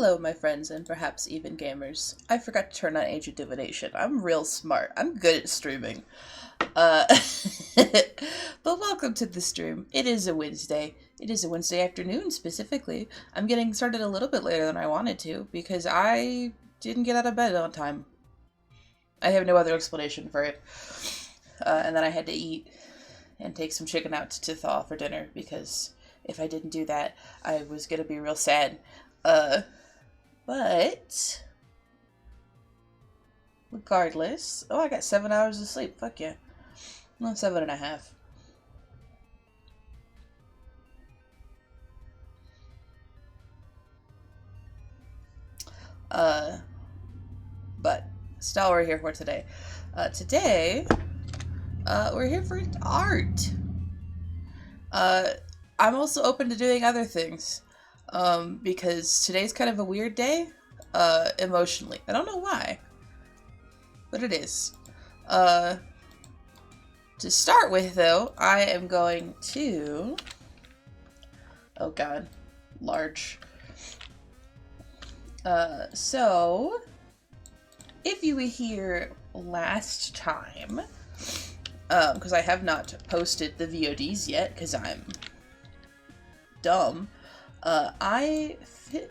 Hello, my friends, and perhaps even gamers. I forgot to turn on age of divination. I'm real smart. I'm good at streaming. Uh, but welcome to the stream. It is a Wednesday. It is a Wednesday afternoon, specifically. I'm getting started a little bit later than I wanted to, because I didn't get out of bed on time. I have no other explanation for it. And then I had to eat and take some chicken out to thaw for dinner, because if I didn't do that, I was gonna be real sad. But regardless, oh, I got 7 hours of sleep. Fuck yeah. Well, 7.5. But still, we're here for today. Today, we're here for art. I'm also open to doing other things. Because today's kind of a weird day, emotionally. I don't know why, but it is. To start with, though, I am going to... Oh god. Large. So... If you were here last time, because I have not posted the VODs yet, because I'm dumb, I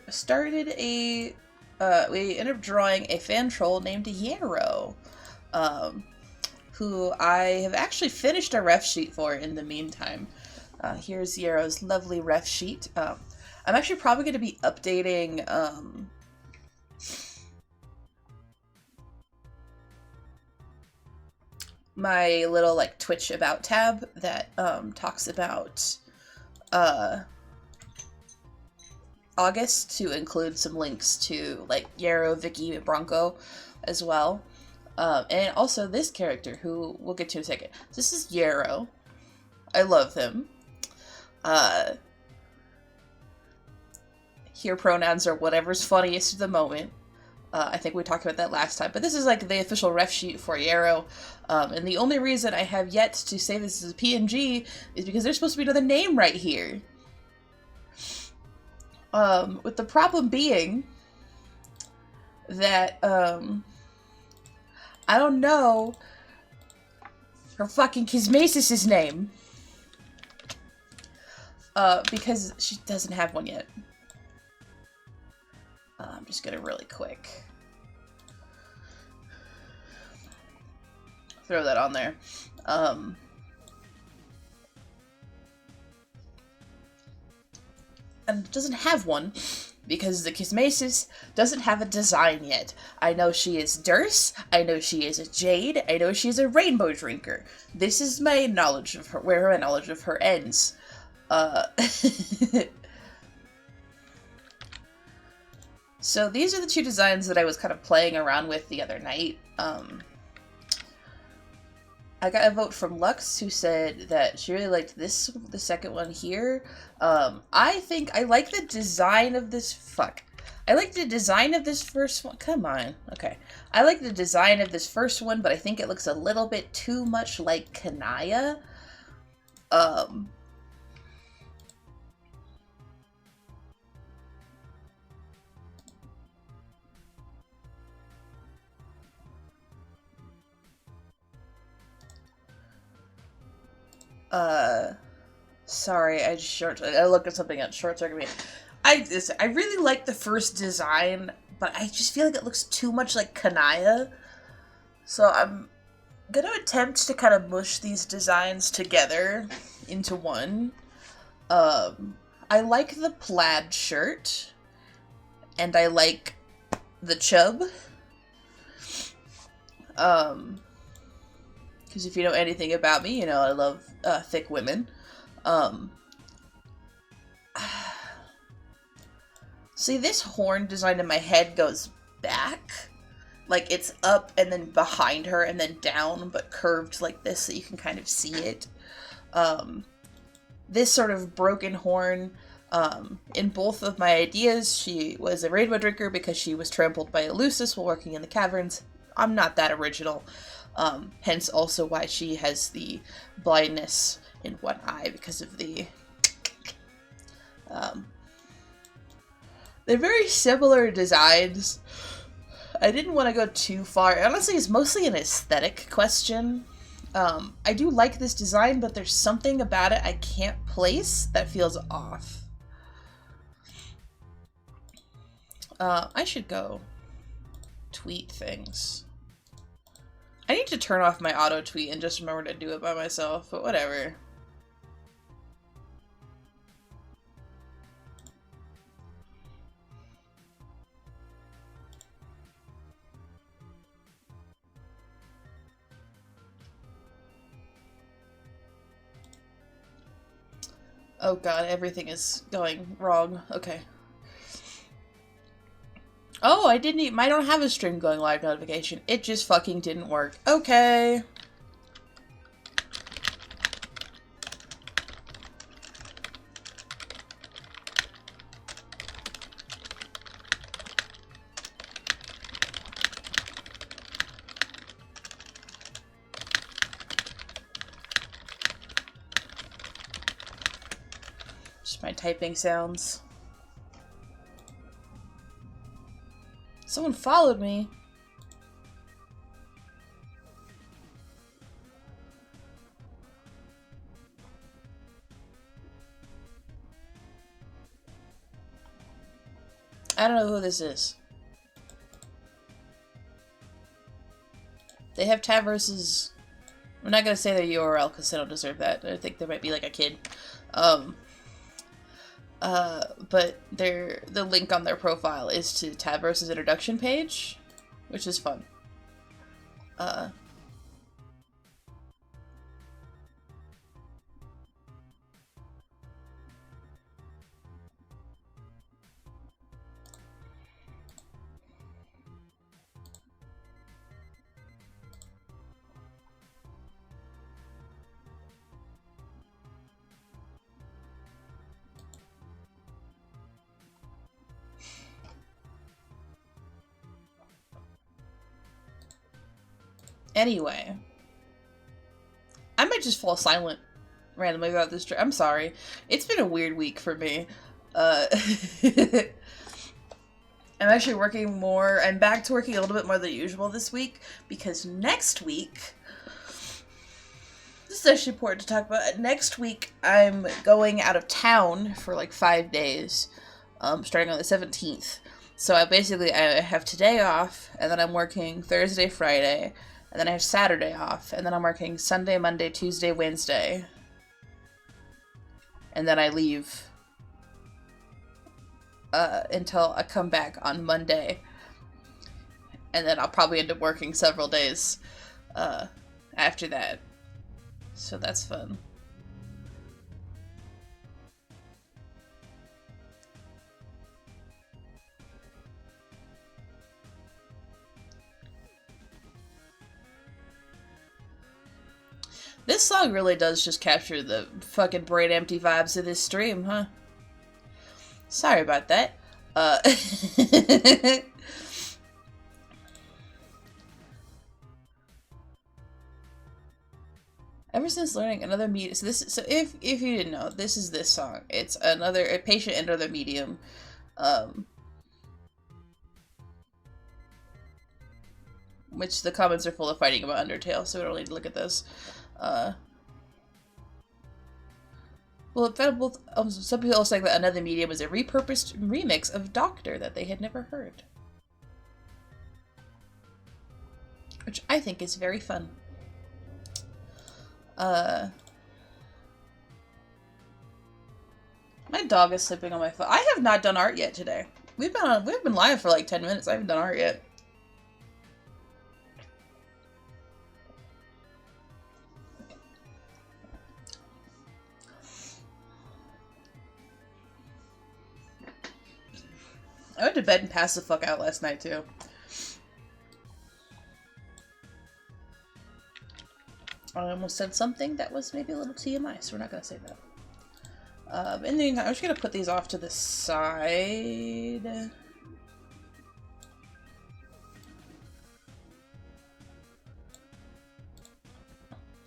started we ended up drawing a fan troll named Yarrow, who I have actually finished a ref sheet for in the meantime. Here's Yarrow's lovely ref sheet. I'm actually probably going to be updating, my little, like, Twitch About tab that, talks about, August, to include some links to, like, Yarrow, Vicky, and Bronco as well. And also this character, who we'll get to in a second. So this is Yarrow. I love him. Here pronouns are whatever's funniest at the moment. I think we talked about that last time. But this is like the official ref sheet for Yarrow. And the only reason I have yet to say this is a PNG is because there's supposed to be another name right here. With the problem being that, I don't know her fucking Kismasis' name. Because she doesn't have one yet. I'm just gonna really quick throw that on there. And it doesn't have one because the Kismasis doesn't have a design yet. I know she is Durse, I know she is a Jade, I know she is a Rainbow Drinker. This is my knowledge of her, where my knowledge of her ends. So these are the two designs that I was kind of playing around with the other night. I got a vote from Lux, who said that she really liked the second one here. I think I like the design of this, I like the design of this first one. Come on. Okay. I like the design of this first one, but I think it looks a little bit too much like Kanaya. Sorry, I looked at something at short circuit me. I really like the first design, but I just feel like it looks too much like Kanaya. So I'm gonna attempt to kind of mush these designs together into one. I like the plaid shirt, and I like the chub. Because if you know anything about me, you know I love thick women. See, this horn design in my head goes back. Like, it's up and then behind her and then down, but curved like this so you can kind of see it. This sort of broken horn, in both of my ideas, she was a rainbow drinker because she was trampled by Eleusis while working in the caverns. I'm not that original. Hence also why she has the blindness in one eye because of the They're very similar designs. I didn't want to go too far. Honestly, it's mostly an aesthetic question. I do like this design, but there's something about it I can't place that feels off. I should go tweet things. I need to turn off my auto tweet and just remember to do it by myself, but whatever. Oh god, everything is going wrong. Okay. Oh, I didn't even— I don't have a stream going live notification. It just fucking didn't work. Okay. Just my typing sounds. Someone followed me. I don't know who this is. They have tab versus— I'm not gonna say their URL because they don't deserve that. I think there might be like a kid. But the link on their profile is to tab versus introduction page, which is fun. Anyway, I might just fall silent randomly throughout this trip. I'm sorry. It's been a weird week for me. I'm actually working more— I'm back to working a little bit more than usual this week, because next week— this is actually important to talk about. Next week, I'm going out of town for like 5 days, starting on the 17th. So I have today off, and then I'm working Thursday, Friday, and then I have Saturday off, and then I'm working Sunday, Monday, Tuesday, Wednesday. And then I leave until I come back on Monday. And then I'll probably end up working several days after that. So that's fun. This song really does just capture the fucking brain empty vibes of this stream, huh? Sorry about that. Ever since learning another medium— so if you didn't know, this is this song. It's a patient in another medium. Which the comments are full of fighting about Undertale, so we don't need to look at this. Well, some people are saying that Another Medium is a repurposed remix of Doctor that they had never heard. Which I think is very fun. My dog is sleeping on my foot. I have not done art yet today. We've been live for like 10 minutes. I haven't done art yet. I went to bed and passed the fuck out last night, too. I almost said something that was maybe a little TMI, so we're not going to say that. In the meantime, I'm just going to put these off to the side. And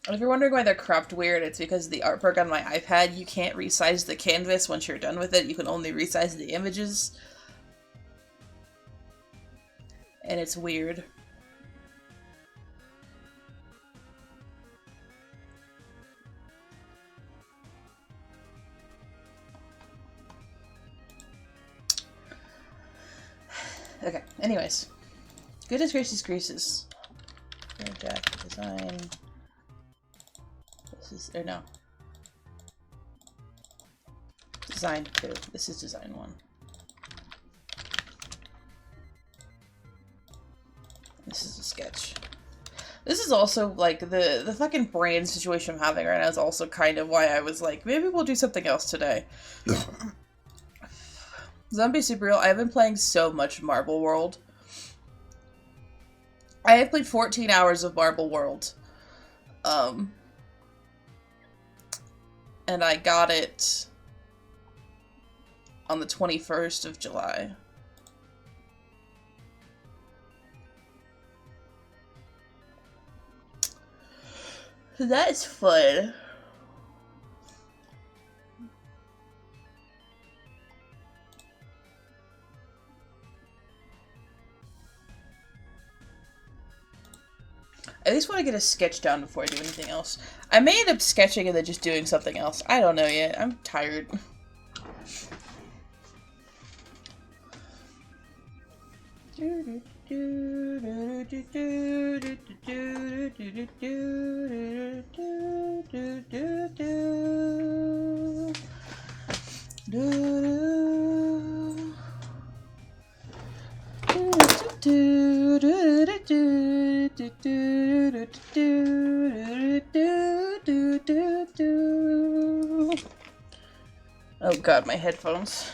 if you're wondering why they're cropped weird, it's because the artwork on my iPad, you can't resize the canvas once you're done with it. You can only resize the images. and it's weird. Okay, anyways. Good as Gracie's Greases. Jack design. This is, or no. Design 2. This is design 1. This is a sketch. This is also, like, the fucking brain situation I'm having right now is also kind of why I was like, maybe we'll do something else today. Zombie Super Real, I've been playing so much Marble World. I have played 14 hours of Marble World. And I got it on the 21st of July. That is fun. I at least want to get a sketch down before I do anything else. I may end up sketching and then just doing something else. I don't know yet. I'm tired. Oh god, my headphones.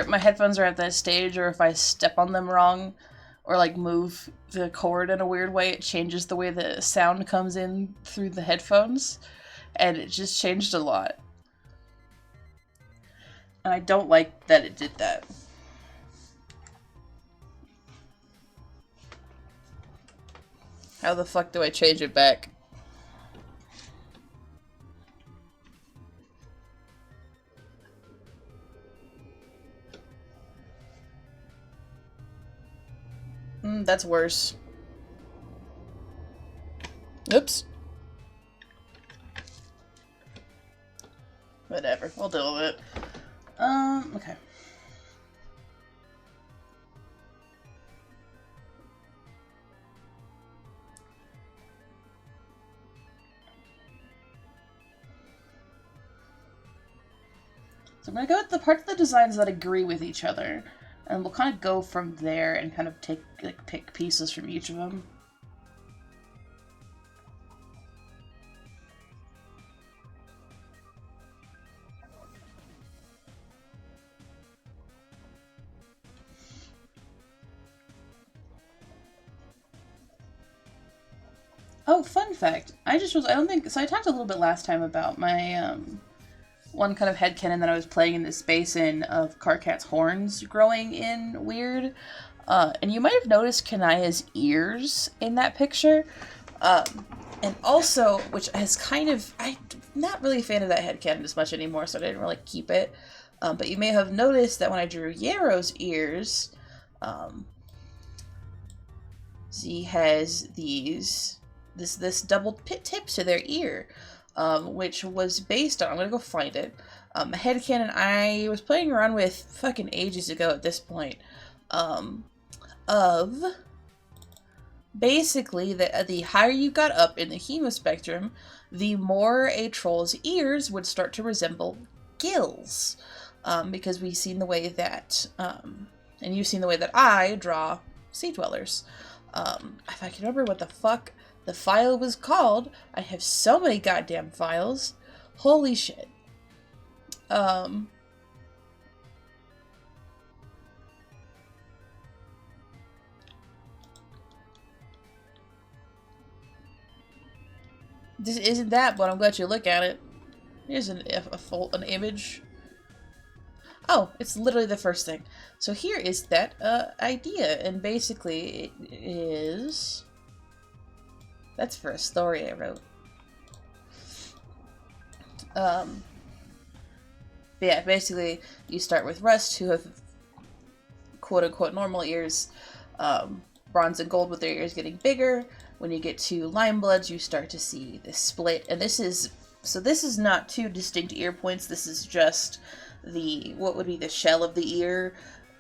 My headphones are at that stage, or if I step on them wrong, or like move the cord in a weird way, it changes the way the sound comes in through the headphones, and it just changed a lot. And I don't like that it did that. How the fuck do I change it back? That's worse. Oops. Whatever, we'll deal with it. Okay. So I'm gonna go with the parts of the designs that agree with each other. And we'll kind of go from there and kind of pick pieces from each of them. Oh, fun fact. I talked a little bit last time about my, one kind of headcanon that I was playing in this space in of Karkat's horns growing in weird. And you might have noticed Kanaya's ears in that picture. And also, which has kind of, I'm not really a fan of that headcanon as much anymore, so I didn't really keep it. But you may have noticed that when I drew Yarrow's ears, Z has this double tip to their ear. Which was based on, I'm gonna go find it, a headcanon I was playing around with fucking ages ago at this point, of basically the higher you got up in the hemo spectrum, the more a troll's ears would start to resemble gills, because we've seen the way that, and you've seen the way that I draw sea dwellers. If I can remember what the fuck the file was called. I have so many goddamn files. Holy shit. This isn't that, but I'm glad you look at it. Here's an image. Oh, it's literally the first thing. So here is that idea, and basically it is... That's for a story I wrote. Yeah, basically, you start with Rust, who have quote-unquote normal ears. Bronze and gold with their ears getting bigger. When you get to lime bloods, you start to see this split. And this is not two distinct ear points. This is just what would be the shell of the ear,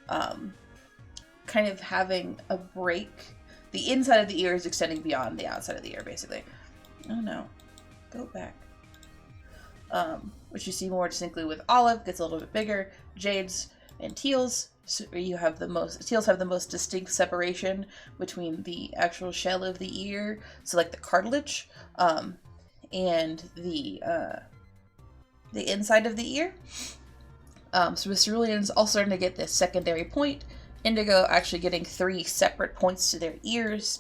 kind of having a break. The inside of the ear is extending beyond the outside of the ear, basically. Oh no. Go back. Which you see more distinctly with olive, gets a little bit bigger. Jades and teals, so teals have the most distinct separation between the actual shell of the ear, so like the cartilage, and the inside of the ear. So ceruleans all starting to get this secondary point. Indigo actually getting 3 separate points to their ears.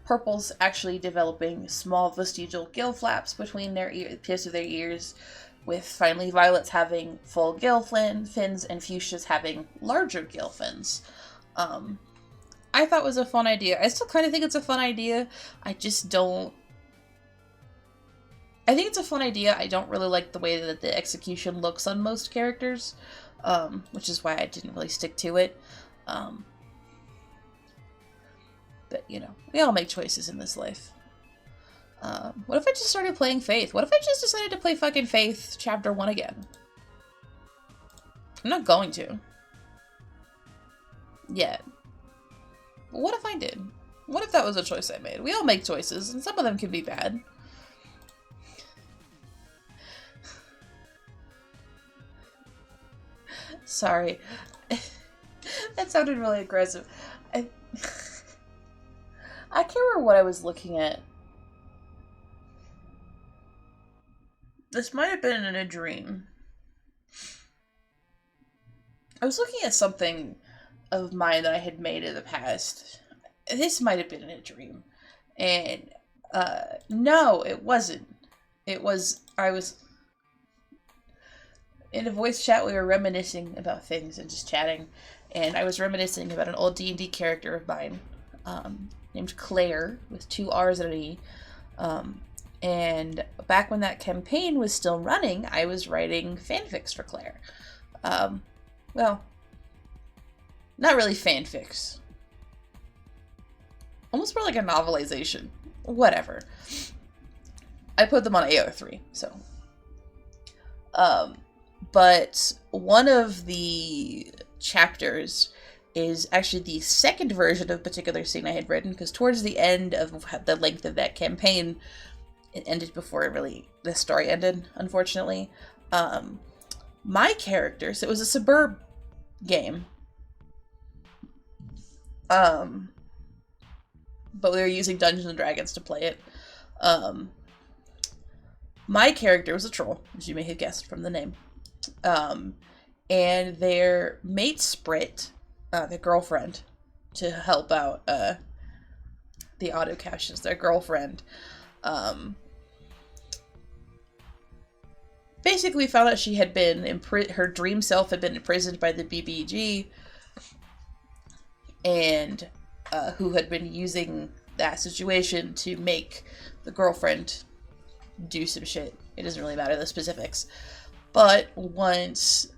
Purples actually developing small vestigial gill flaps between their tips of their ears, with finally violets having full gill fins and fuchsias having larger gill fins. I thought it was a fun idea. I still kind of think it's a fun idea. I think it's a fun idea. I don't really like the way that the execution looks on most characters, which is why I didn't really stick to it. But, you know, we all make choices in this life. What if I just started playing Faith? What if I just decided to play fucking Faith Chapter 1 again? I'm not going to. Yet. But what if I did? What if that was a choice I made? We all make choices, and some of them can be bad. Sorry. That sounded really aggressive. I can't remember what I was looking at. This might have been in a dream. I was looking at something of mine that I had made in the past. This might have been in a dream. And, no, it wasn't. I was in a voice chat. We were reminiscing about things and just chatting. And I was reminiscing about an old D&D character of mine, named Claire, with 2 R's and an E. And back when that campaign was still running, I was writing fanfics for Claire. Well, not really fanfics. Almost more like a novelization. Whatever. I put them on AO3, so. But one of the chapters is actually the second version of a particular scene I had written, because towards the end of the length of that campaign, it ended before the story ended, unfortunately. My character, so it was a suburb game, but we were using Dungeons and Dragons to play it. My character was a troll, as you may have guessed from the name. And their mate Sprit, their girlfriend, to help out the auto captions, their girlfriend, basically found out she had been her dream self had been imprisoned by the BBG, and who had been using that situation to make the girlfriend do some shit. It doesn't really matter the specifics. But once,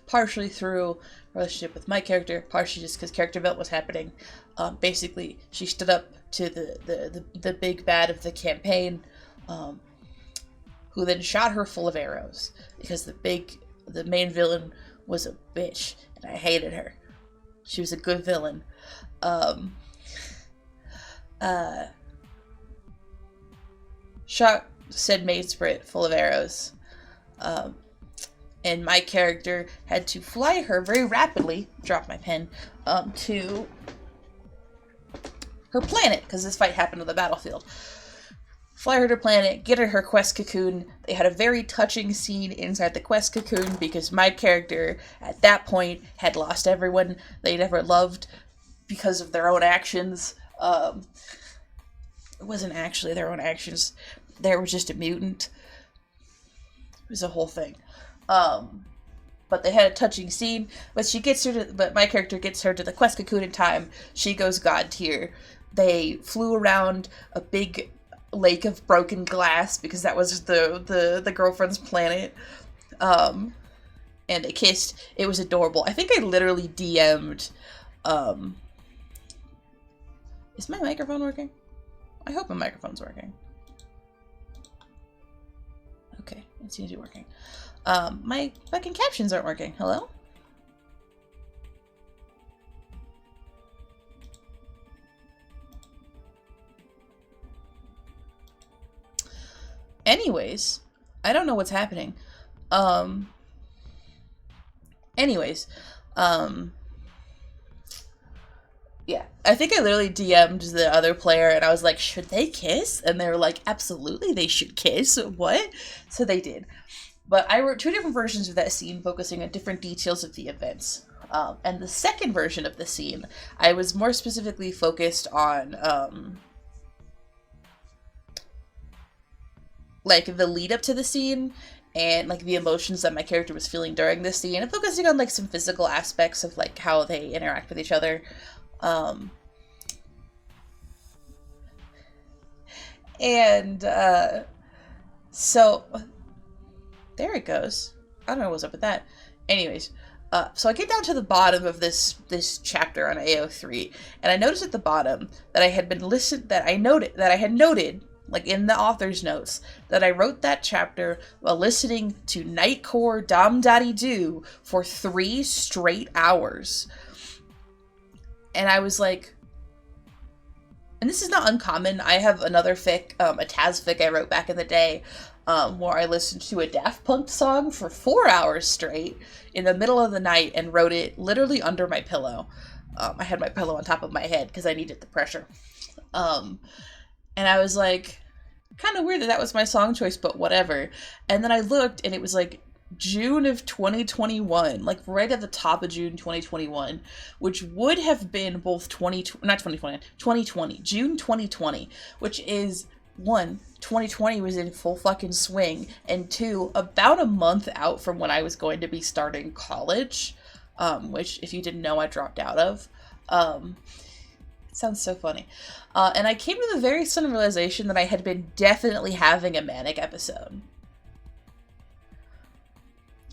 partially through relationship with my character, partially just because character development was happening, basically she stood up to the big bad of the campaign, who then shot her full of arrows, because the main villain was a bitch, and I hated her. She was a good villain. Shot said maid Sprit full of arrows. And my character had to fly her very rapidly, drop my pen, to her planet, because this fight happened on the battlefield. Fly her to planet, get her quest cocoon. They had a very touching scene inside the quest cocoon, because my character, at that point, had lost everyone they'd ever loved because of their own actions. It wasn't actually their own actions. They were just a mutant. It was a whole thing. But they had a touching scene. But my character gets her to the quest cocoon in time. She goes god tier. They flew around a big lake of broken glass, because that was the girlfriend's planet. And they kissed. It was adorable. I think I literally DM'd Um, is my microphone working? I hope my microphone's working. Okay, it seems to be working. My fucking captions aren't working. Hello? Anyways, I don't know what's happening. Anyways, yeah, I think I literally DM'd the other player and I was like, should they kiss? And they were like, absolutely, they should kiss. What? So they did. But I wrote 2 different versions of that scene focusing on different details of the events. And the second version of the scene, I was more specifically focused on, like, the lead up to the scene and, like, the emotions that my character was feeling during this scene, and focusing on, like, some physical aspects of, like, how they interact with each other. So there it goes. I don't know what's up with that. Anyways, so I get down to the bottom of this chapter on AO3, and I noticed at the bottom that I had noted, like in the author's notes, that I wrote that chapter while listening to Nightcore Dom Daddy Doo for 3 straight hours. And I was like, and this is not uncommon. I have another fic, a Taz fic I wrote back in the day, where I listened to a Daft Punk song for 4 hours straight in the middle of the night and wrote it literally under my pillow. I had my pillow on top of my head because I needed the pressure. And I was like, kind of weird that was my song choice, but whatever. And then I looked and it was like June of 2021, like right at the top of June 2021, which would have been both 2020, June 2020, which is 1, 2020 was in full fucking swing, and 2, about a month out from when I was going to be starting college, which, if you didn't know, I dropped out of. It sounds so funny. And I came to the very sudden realization that I had been definitely having a manic episode.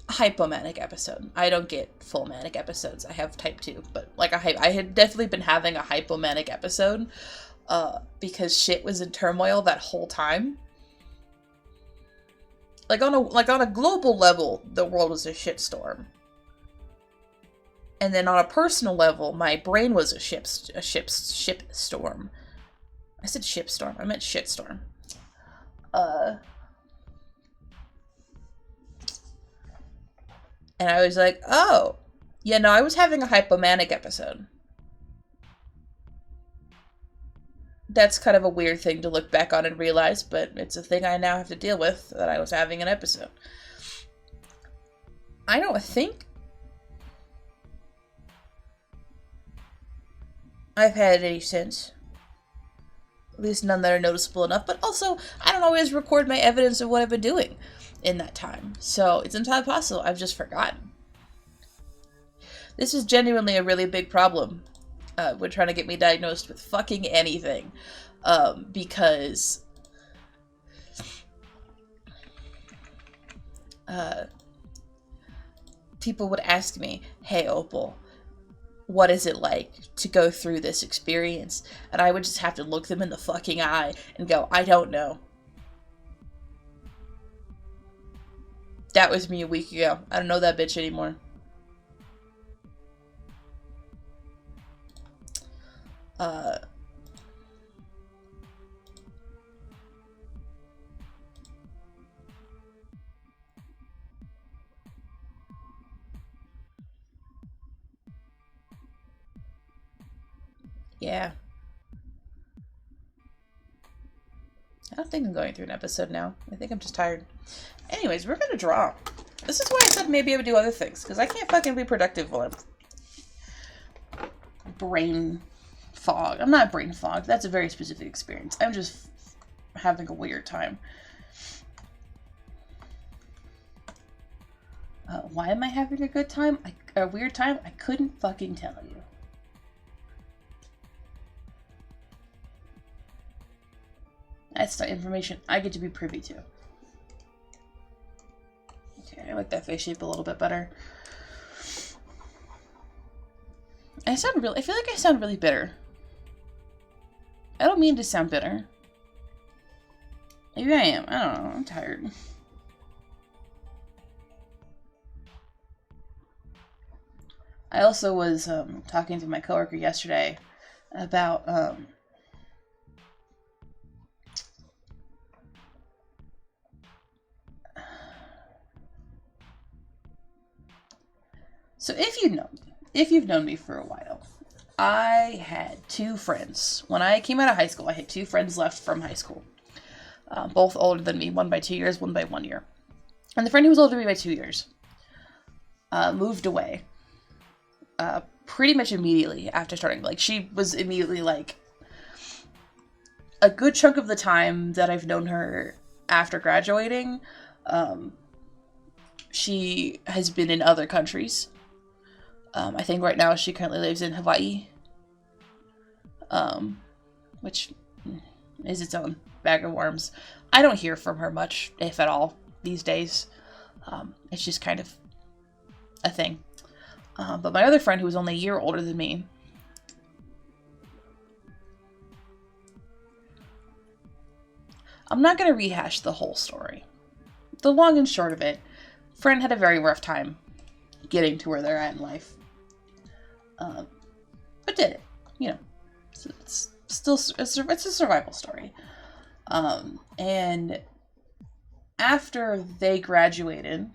Hypomanic episode. I don't get full manic episodes. I have type 2, but like I had definitely been having a hypomanic episode, because shit was in turmoil that whole time. Like on a global level, the world was a shitstorm. And then on a personal level, my brain was a shipstorm. I said shipstorm. I meant shitstorm. And I was like, oh, yeah, no, I was having a hypomanic episode. That's kind of a weird thing to look back on and realize, but it's a thing I now have to deal with, that I was having an episode. I don't think I've had any since. At least none that are noticeable enough, but also, I don't always record my evidence of what I've been doing in that time, so it's entirely possible I've just forgotten. This is genuinely a really big problem when trying to get me diagnosed with fucking anything, because people would ask me, hey Opal, what is it like to go through this experience? And I would just have to look them in the fucking eye and go, I don't know. That was me a week ago. I don't know that bitch anymore. Yeah. I don't think I'm going through an episode now. I think I'm just tired. Anyways, we're gonna draw. This is why I said maybe I would do other things, because I can't fucking be productive while I'm brain fog. I'm not brain fogged. That's a very specific experience. I'm just having a weird time. Why am I having a good time? A weird time? I couldn't fucking tell you. That's the information I get to be privy to. Okay, I like that face shape a little bit better. I feel like I sound really bitter. I don't mean to sound bitter. Maybe I am. I don't know. I'm tired. I also was talking to my coworker yesterday about so if you've known me for a while, I had two friends. When I came out of high school, I had two friends left from high school. Both older than me, one by 2 years, one by 1 year. And the friend who was older than me by 2 years moved away pretty much immediately after starting. Like, she was immediately, like, a good chunk of the time that I've known her after graduating, she has been in other countries. I think right now she currently lives in Hawaii, which is its own bag of worms. I don't hear from her much, if at all, these days. It's just kind of a thing. But my other friend, who was only a year older than me, I'm not going to rehash the whole story. The long and short of it, friend had a very rough time getting to where they're at in life. But did it, you know. So it's a survival story. And after they graduated,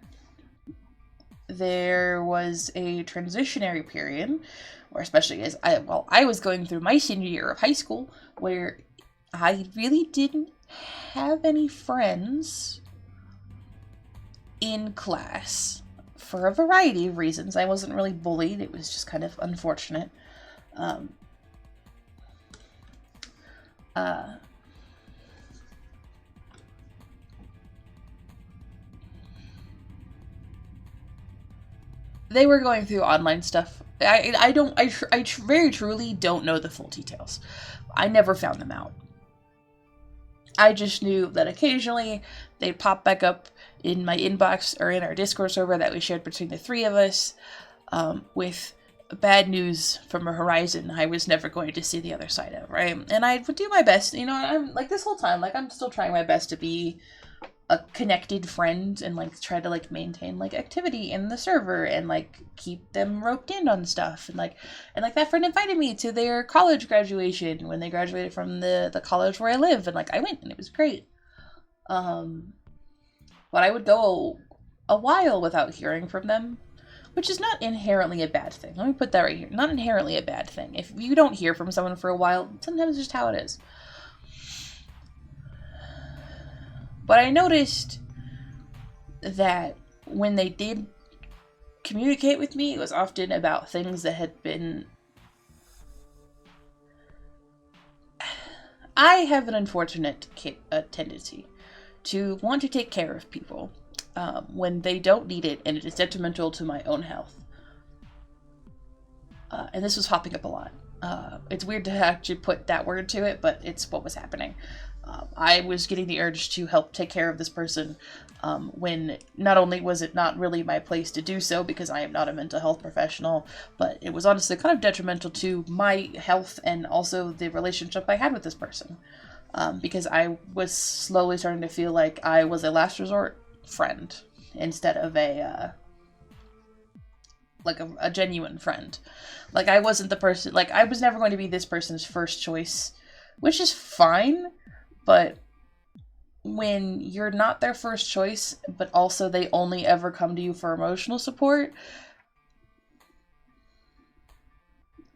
there was a transitionary period where, especially as I was going through my senior year of high school, where I really didn't have any friends in class for a variety of reasons. I wasn't really bullied. It was just kind of unfortunate. They were going through online stuff. I very truly don't know the full details. I never found them out. I just knew that occasionally they'd pop back up in my inbox or in our Discord server that we shared between the three of us, with bad news from a horizon I was never going to see the other side of, right? And I would do my best, you know, I'm like, this whole time, like, I'm still trying my best to be a connected friend and, like, try to, like, maintain, like, activity in the server and, like, keep them roped in on stuff. And that friend invited me to their college graduation when they graduated from the college where I live, and, like, I went, and it was great. But I would go a while without hearing from them, which is not inherently a bad thing. Let me put that right here. Not inherently a bad thing. If you don't hear from someone for a while, sometimes it's just how it is. But I noticed that when they did communicate with me, it was often about things that had been... I have an unfortunate tendency to want to take care of people when they don't need it, and it is detrimental to my own health. And this was popping up a lot. It's weird to actually put that word to it, but it's what was happening. I was getting the urge to help take care of this person when not only was it not really my place to do so because I am not a mental health professional, but it was honestly kind of detrimental to my health and also the relationship I had with this person. Because I was slowly starting to feel like I was a last resort friend instead of a genuine friend. Like, I wasn't the person, like, I was never going to be this person's first choice, which is fine, but when you're not their first choice, but also they only ever come to you for emotional support,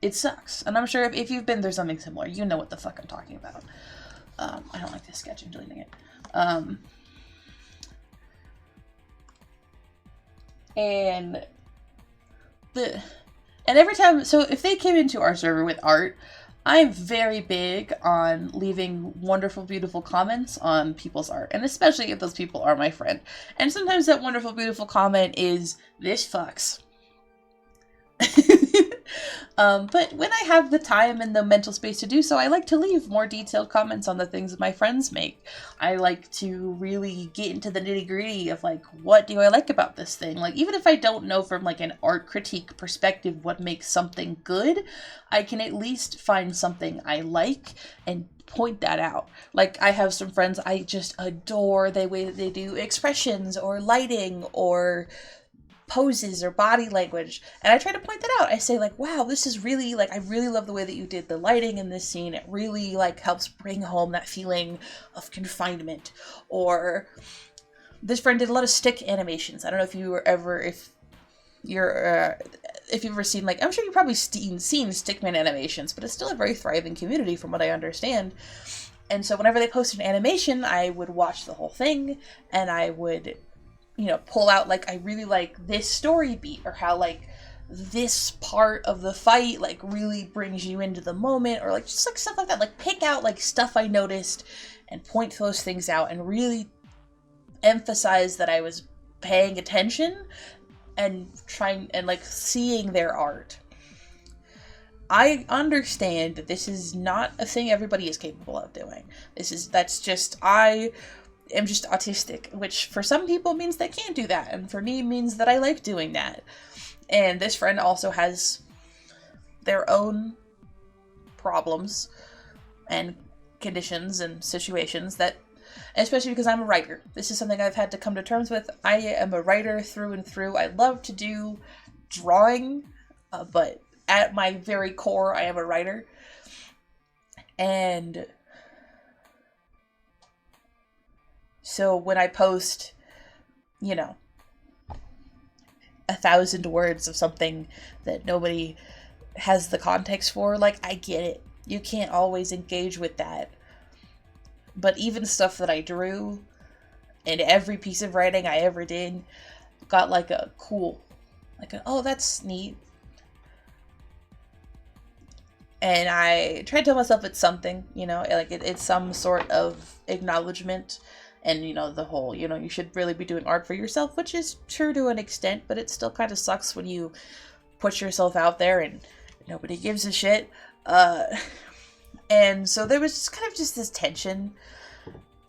it sucks. And I'm sure if you've been through something similar, you know what the fuck I'm talking about. I don't like this sketch, I'm deleting it. And every time, so if they came into our server with art, I'm very big on leaving wonderful, beautiful comments on people's art, and especially if those people are my friend. And sometimes that wonderful, beautiful comment is, "This fucks." But when I have the time and the mental space to do so, I like to leave more detailed comments on the things that my friends make. I like to really get into the nitty-gritty of, like, what do I like about this thing? Like, even if I don't know from, like, an art critique perspective what makes something good, I can at least find something I like and point that out. Like, I have some friends I just adore the way that they do expressions or lighting or poses or body language, and I try to point that out. I say, like, wow, this is really, like, I really love the way that you did the lighting in this scene. It really, like, helps bring home that feeling of confinement. Or this friend did a lot of stick animations. I don't know if you were ever, if you've ever seen, like, I'm sure you've probably seen stickman animations, but it's still a very thriving community from what I understand. And so whenever they post an animation, I would watch the whole thing, and I would, you know, pull out, like, I really like this story beat, or how, like, this part of the fight, like, really brings you into the moment, or, like, just, like, stuff like that. Like, pick out, like, stuff I noticed and point those things out and really emphasize that I was paying attention and trying and, like, seeing their art. I understand that this is not a thing everybody is capable of doing. I am just autistic, which for some people means they can't do that, and for me means that I like doing that. And this friend also has their own problems and conditions and situations that, especially because I'm a writer, this is something I've had to come to terms with. I am a writer through and through. I love to do drawing, but at my very core, I am a writer. And so when I post, you know, 1,000 words of something that nobody has the context for, like, I get it. You can't always engage with that. But even stuff that I drew, and every piece of writing I ever did, got, like, a cool, like, oh, that's neat. And I try to tell myself it's something, you know, like, it's some sort of acknowledgement. And, you know, the whole, you know, you should really be doing art for yourself, which is true to an extent, but it still kind of sucks when you put yourself out there and nobody gives a shit. And so there was just kind of just this tension.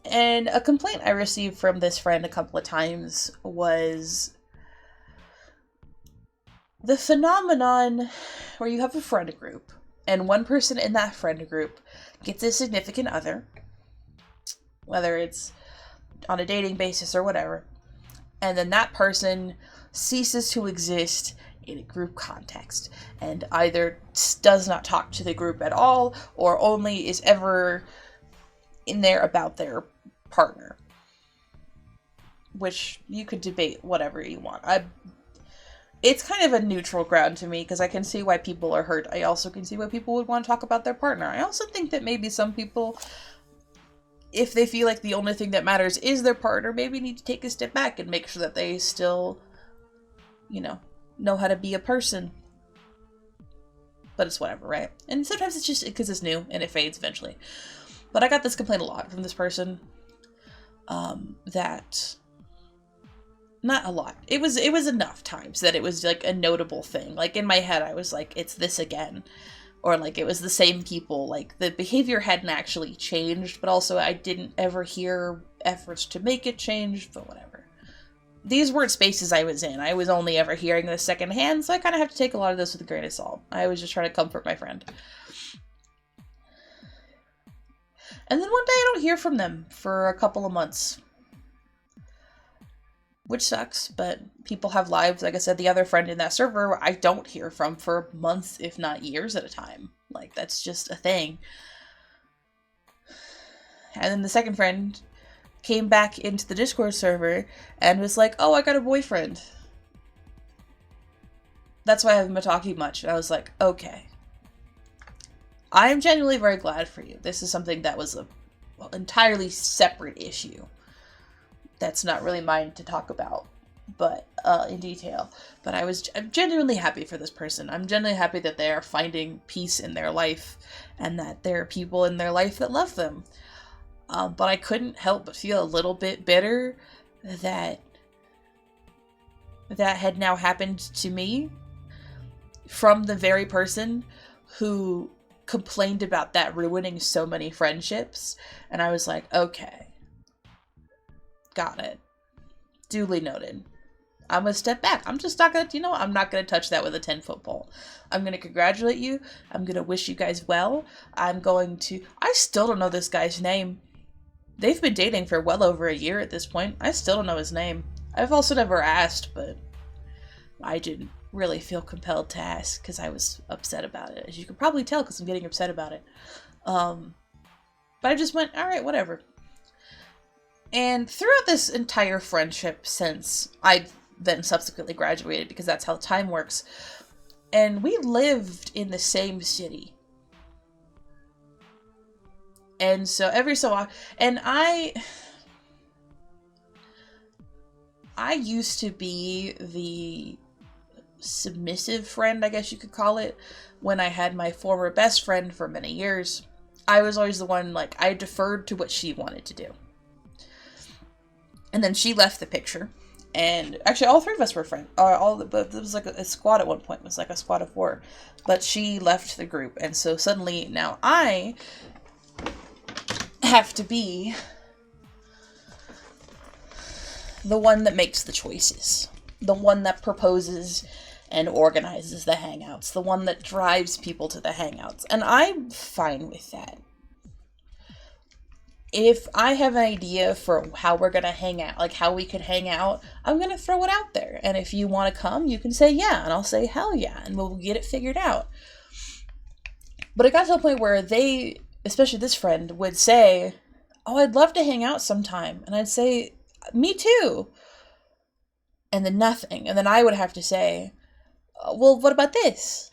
And a complaint I received from this friend a couple of times was the phenomenon where you have a friend group, and one person in that friend group gets a significant other, whether it's on a dating basis or whatever, and then that person ceases to exist in a group context and either does not talk to the group at all or only is ever in there about their partner, which you could debate whatever you want. It's kind of a neutral ground to me, because I can see why people are hurt. I also can see why people would want to talk about their partner. I also think that maybe some people, if they feel like the only thing that matters is their partner, maybe need to take a step back and make sure that they still, you know how to be a person. But it's whatever, right? And sometimes it's just because it's new and it fades eventually. But I got this complaint a lot from this person. That, not a lot. It was enough times that it was, like, a notable thing. Like, in my head, I was like, it's this again. Or, like, it was the same people. Like, the behavior hadn't actually changed, but also I didn't ever hear efforts to make it change, but whatever. These weren't spaces I was in. I was only ever hearing this secondhand, so I kind of have to take a lot of this with a grain of salt. I was just trying to comfort my friend. And then one day I don't hear from them for a couple of months, which sucks, but people have lives. Like I said, the other friend in that server I don't hear from for months, if not years at a time. Like, that's just a thing. And then the second friend came back into the Discord server and was like, oh, I got a boyfriend. That's why I haven't been talking much. And I was like, okay. I'm genuinely very glad for you. This is something that was an entirely separate issue. That's not really mine to talk about, but in detail. But I'm genuinely happy for this person. I'm genuinely happy that they are finding peace in their life and that there are people in their life that love them. But I couldn't help but feel a little bit bitter that had now happened to me. from the very person who complained about that ruining so many friendships. And I was like, okay, got it. Duly noted. I'm gonna step back. I'm just not gonna, I'm not gonna touch that with a 10-foot pole. I'm gonna congratulate you. I'm gonna wish you guys well. I still don't know this guy's name. They've been dating for well over a year at this point. I still don't know his name. I've also never asked, but I didn't really feel compelled to ask because I was upset about it. As you can probably tell, because I'm getting upset about it. But I just went, all right, whatever. And throughout this entire friendship, since I then subsequently graduated, because that's how time works, and we lived in the same city. And so every so often, and I used to be the submissive friend, I guess you could call it, when I had my former best friend for many years. I was always the one, like, I deferred to what she wanted to do. And then she left the picture. And actually, all three of us were friends. But it was like a squad at one point. It was like a squad of 4. But she left the group. And so suddenly, now I have to be the one that makes the choices. The one that proposes and organizes the hangouts. The one that drives people to the hangouts. And I'm fine with that. If I have an idea for how we're going to hang out, like how we could hang out, I'm going to throw it out there. And if you want to come, you can say yeah, and I'll say hell yeah, and we'll get it figured out. But it got to a point where they, especially this friend, would say, oh, I'd love to hang out sometime. And I'd say, me too. And then nothing. And then I would have to say, well, what about this?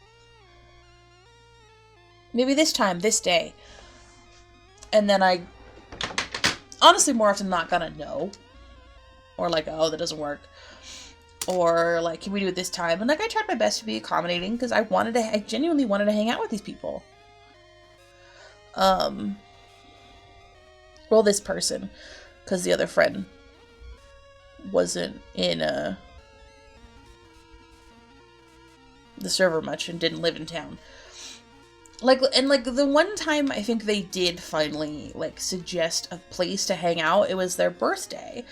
Maybe this time, this day. And then I honestly more often not gonna know. Or like, oh, that doesn't work. Or like, can we do it this time? And like, I tried my best to be accommodating because I genuinely wanted to hang out with these people. Well, this person, because the other friend wasn't in the server much and didn't live in town. Like, and like the one time I think they did finally like suggest a place to hang out, it was their birthday.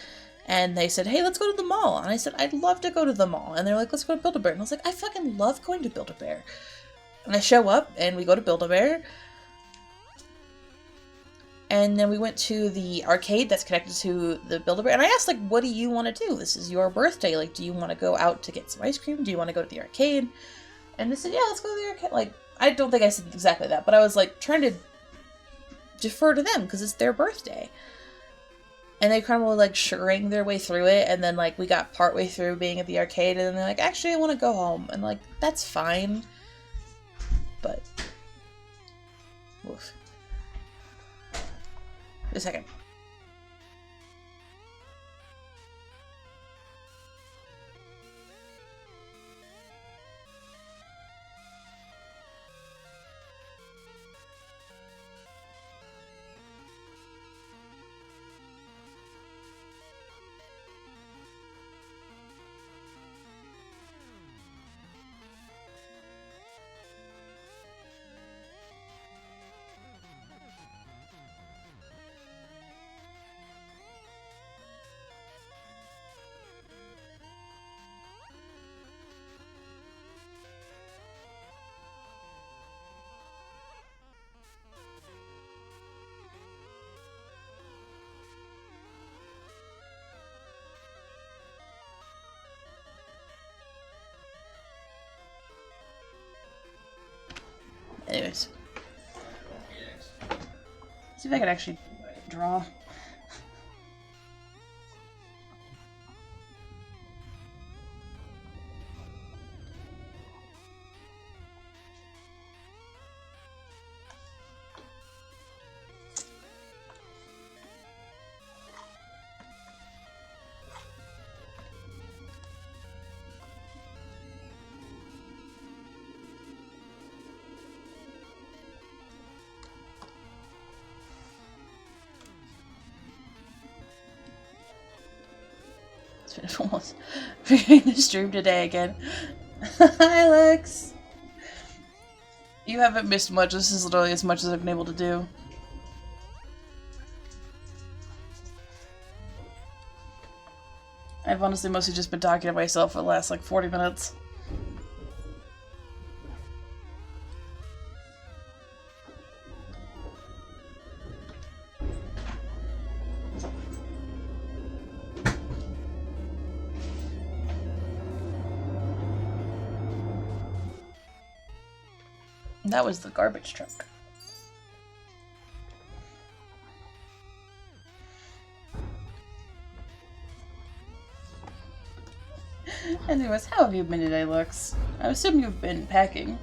And they said, hey, let's go to the mall. And I said, I'd love to go to the mall. And they're like, let's go to Build-A-Bear. And I was like, I fucking love going to Build-A-Bear. And I show up and we go to Build-A-Bear. And then we went to the arcade that's connected to the Build-A-Bear. And I asked, like, what do you want to do? This is your birthday. Like, do you want to go out to get some ice cream? Do you want to go to the arcade? And they said, yeah, let's go to the arcade. Like, I don't think I said exactly that, but I was like trying to defer to them because it's their birthday. And they kind of were like suring their way through it. And then like we got partway through being at the arcade and then they're like, actually, I want to go home. And like, that's fine. But, oof. A second. Anyways. See if I can actually draw. Almost reading the stream today again. Hi, Alex. you haven't missed much. This is literally as much as I've been able to do. I've honestly mostly just been talking to myself for the last, like, 40 minutes. That was the garbage truck. Anyways, how have you been today, Lux? I assume you've been packing.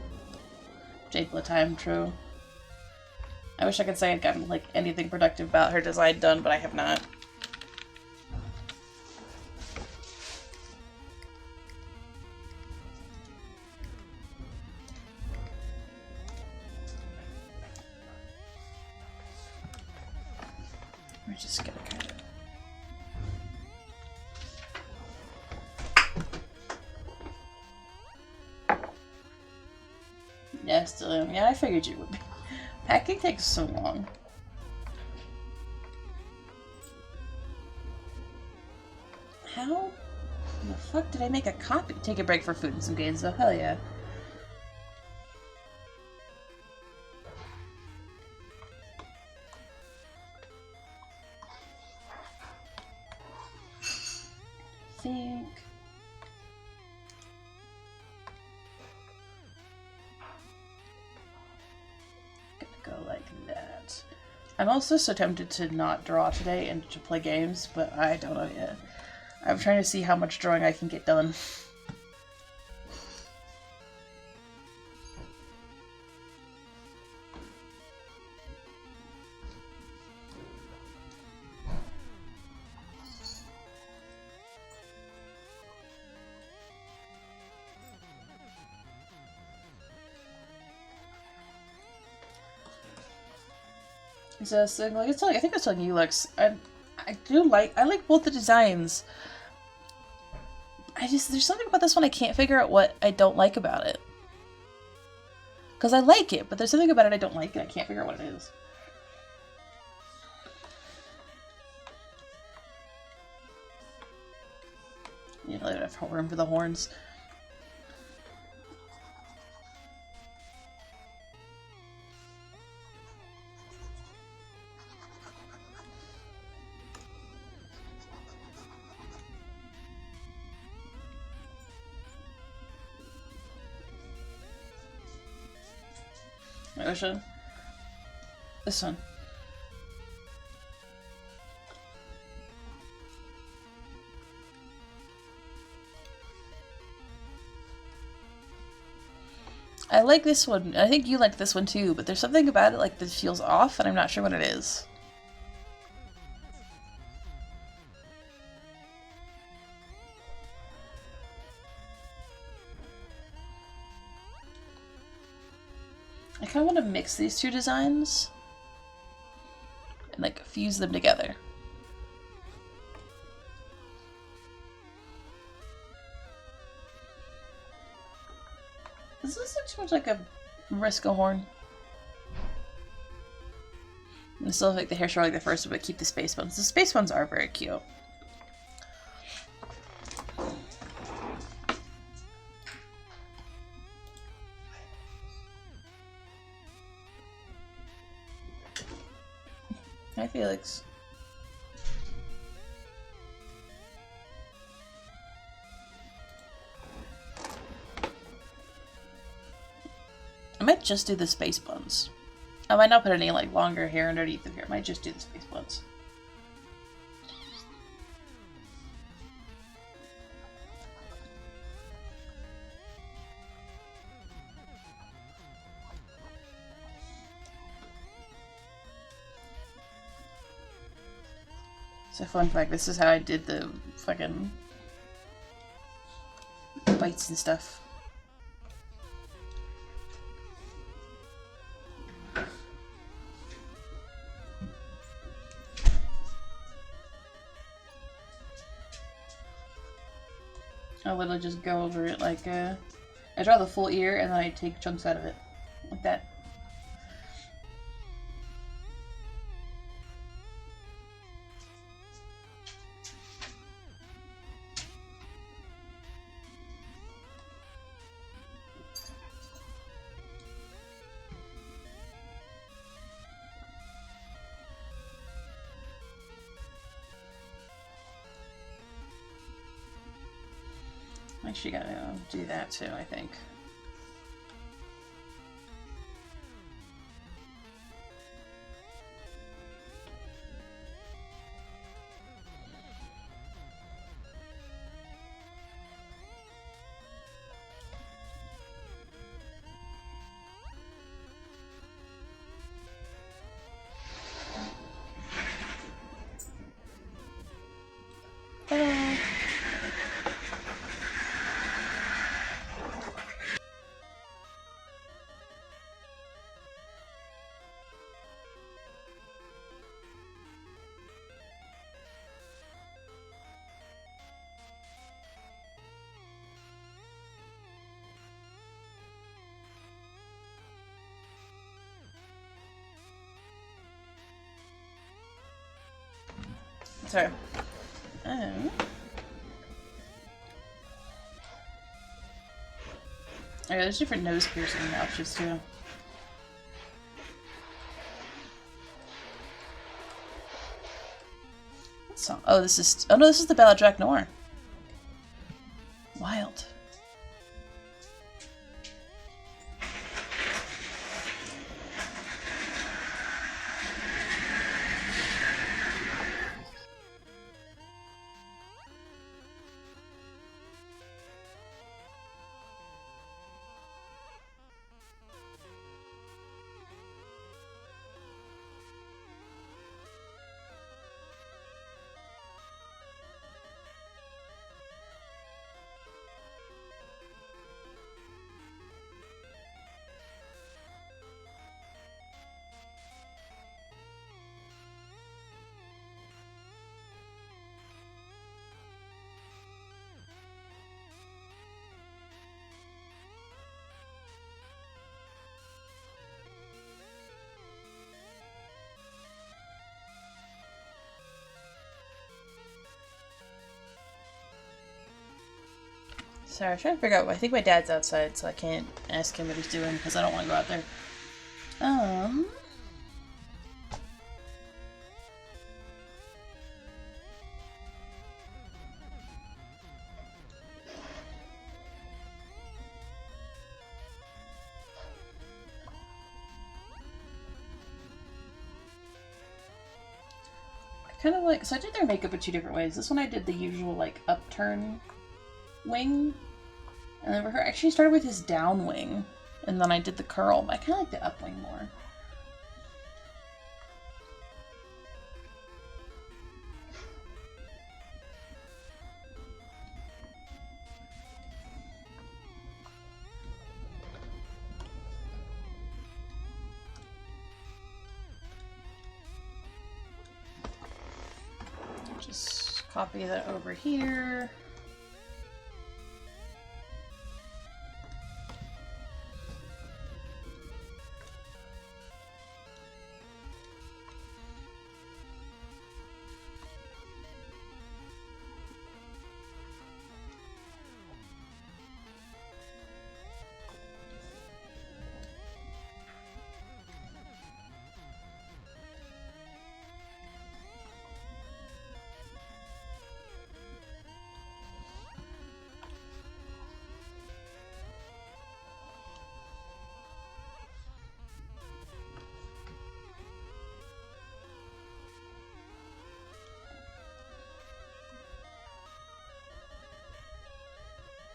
Jake time, true. I wish I could say I'd gotten, like, anything productive about her design done, but I have not. We're just gonna kind of... Yeah, still am. Yeah, I figured you would be. Packing takes so long. How the fuck did I make a copy? Take a break for food and some games, though. Hell yeah. Think. Gonna go like that. I'm also so tempted to not draw today and to play games, but I don't know yet. I'm trying to see how much drawing I can get done. So, like, it's like, I think I was telling you, Lex, I like both the designs. There's something about this one I can't figure out what I don't like about it. Because I like it, but there's something about it I don't like, and I can't figure out what it is. You know, I don't have room for the horns. Which one? This one. I like this one. I think you like this one too, but there's something about it like that feels off, and I'm not sure what it is. I kind of want to mix these two designs and like fuse them together. Does this look too much like a Mariska horn? I still like the hair short like the first one, but keep the space buns. The space buns are very cute. Hi, Felix. I might just do the space buns. I might not put any like longer hair underneath of here. I might just do the space buns. So fun fact, this is how I did the fucking bites and stuff. I literally just go over it like, I draw the full ear and then I take chunks out of it. Like that. Actually, gotta do that too, I think. Sorry. Okay, there's different nose piercing options too. What song? Oh, this is. Oh no, this is the Ballad Jack Noir. Wild. Sorry, I'm trying to figure out. I think my dad's outside, so I can't ask him what he's doing because I don't want to go out there. Kind of like, so I did their makeup in two different ways. This one I did the usual like upturn wing, and then for her, I actually started with his down wing, and then I did the curl. But I kind of like the up wing more. Just copy that over here.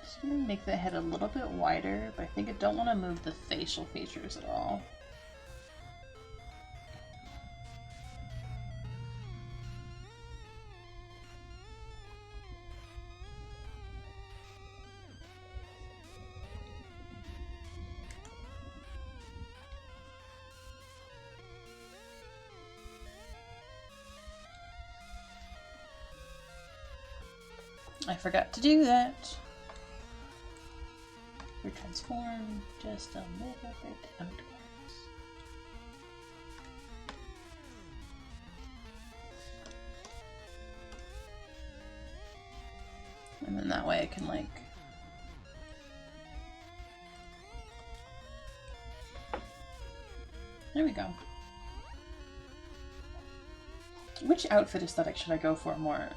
Just gonna make the head a little bit wider, but I think I don't want to move the facial features at all. I forgot to do that. Retransform just a little bit outward. way I can, like... There we go. Which outfit aesthetic should I go for more?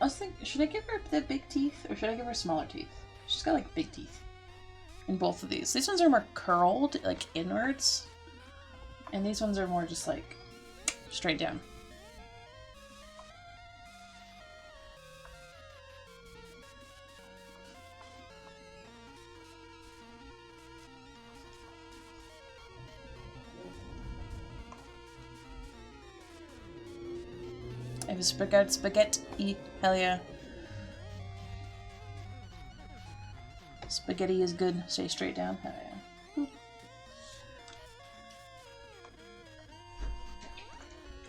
I was thinking, should I give her the big teeth or should I give her smaller teeth? She's got like big teeth in both of these. These ones are more curled, like inwards, and these ones are more just like straight down. I have a spaghetti, hell yeah. Spaghetti is good, stay straight down, hell yeah.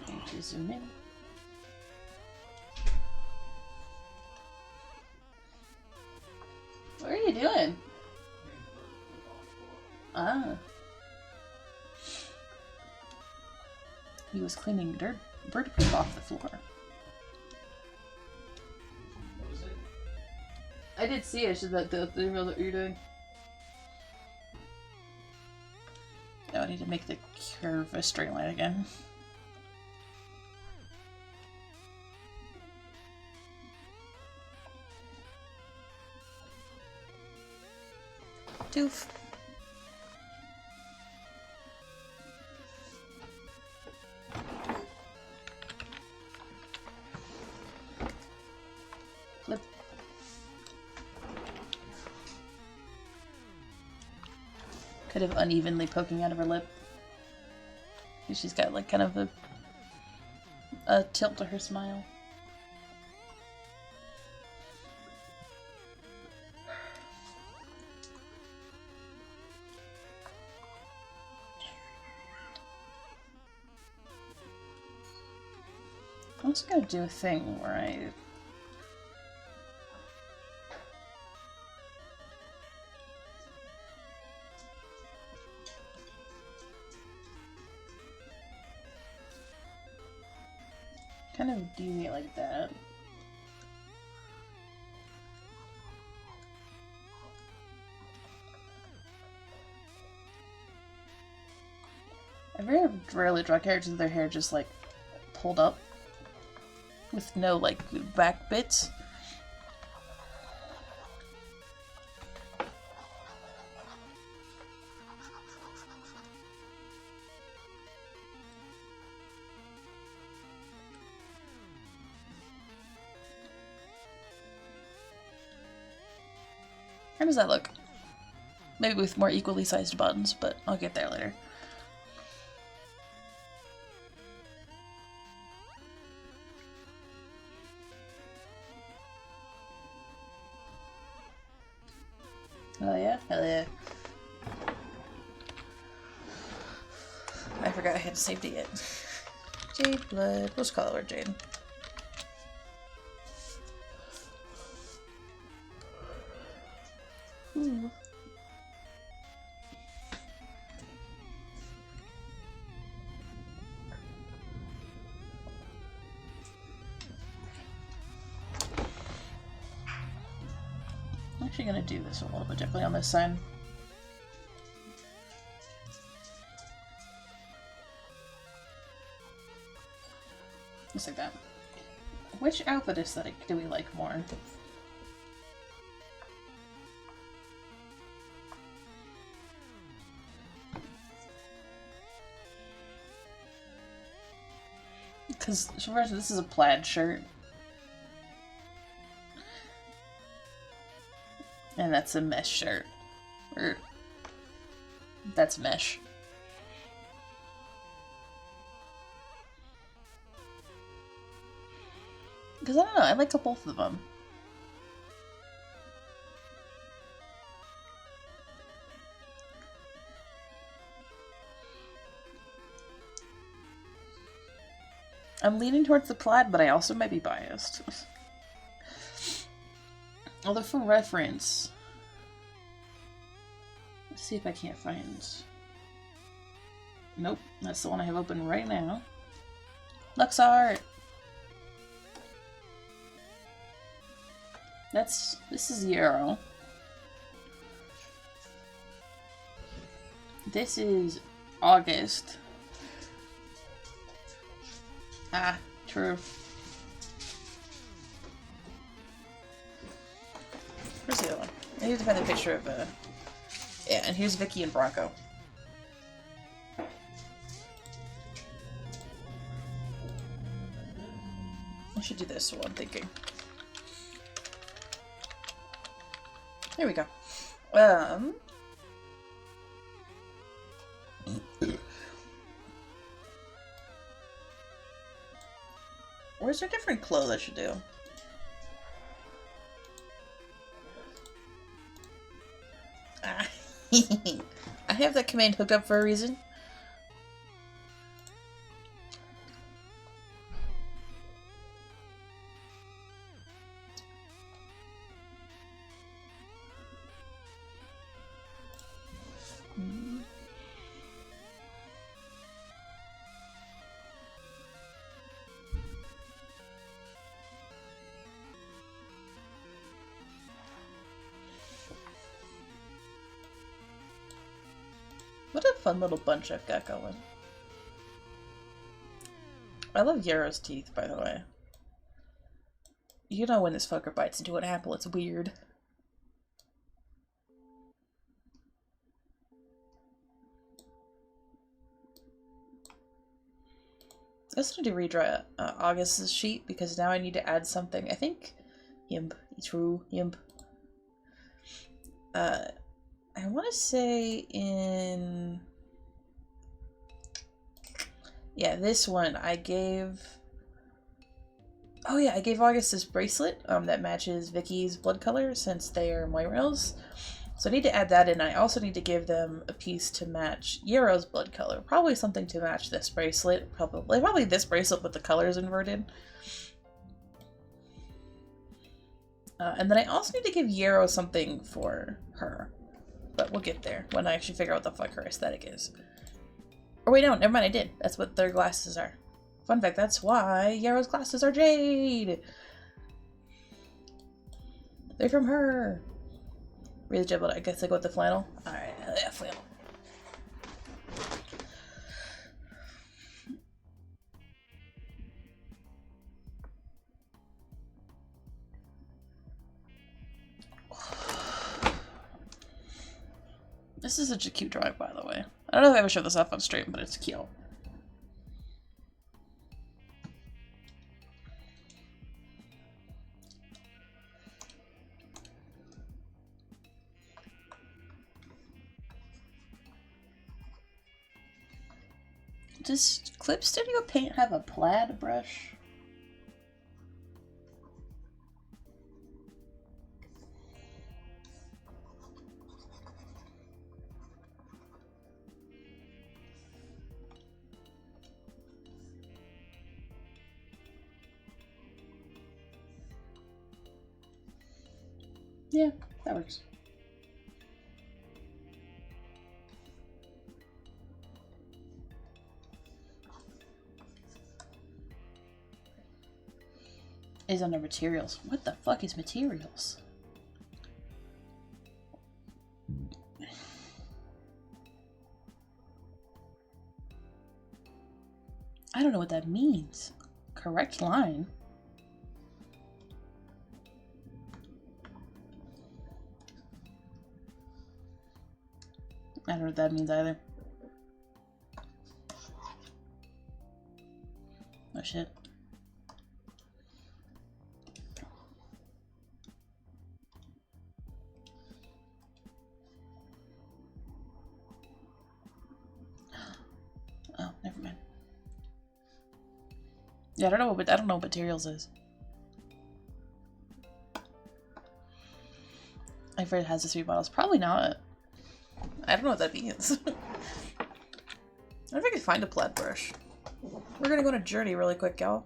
Need to zoom in. What are you doing? Ah. He was cleaning bird poop off the floor. I did see it. Should that the reveal that you're doing? Oh, I need to make the curve a straight line again. Doof. Flip. Kind of unevenly poking out of her lip. She's got like kind of a tilt to her smile. I'm just gonna do a thing where I kind of deviate like that. I very rarely draw characters with their hair just like pulled up with no like back bits. How does that look? Maybe with more equally sized buttons, but I'll get there later. Oh yeah? Hell yeah. I forgot I had saved it yet. Jade blood. Let's call her Jade. Ooh. I'm actually gonna do this a little bit differently on this side. Just like that. Which outfit aesthetic do we like more? Because first, this is a plaid shirt. And that's a mesh shirt. Or that's mesh. Because I don't know, I like both of them. I'm leaning towards the plaid, but I also might be biased. Although for reference, let's see if I can't find... Nope, that's the one I have open right now. LuxArt! This is Euro. This is August. Ah, true. Where's the other one? I need to find a picture of yeah, and here's Vicky and Bronco. I should do this, what I'm thinking. There we go. Where's there different clothes I should do? Ah. I have that command hooked up for a reason. What a fun little bunch I've got going. I love Yarrow's teeth, by the way. You know when this fucker bites into an apple, it's weird. I also need to redraw August's sheet because now I need to add something. I think Yimp. True Yimp. I want to say in... Yeah, this one I gave... Oh yeah, I gave August this bracelet that matches Vicky's blood color since they are Moirails. So I need to add that in. I also need to give them a piece to match Yarrow's blood color. Probably something to match this bracelet. Probably this bracelet with the colors inverted. And then I also need to give Yarrow something for her. But we'll get there when I actually figure out what the fuck her aesthetic is. Or wait, no, never mind, I did. That's what their glasses are. Fun fact, that's why Yarrow's glasses are jade! They're from her! Really jibble, I guess I go with the flannel? Alright, yeah, flannel. This is such a cute drawing, by the way. I don't know if I ever showed this off on stream, but it's cute. Does Clip Studio Paint have a plaid brush? Yeah, that works. Is under materials. What the fuck is materials? I don't know what that means. Correct line. I don't know what that means either. Oh shit. Oh, never mind. Yeah, I don't know what materials is. I'm afraid it has the 3 bottles. Probably not. I don't know what that means. I wonder if I could find a plaid brush. We're gonna go on a journey really quick, y'all.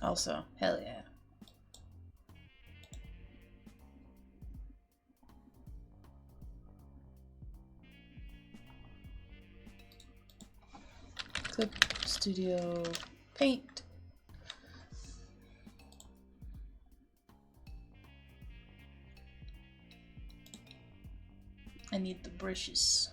Also, hell yeah. Clip Studio Paint. I need the brushes.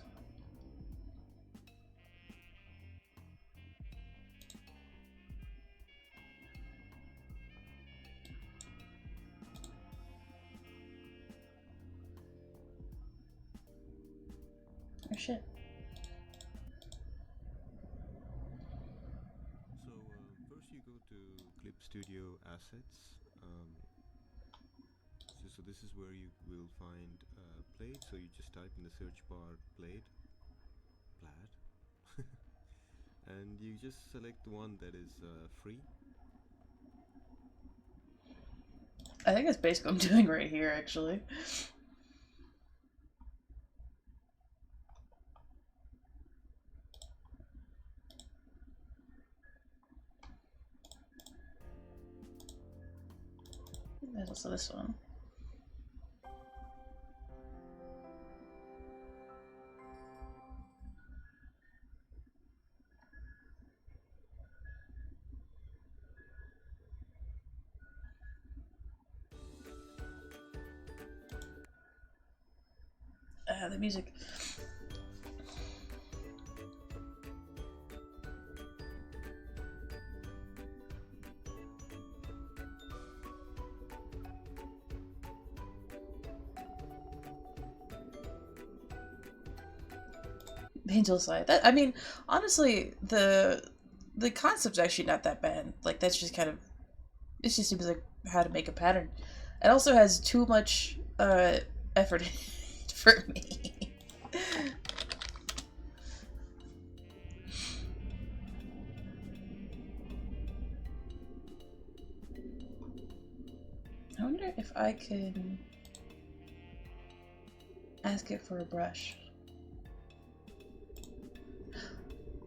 Oh shit. So first you go to Clip Studio Assets. So this is where you will find Blade. So you just type in the search bar Blade, Plaid, and you just select the one that is free. I think that's basically what I'm doing right here, actually. There's also this one. The music. Angel side. That, I mean, honestly, the concept's actually not that bad. Like, that's just kind of, it just seems like how to make a pattern. It also has too much effort for me. I wonder if I can ask it for a brush.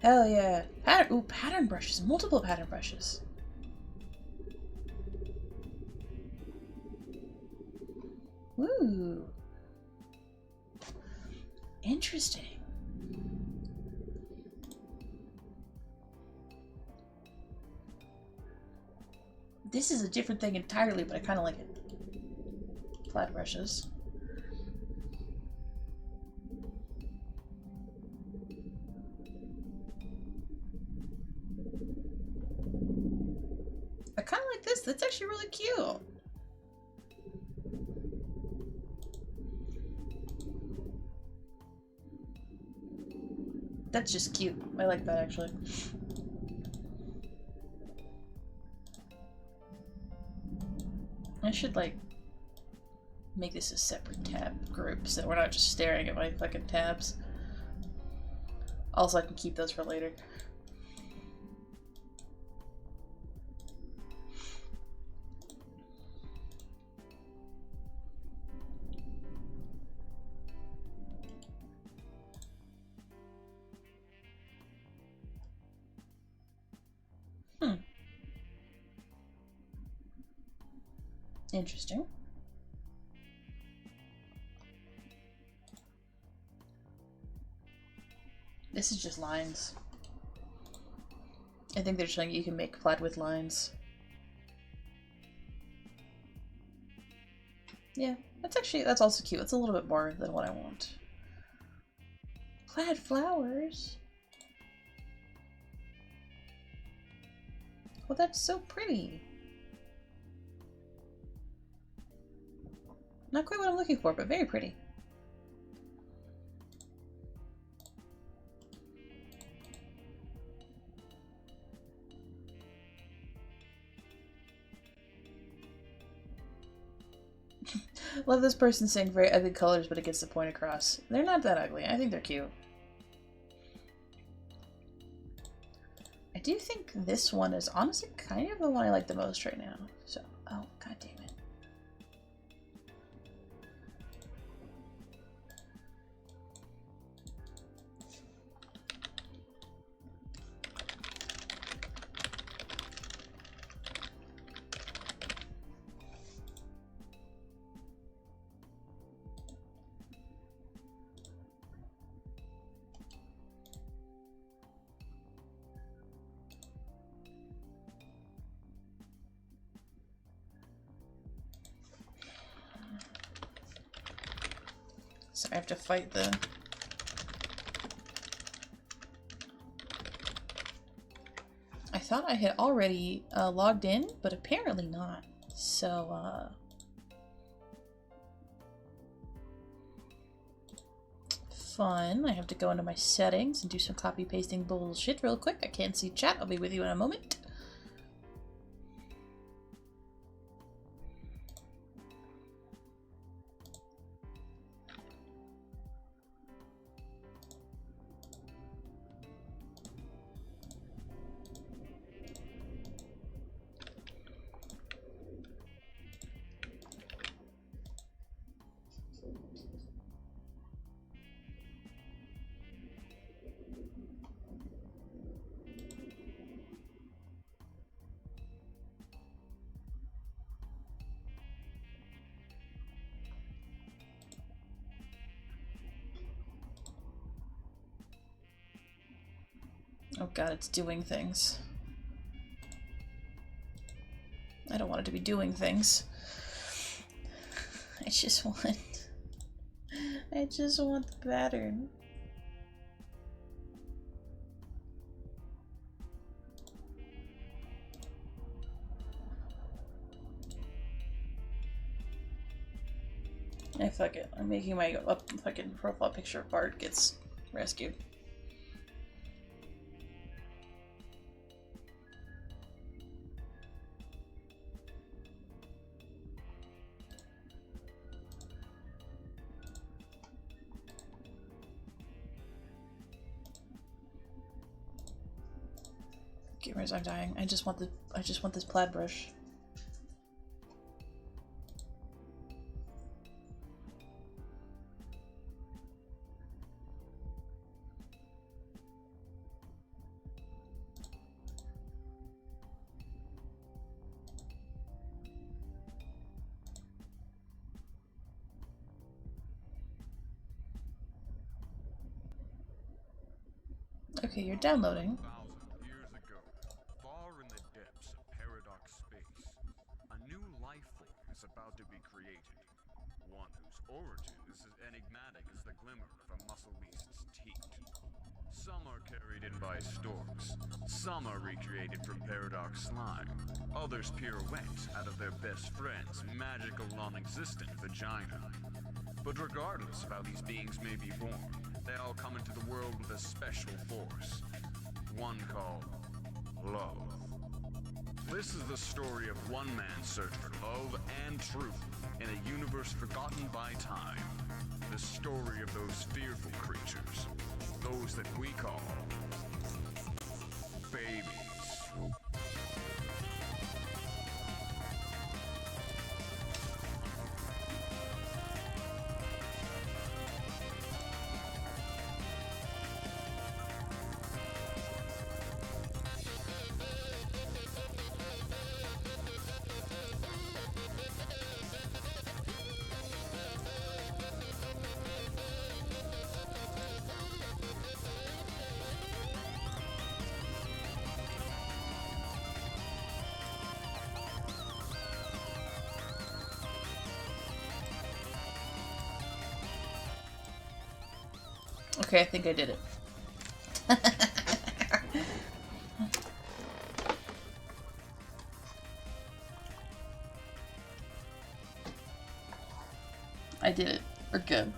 Hell yeah. Ooh, pattern brushes. Multiple pattern brushes. Ooh. Interesting. This is a different thing entirely, but I kind of like it. Flat brushes. I kind of like this. That's actually really cute. That's just cute. I like that, actually. I should, like, make this a separate tab group so we're not just staring at my fucking tabs. Also, I can keep those for later. Interesting. This is just lines. I think they're showing you can make plaid with lines. Yeah, that's also cute. It's a little bit more than what I want. Plaid flowers? Well, that's so pretty. Not quite what I'm looking for, but very pretty. Love this person saying very ugly colors, but it gets the point across. They're not that ugly. I think they're cute. I do think this one is honestly kind of the one I like the most right now. So, oh, god damn it. So I have to fight the... I thought I had already logged in, but apparently not. So, fun. I have to go into my settings and do some copy pasting bullshit real quick. I can't see chat. I'll be with you in a moment. Oh god, it's doing things. I don't want it to be doing things. I just want the pattern. Fuck it. I'm making my fucking profile picture of Bart gets rescued. Gamers, I'm dying. I just want this plaid brush. Okay, you're downloading. Years ago, far in the depths of paradox space, a new life form is about to be created. One whose origin is as enigmatic as the glimmer of a muscle beast's teeth. Some are carried in by storks, some are recreated from paradox slime, others pirouette out of their best friend's magical non-existent vagina. But regardless of how these beings may be born, they all come into the world with a special force. One called love. This is the story of one man's search for love and truth in a universe forgotten by time. The story of those fearful creatures. Those that we call babies. Okay, I think I did it. I did it. We're good.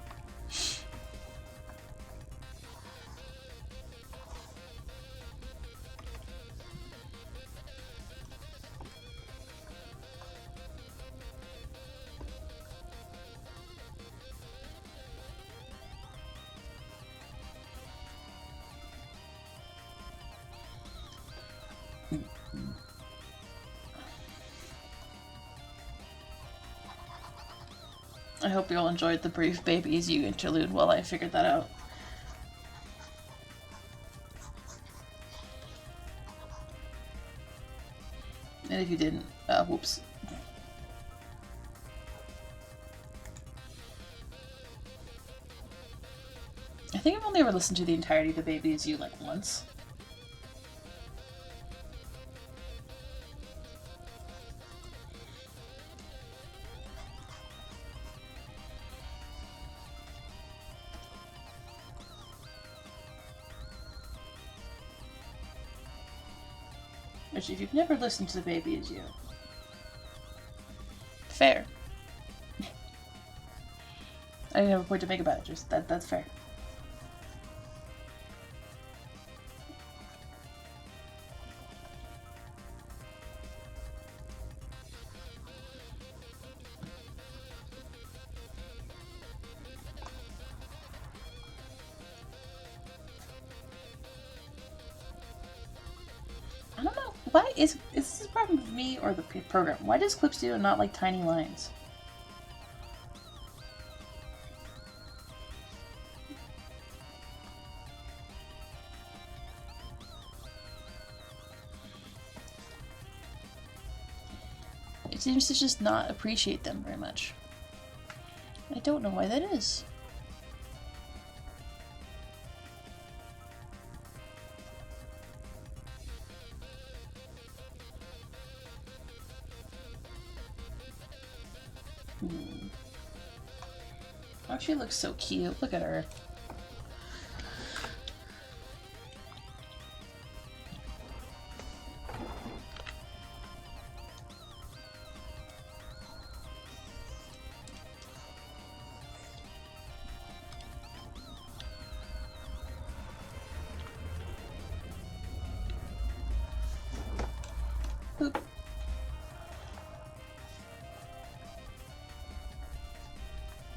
I hope you all enjoyed the brief Baby Is You interlude while I figured that out. And if you didn't, whoops. I think I've only ever listened to the entirety of the Baby Is You like once. Which, if you've never listened to The Baby Is You, fair. I didn't have a point to make about it, just that's fair. I don't know, why is this a problem with me or the program? Why does Clip Studio not like tiny lines? It seems to just not appreciate them very much. I don't know why that is. Oh, she looks so cute. Look at her. Boop.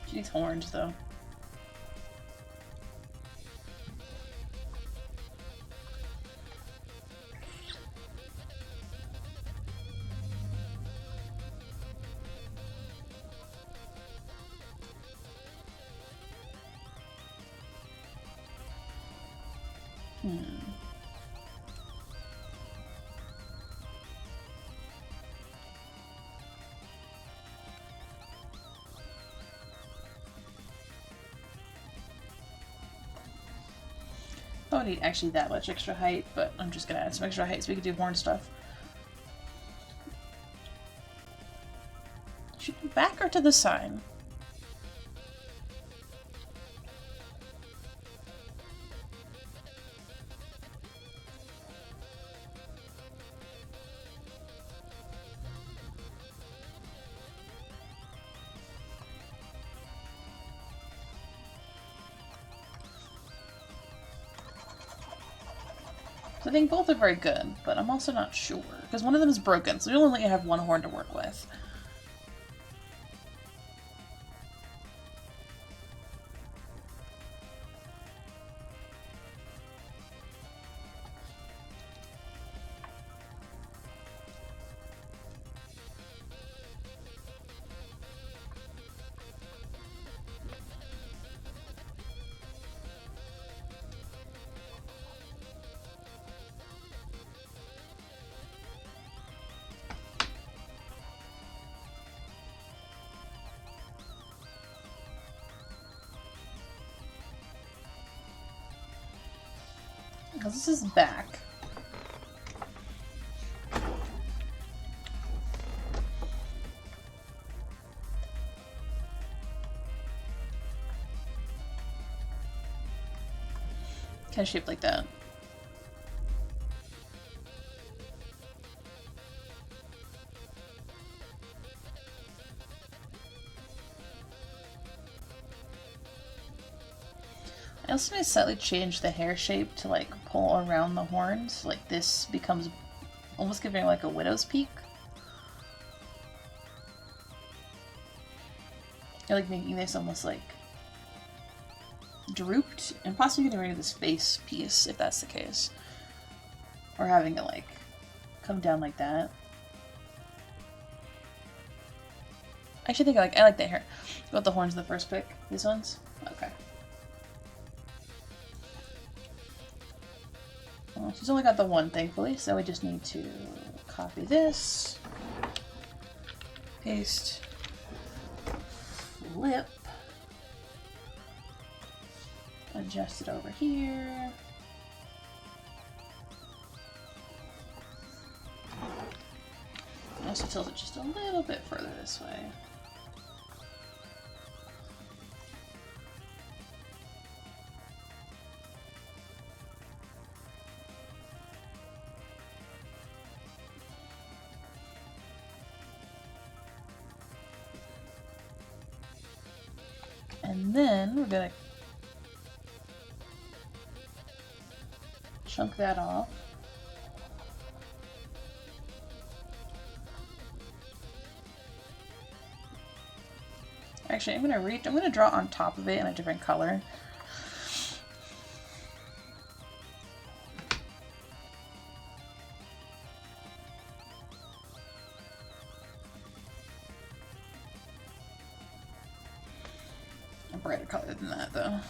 She needs horns, though. I don't need actually that much extra height, but I'm just gonna add some extra height so we can do horn stuff. Should we back her to the sign? I think both are very good, but I'm also not sure, because one of them is broken, so we only have one horn to work with. Because this is back. Kind of shaped like that. I also may slightly change the hair shape to like pull around the horns. Like this becomes almost giving like a widow's peak. I like making this almost like drooped and possibly getting rid of this face piece if that's the case. Or having it like come down like that. actually think I like that hair. You want the horns the first pick? These ones? Okay. Well, she's only got the one, thankfully, so we just need to copy this, paste, flip, adjust it over here. Also tilt it just a little bit further this way. And then we're gonna chunk that off. Actually, I'm gonna draw on top of it in a different color. A brighter color than that, though.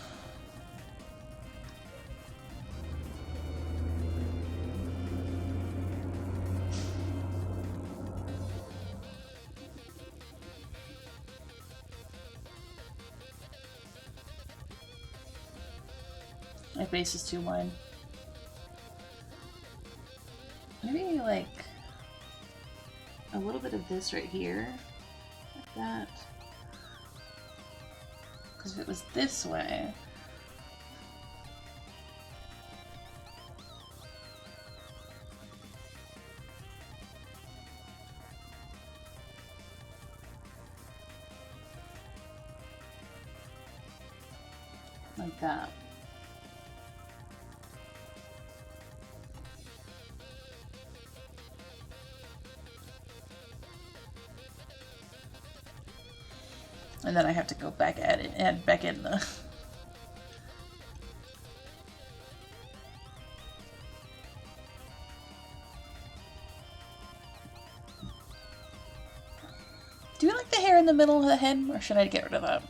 My base is too wide. Maybe like a little bit of this right here, like that. Because if it was this way, like that. And then I have to go back at it, add back in the... Do you like the hair in the middle of the head, or should I get rid of that?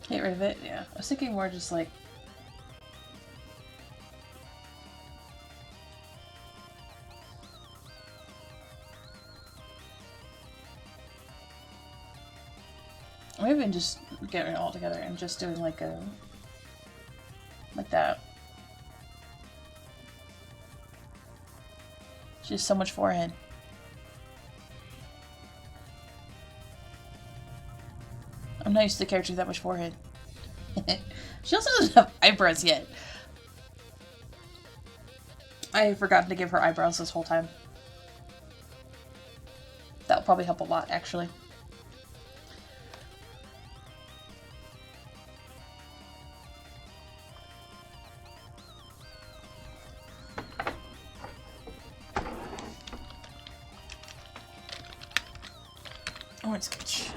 Get rid of it? Yeah. I was thinking more just like... Or even just getting it all together and just doing like a... like that. She has so much forehead. I'm not used to the character with that much forehead. She also doesn't have eyebrows yet. I have forgotten to give her eyebrows this whole time. That'll probably help a lot, actually. Orange sketch.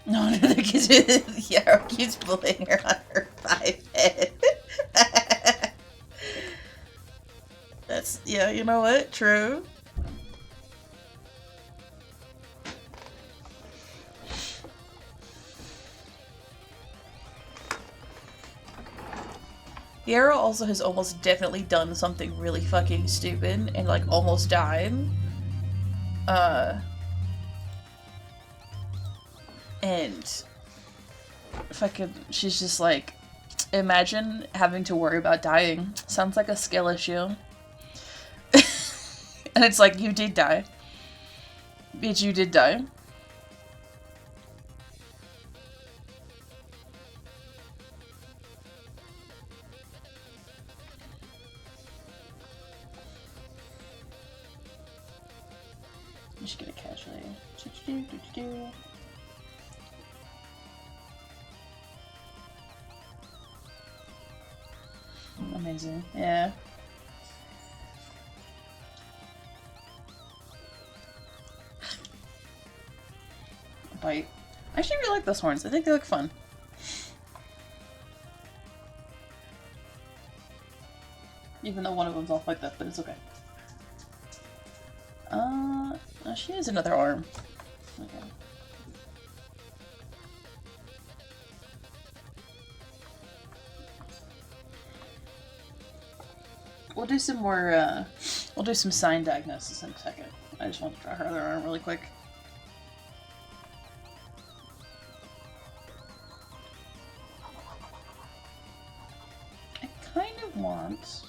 No, no, the arrow keeps pulling her on her 5 head. That's, yeah, you know what? True. The arrow also has almost definitely done something really fucking stupid and, like, almost died. And fucking, she's just like, imagine having to worry about dying. Sounds like a skill issue. And it's like, you did die. Bitch, you did die. Just get it casually. Amazing. Yeah. Bite. I actually really like those horns. I think they look fun. Even though one of them's off like that, but it's okay. She has another arm. Okay. We'll do some more, we'll do some sign diagnosis in a second. I just want to draw her other arm really quick. I kind of want...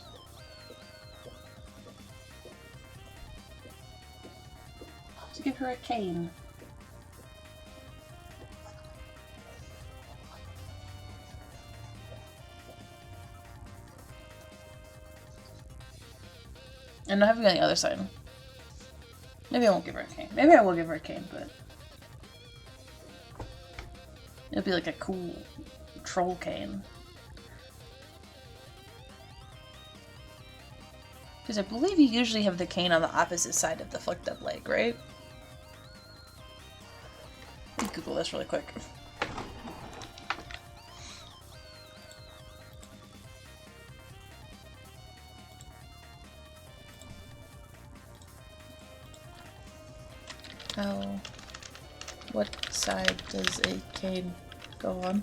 to give her a cane. And I have it on the other side. Maybe I won't give her a cane. Maybe I will give her a cane, but... it'll be like a cool troll cane. Because I believe you usually have the cane on the opposite side of the flicked up leg, right? Let me Google this really quick. Oh, what side does a cane go on?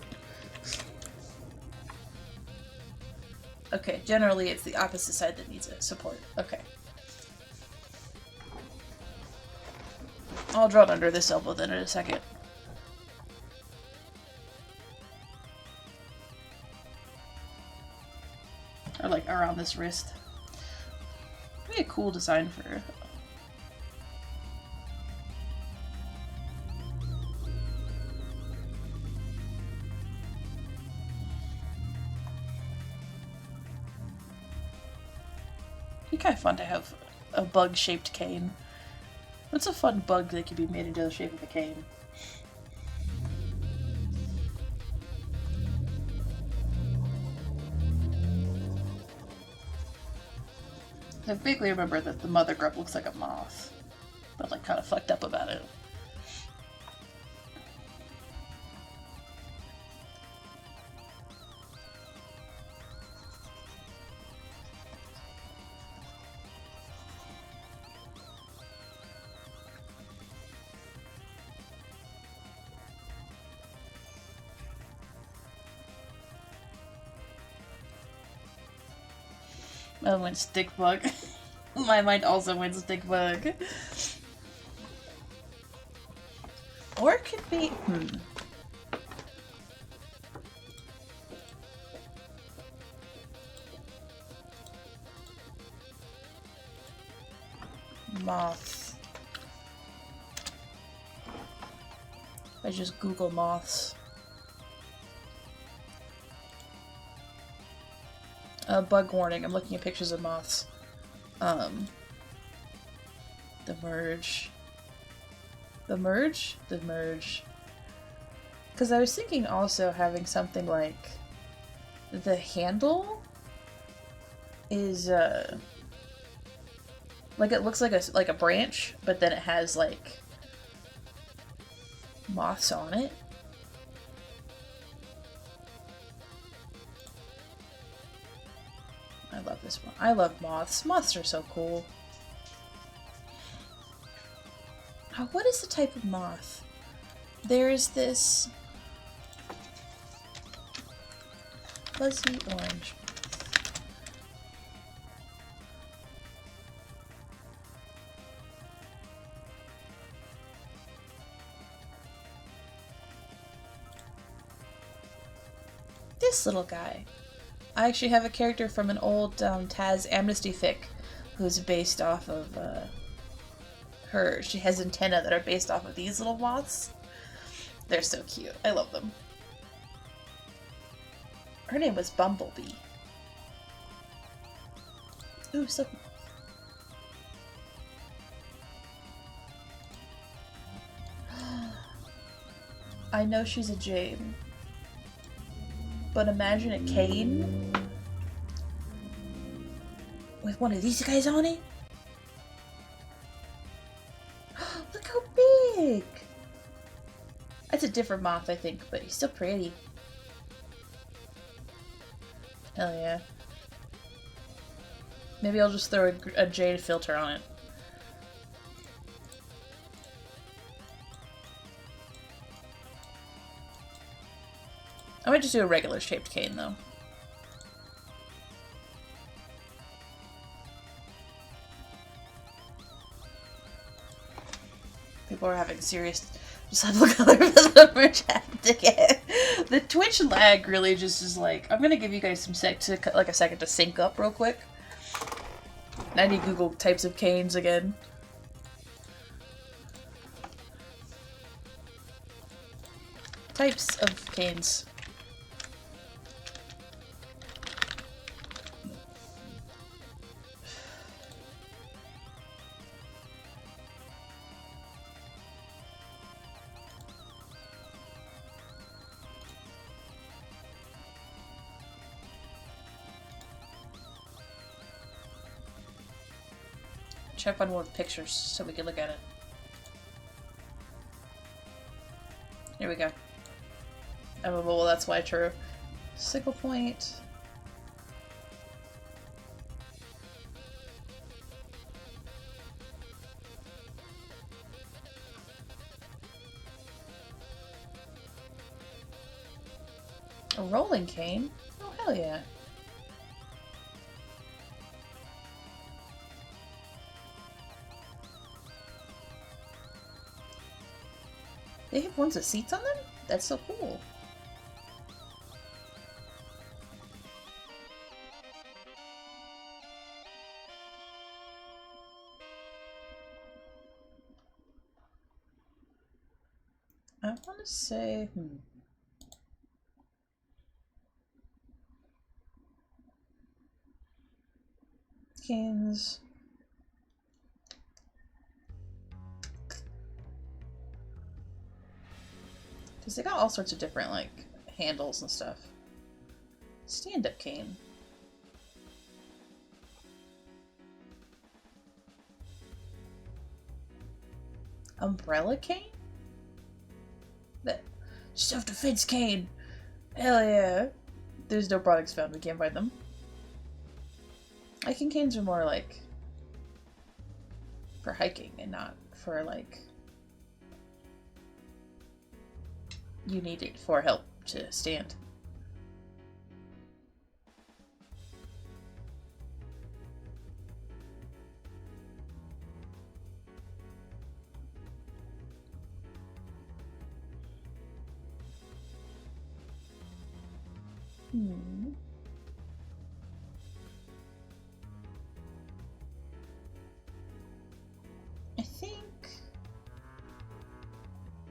Okay, generally it's the opposite side that needs support. Okay. I'll draw it under this elbow then in a second. Or like around this wrist. Be a cool design for... It'd be kind of fun to have a bug-shaped cane. What's a fun bug that could be made into the shape of a cane? I vaguely remember that the mother grub looks like a moth, but like kind of fucked up about it. I went stick bug. My mind also went stick bug. Or it could be... Moth. I just Google moths. Bug warning, I'm looking at pictures of moths. The merge. The merge? The merge. Because I was thinking also having something like the handle is like it looks like a branch, but then it has like moths on it. I love this one. I love moths. Moths are so cool. Oh, what is the type of moth? There's this fuzzy orange. This little guy. I actually have a character from an old Taz Amnesty fic who's based off of her. She has antennae that are based off of these little moths. They're so cute. I love them. Her name was Bumblebee. Ooh, so... I know she's a Jane. But imagine a cane with one of these guys on it. Look how big! That's a different moth, I think, but he's still pretty. Hell yeah. Maybe I'll just throw a jade filter on it. I might just do a regular shaped cane, though. People are having serious disciple color for chat again. The Twitch lag really just is like, I'm gonna give you guys some a second to sync up real quick. I need Google types of canes again. Types of canes. Check on more pictures so we can look at it. Here we go. Oh, well, that's why true. Sickle point. A rolling cane? Oh, hell yeah. They have ones with seats on them? That's so cool. I want to say, Canes. Because they got all sorts of different, like, handles and stuff. Stand-up cane. Umbrella cane? That self-defense cane! Hell yeah! There's no products found, we can't find them. Hiking canes are more like for hiking and not for like you need it for help to stand. I think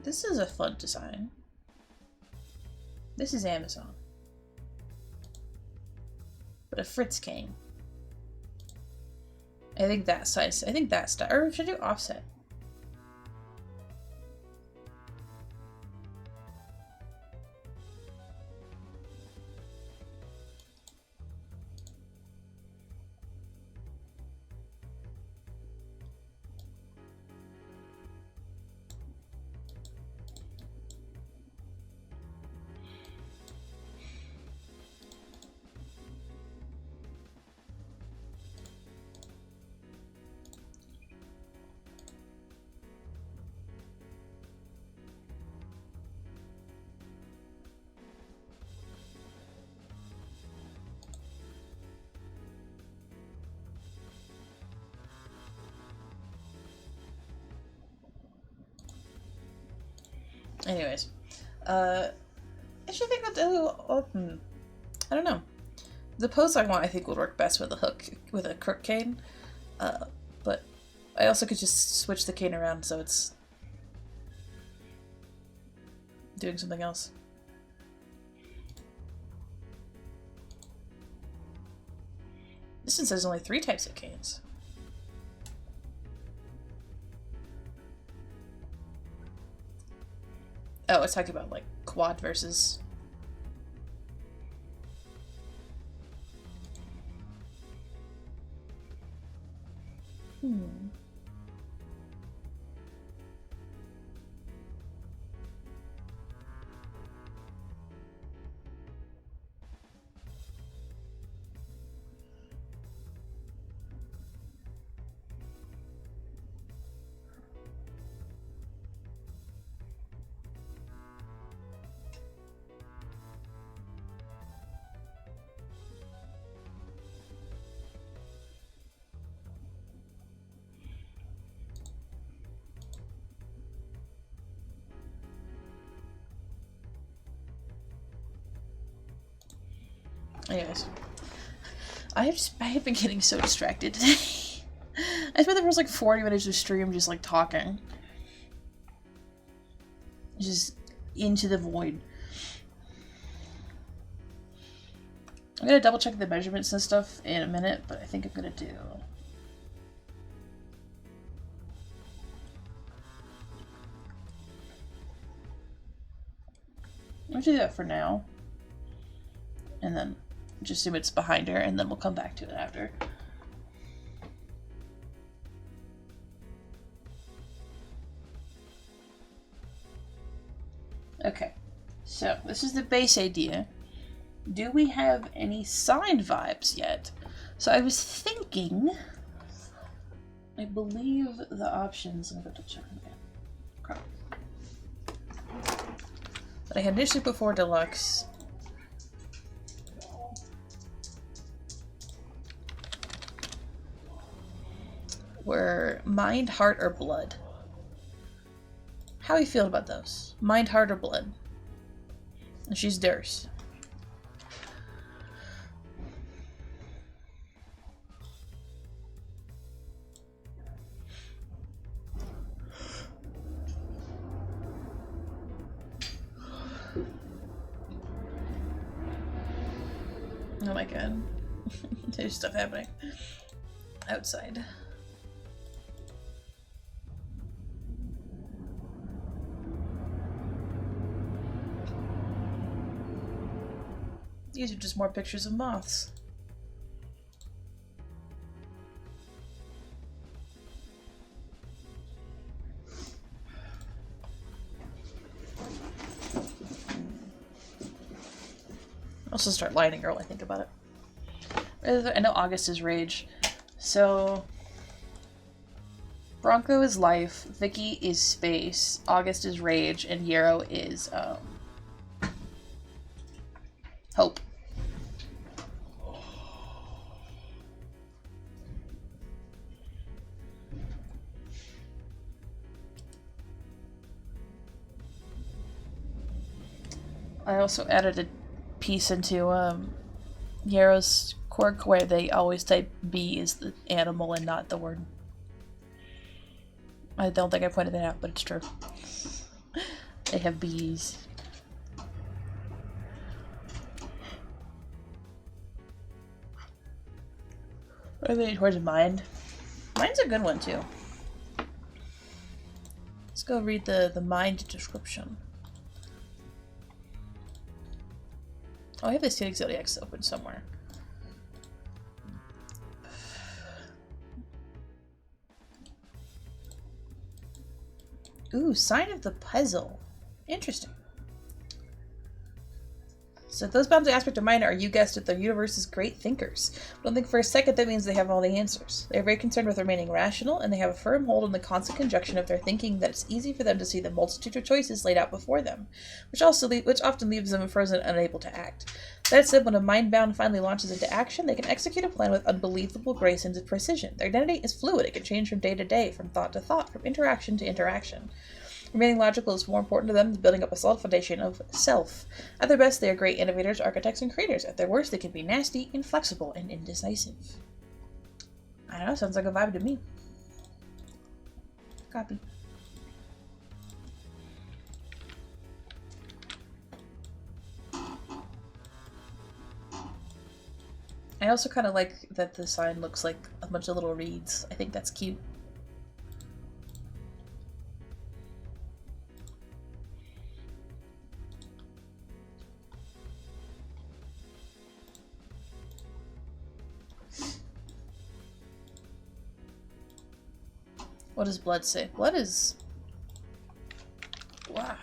this is a fun design. This is Amazon. But a Fritz cane. I think that size. I think that style. Or should I do offset? Anyways, I should think about I don't know. The pose I want, I think, would work best with a hook, with a crook cane. But I also could just switch the cane around so it's doing something else. This one says only 3 types of canes. Oh, it's talking about like quad versus. Anyways, I have been getting so distracted today. I spent the first like 40 minutes of stream just like talking. Just into the void. I'm gonna double check the measurements and stuff in a minute, but I think I'm gonna do. I'm gonna do that for now. And then just assume it's behind her, and then we'll come back to it after. Okay, so this is the base idea. Do we have any side vibes yet? So I was thinking, I believe the options, I'm going to check them again. Crap. That I had initially put for deluxe. Were mind, heart, or blood. How are you feeling about those? Mind, heart, or blood? And she's Durst. Oh my god. There's stuff happening outside. These are just more pictures of moths. I'll also start lighting her while I think about it. I know August is rage. So Bronco is life, Vicky is space, August is rage, and Yarrow is hope. I also added a piece into Yarrow's quirk where they always type B is the animal and not the word. I don't think I pointed that out, but it's true. They have bees. What are they towards mind? Mind's a good one too. Let's go read the mind description. Oh, I have the Static Zodiacs open somewhere. Ooh, sign of the puzzle. Interesting. So those bounds of aspect of mind are, you guessed it, the universe's great thinkers. Don't think for a second that means they have all the answers. They are very concerned with remaining rational, and they have a firm hold on the constant conjunction of their thinking that it's easy for them to see the multitude of choices laid out before them, which often leaves them frozen and unable to act. That said, when a mind-bound finally launches into action, they can execute a plan with unbelievable grace and precision. Their identity is fluid. It can change from day to day, from thought to thought, from interaction to interaction. Remaining logical is more important to them than building up a solid foundation of self. At their best, they are great innovators, architects, and creators. At their worst, they can be nasty, inflexible, and indecisive. I don't know, sounds like a vibe to me. Copy. I also kind of like that the sign looks like a bunch of little reeds. I think that's cute. What does blood say? Blood is... Wow.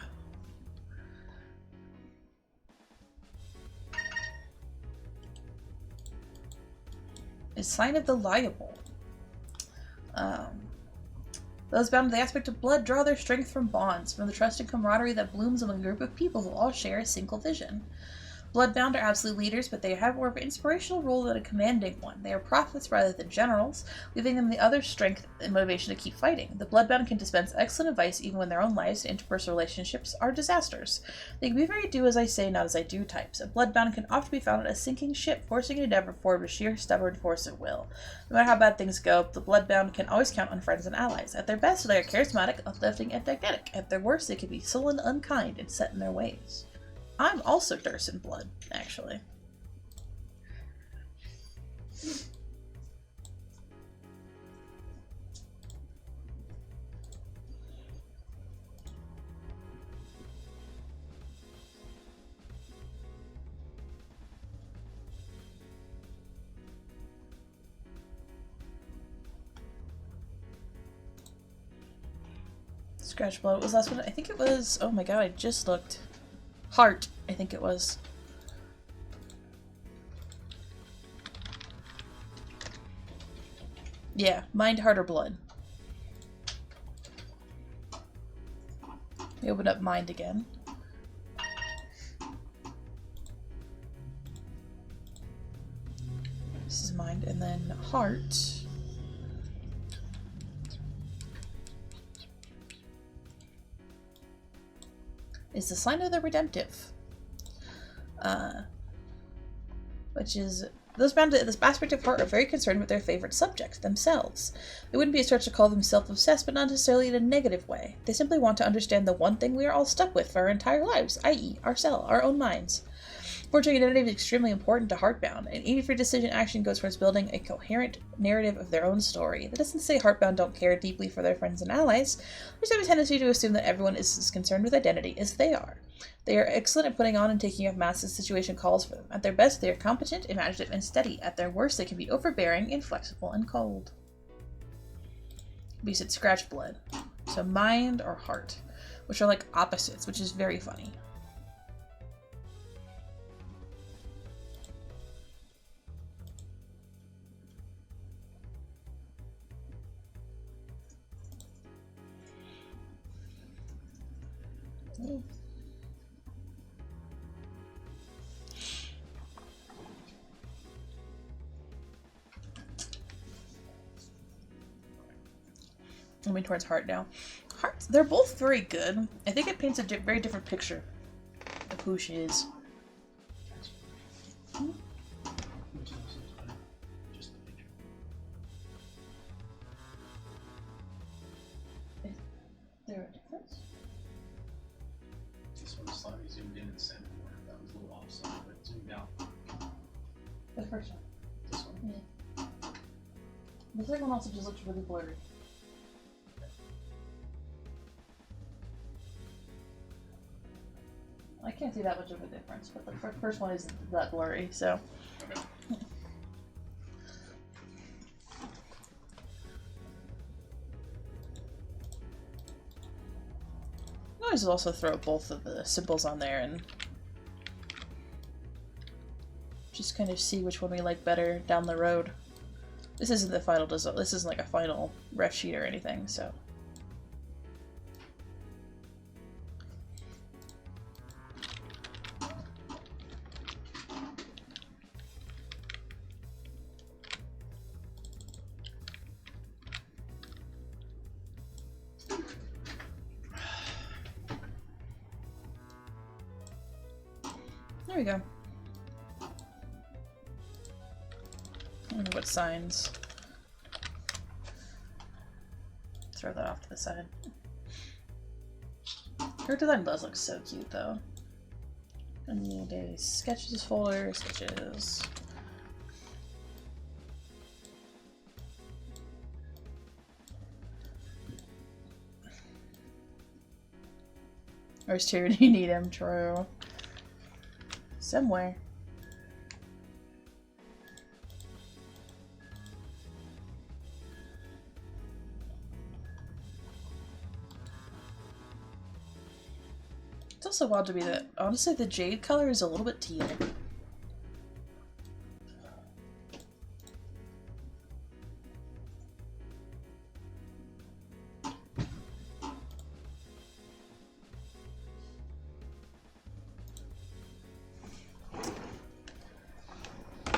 A sign of the liable. Those bound to the aspect of blood draw their strength from bonds, from the trust and camaraderie that blooms among a group of people who all share a single vision. Bloodbound are absolute leaders, but they have more of an inspirational role than a commanding one. They are prophets rather than generals, leaving them the other strength and motivation to keep fighting. The Bloodbound can dispense excellent advice even when their own lives and interpersonal relationships are disasters. They can be very do as I say, not as I do types. A Bloodbound can often be found on a sinking ship, forcing an endeavor forward with sheer stubborn force of will. No matter how bad things go, the Bloodbound can always count on friends and allies. At their best, they are charismatic, uplifting, and magnetic. At their worst, they can be sullen, unkind, and set in their ways. I'm also Durson Blood, actually. Scratch Blood. What was the last one? I think it was... Oh my god, I just looked. Heart, I think it was. Yeah, mind, heart, or blood. We open up mind again. This is mind, and then heart. Is the sign of the redemptive. Which is... Those bound to this aspect of heart are very concerned with their favorite subjects, themselves. They wouldn't be a stretch to call them self-obsessed, but not necessarily in a negative way. They simply want to understand the one thing we are all stuck with for our entire lives, i.e. ourselves, our own minds. Forging identity is extremely important to Heartbound, and every decision action goes towards building a coherent narrative of their own story. That doesn't say Heartbound don't care deeply for their friends and allies. There's have a tendency to assume that everyone is as concerned with identity as they are. They are excellent at putting on and taking up masks as the situation calls for them. At their best, they are competent, imaginative, and steady. At their worst, they can be overbearing, inflexible, and cold. We said scratch blood. So mind or heart, which are like opposites, which is very funny. Moving towards heart now. Hearts, they're both very good. I think it paints a very different picture of who she is. Is there a difference? This one slightly zoomed in and sent more. That was a little offside, but zoomed out. The first one. This one. Yeah. The second one also just looks really blurry. I can't see that much of a difference, but the first one isn't that blurry, so. Okay. I always also throw both of the symbols on there and just kind of see which one we like better down the road. This isn't the final design. This isn't like a final ref sheet or anything, so. There we go. I wonder what signs. Throw that off to the side. Her design does look so cute though. I need a sketches folder, sketches. Where's Tyrion? You need him, true. Somewhere. It's also wild to me that, honestly, the jade color is a little bit teal.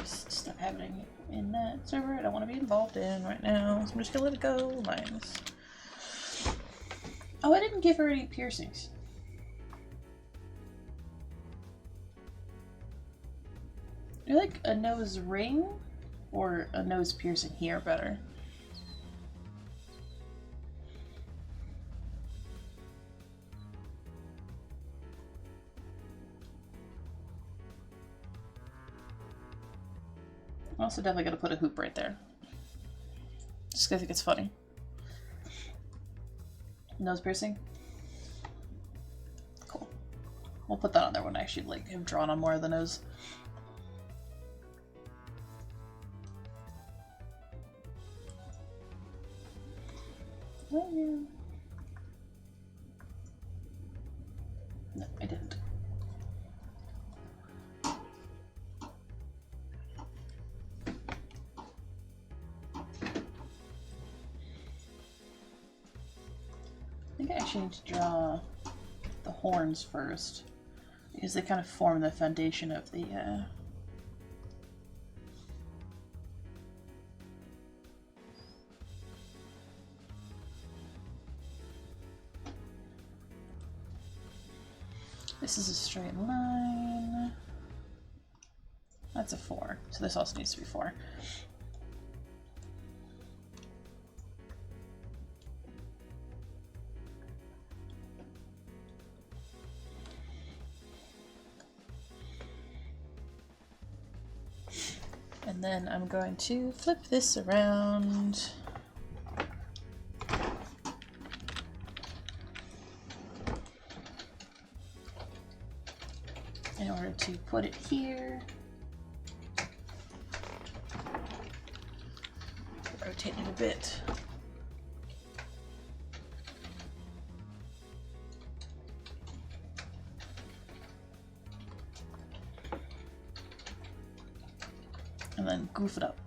Stuff happening in that server I don't want to be involved in right now, so I'm just gonna let it go. Lines. Oh, I didn't give her any piercings. I like a nose ring or a nose piercing here better. I'm also definitely gonna put a hoop right there. Just 'cause I think it's funny. Nose piercing? Cool. We'll put that on there when I actually like have drawn on more of the nose. Oh, yeah. No, I didn't. I think I actually need to draw the horns first, because they kind of form the foundation of the This is a straight line. That's a 4, so this also needs to be 4. And then I'm going to flip this around. In order to put it here. Rotate it a bit. And then goof it up.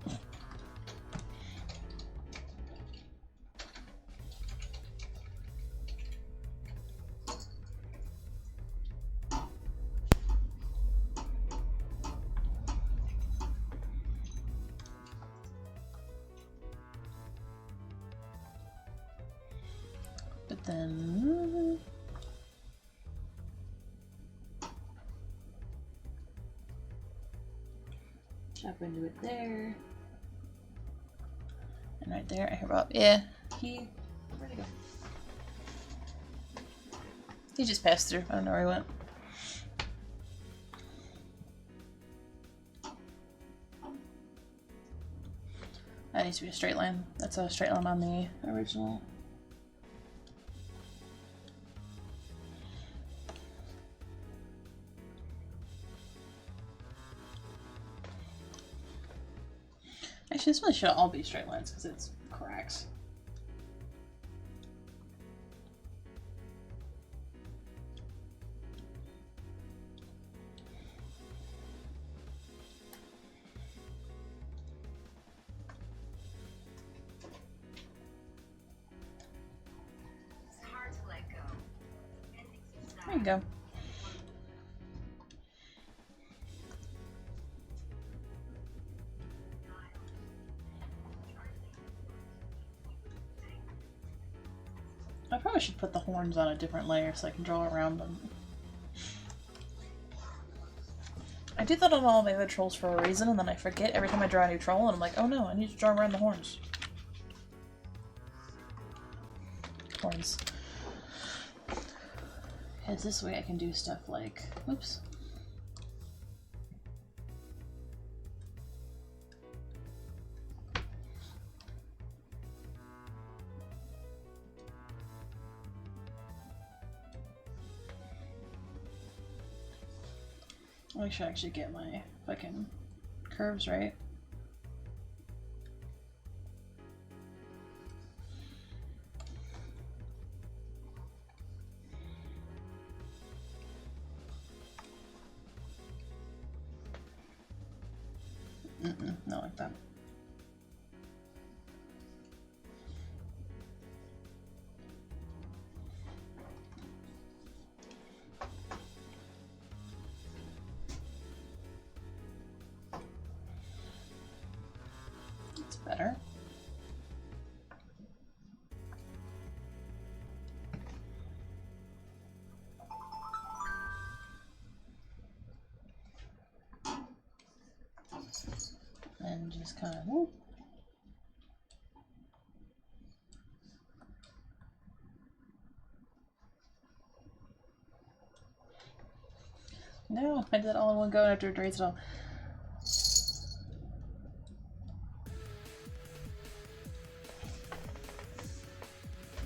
But then chop into it there. And right there, I hear Bob. Yeah, where'd he go? He just passed through. I don't know where he went. That needs to be a straight line. That's a straight line on the original. Actually, this really should all be straight lines because it's cracks. There you go. I probably should put the horns on a different layer so I can draw around them. I do that on all my other trolls for a reason, and then I forget every time I draw a new troll, and I'm like, oh no, I need to draw around the horns. Horns. Because this way I can do stuff like, oops. I should actually get my fucking curves right. Not like that. It's better. And just kind of whoop. No, I did that all in one go after it drains it all.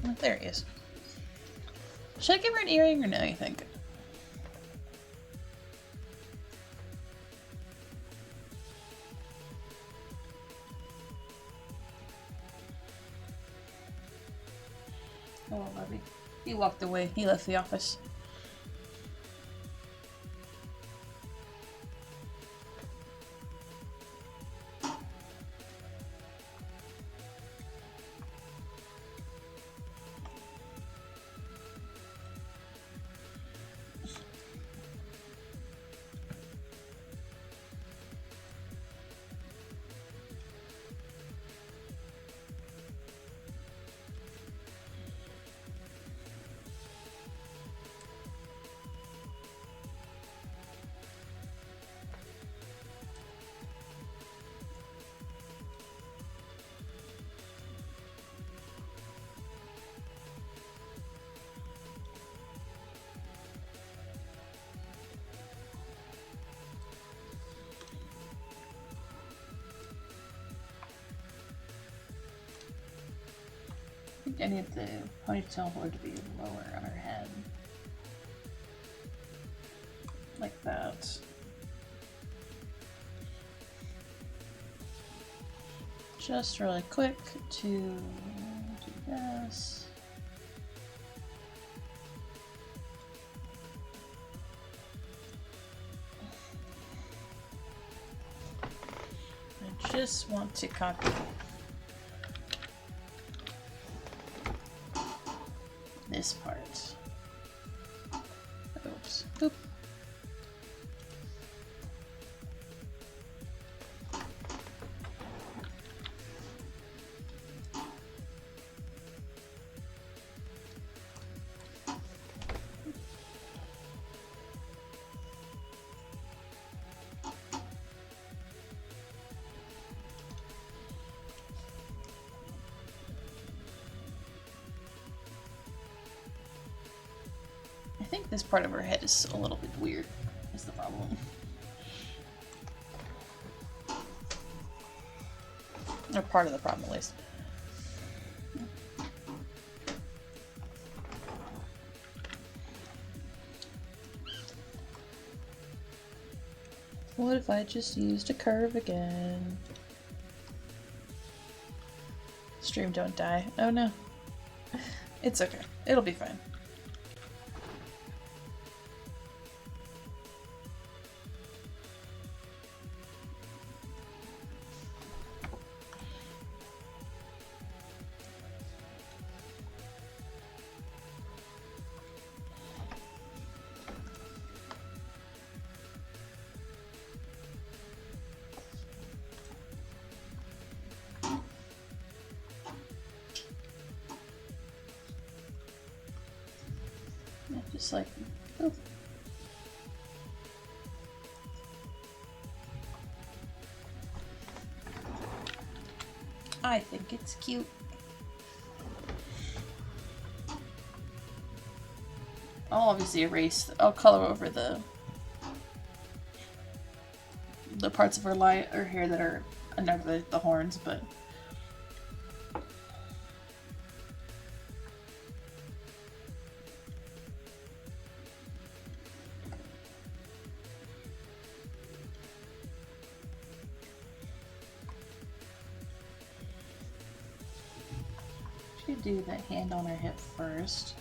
Oh, there he is. Should I give her an earring or no, you think? Oh, Bobby. He walked away. He left the office. I need the ponytail board to be lower on her head. Like that. Just really quick to do this. I just want to copy this part. Oops. Boop. I think this part of her head is a little bit weird, is the problem. Or part of the problem, at least. What if I just used a curve again? Stream, don't die. Oh no. It's okay. It'll be fine. Just like, oh. I think it's cute. I'll obviously erase, I'll color over the parts of her her hair that are under the horns, but do the hand on her hip first.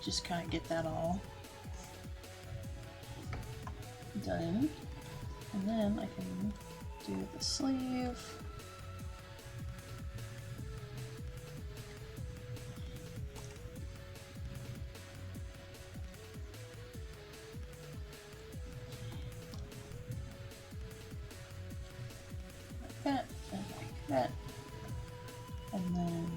just kind of get that all done. And then I can do the sleeve. Like that, and like that. And then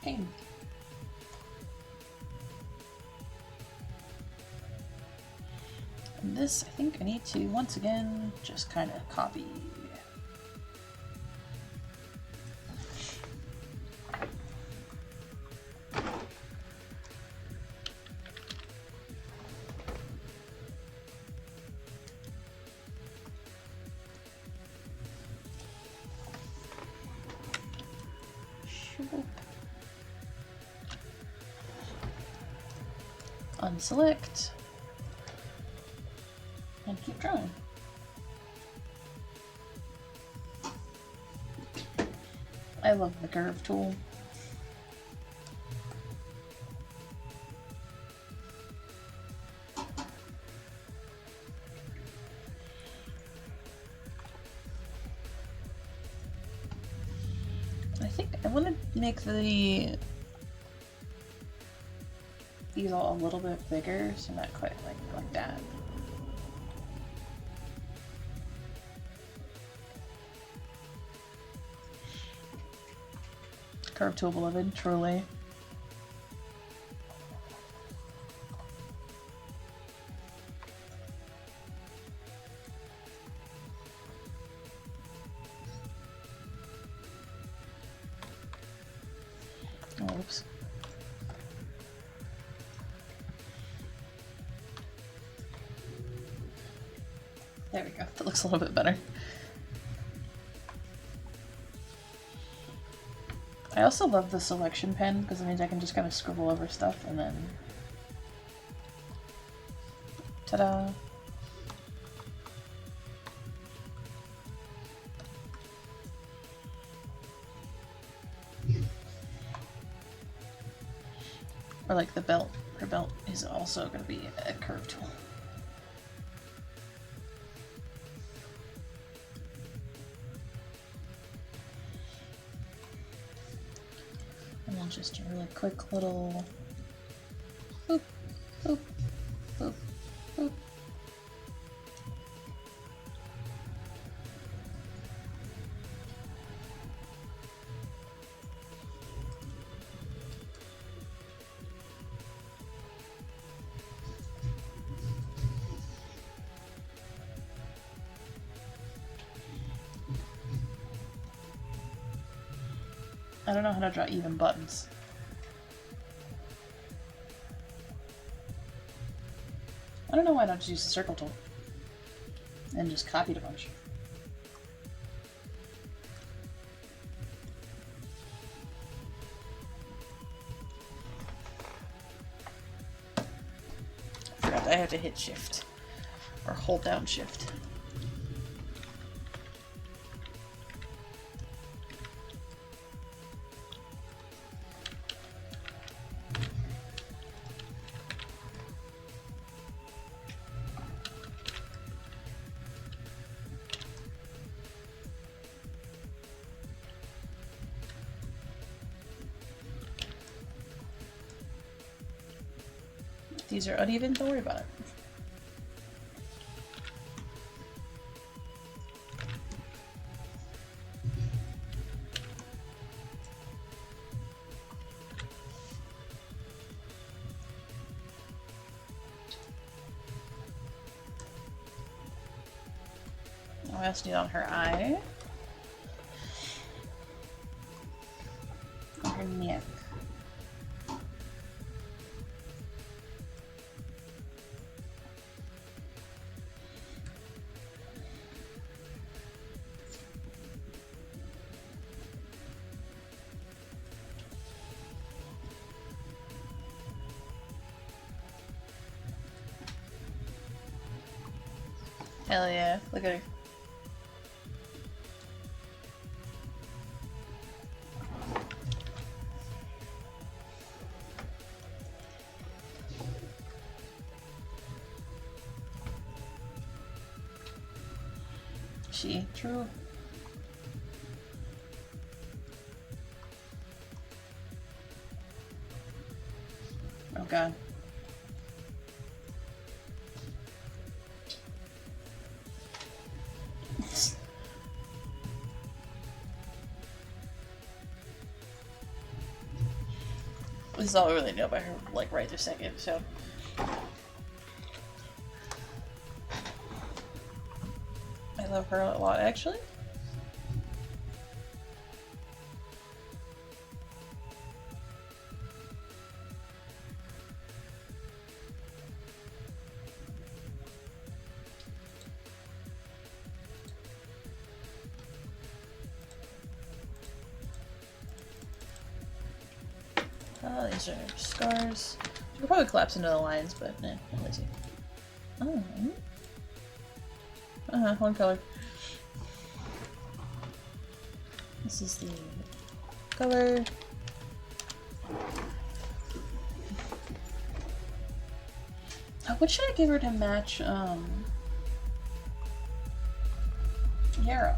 okay. And this, I think I need to, once again, just kind of copy. Unselect. And keep drawing. I love the curve tool. I think I want to make these all a little bit bigger, so not quite like that. Curve tool, beloved, truly. Oh, oops. There we go. That looks a little bit better. I also love the selection pen because it means I can just kind of scribble over stuff and then ta-da! Or like the belt. Her belt is also going to be a curve tool. And then just a really quick little boop, boop, boop, boop. I don't know how to draw even buttons. I don't know why I don't just use the circle tool and just copied a bunch. I forgot I have to hit shift or hold down shift. If these are uneven, don't worry about it. I also need on her eye. On her neck. Hell yeah, look at her. itchy. True. Oh god. This is all I really know about her, like, right this second, so. I love her a lot, actually. Oh, these are scars. She'll probably collapse into the lines, but nah, I'm lazy. Oh. One color. This is the color. What should I give her to match, Yarrow?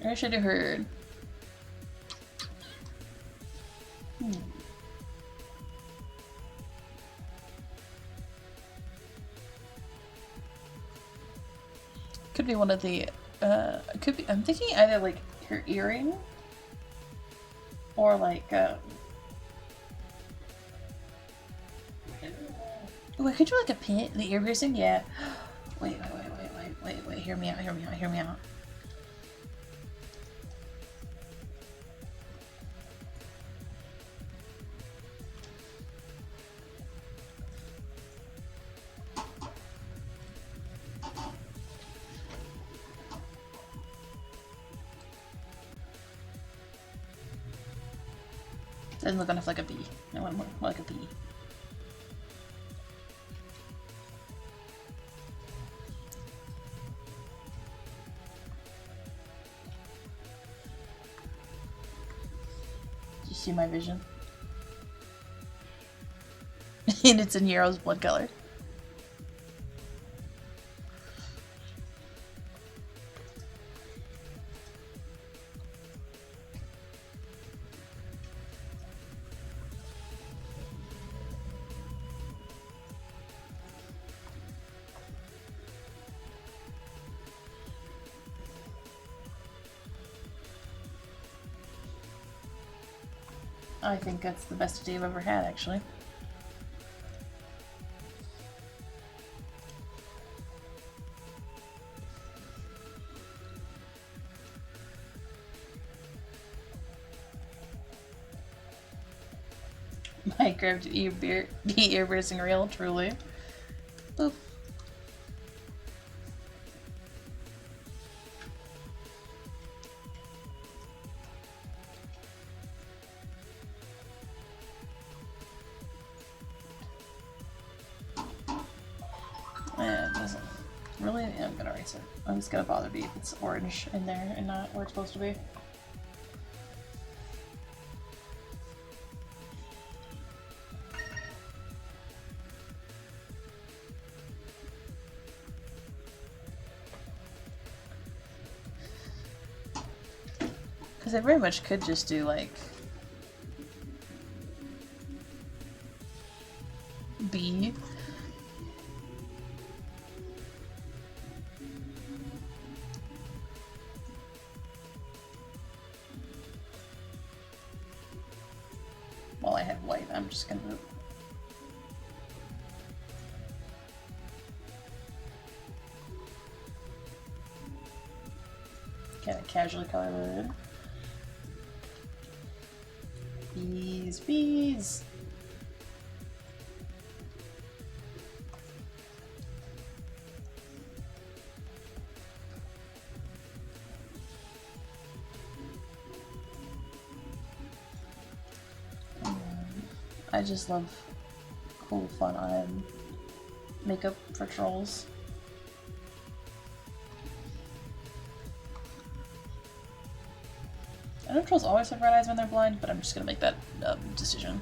Or should I do her? Could be one of the, could be, I'm thinking either like her earring or like, wait, could you like a pin? The ear piercing? Yeah. Wait, hear me out. Doesn't look enough like a bee. I want more like a bee. Do you see my vision? And it's in Yarrow's blood color. I think that's the best idea I've ever had, actually. My grabbed ear piercing reel, truly. Boop. It doesn't really. Yeah, I'm gonna erase it. I'm just gonna bother me if it's orange in there and not where it's supposed to be. Because I very much could just do like B. While I have white, I'm just gonna kind of casually color it in. Bees. I just love cool, fun makeup for trolls. I know trolls always have red eyes when they're blind, but I'm just gonna make that decision.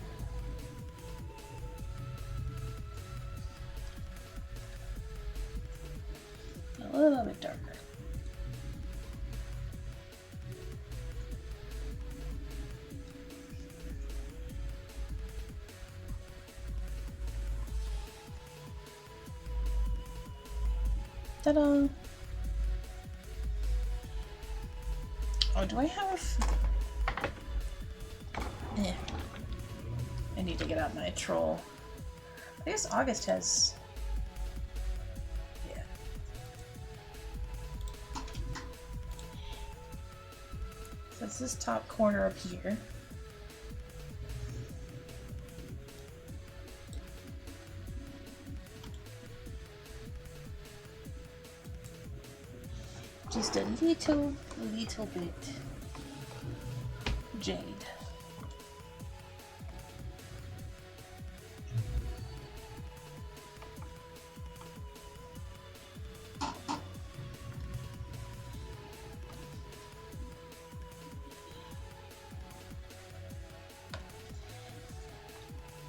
A little bit darker. Ta-da! Oh, do I have... Eh. I need to get out my troll. I guess August has... Yeah. So it's this top corner up here. Just a little bit jade.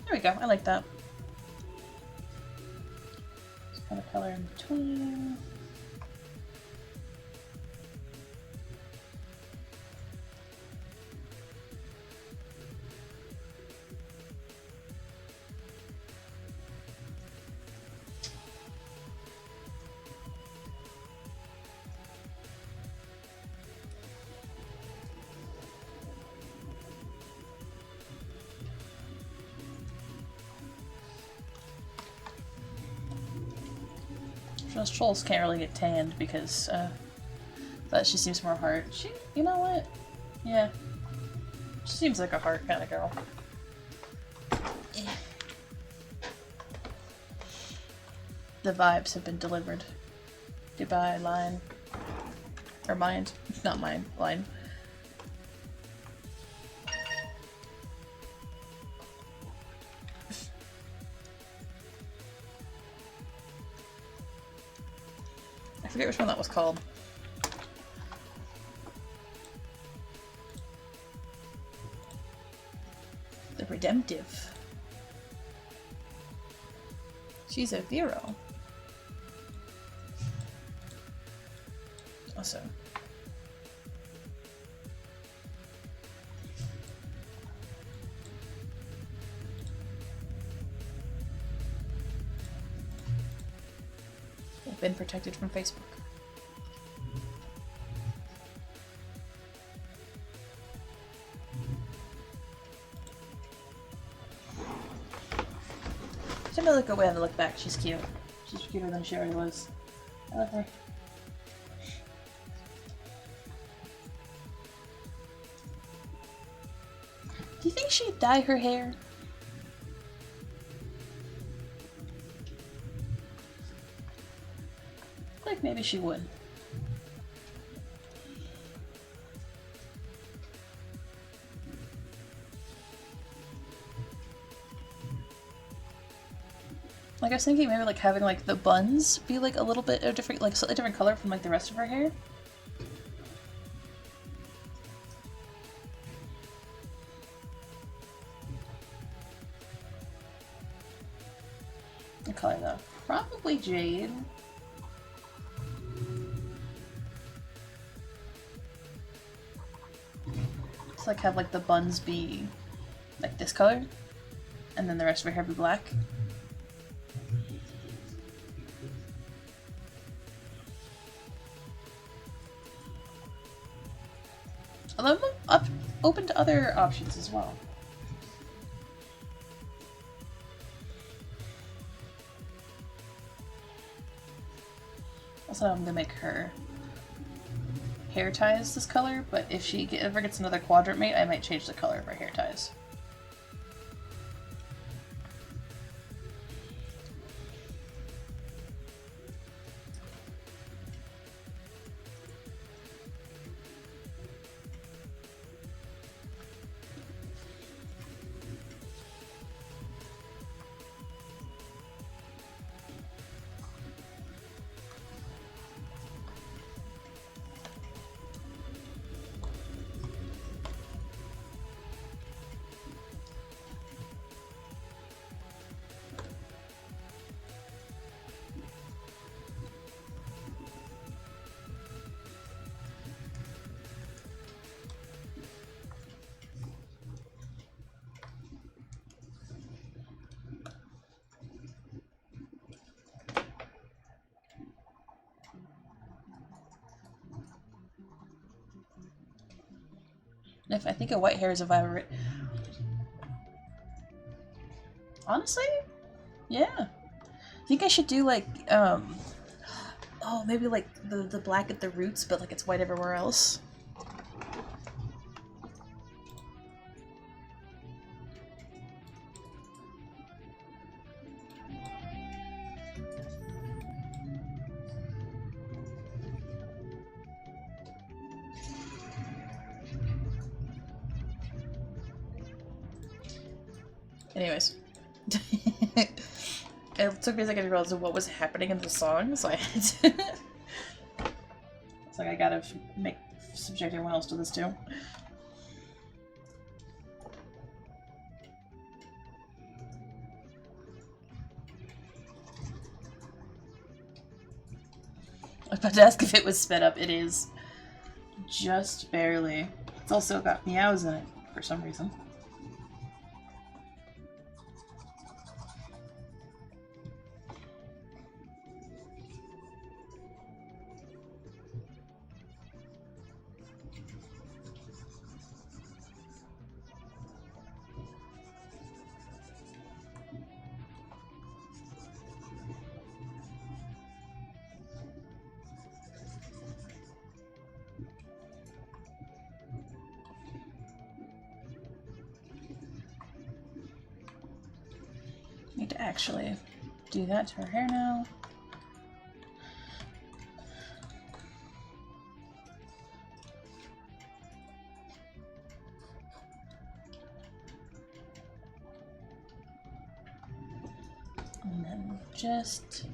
There we go, I like that. Just kind of color in between. Those trolls can't really get tanned because that she seems more heart. She, you know what? Yeah, she seems like a heart kind of girl. Eh. The vibes have been delivered. Goodbye, line. Or mind, not mine. Line. I forget which one that was called. The Redemptive. She's a Vero. Awesome. Been protected from Facebook. She's gonna look away and look back. She's cute. She's cuter than she already was. I love her. Do you think she'd dye her hair? Like maybe she would. Like I was thinking maybe like having like the buns be like a little bit of different, like slightly different color from like the rest of her hair. What color though? Probably jade. Just like have like the buns be like this color, and then the rest of her hair be black. Although I'm open to other options as well. Also, I'm gonna make her hair ties this color, but if she ever gets another quadrant mate, I might change the color of her hair ties. If I think a white hair is a vibrant. Honestly, yeah. I think I should do like oh, maybe like the black at the roots, but like it's white everywhere else. Anyways. It took me a second to realize what was happening in the song, so I had to... It's like I gotta subject everyone else to this too. I was about to ask if it was sped up. It is. Just barely. It's also got meows in it, for some reason. Need to actually do that to her hair now. And then just...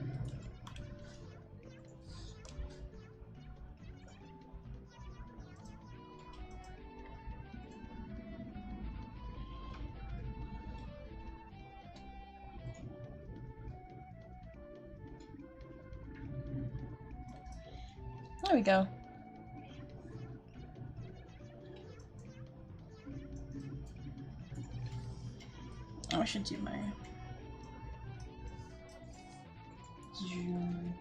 There we go. Oh, I should do my zoom.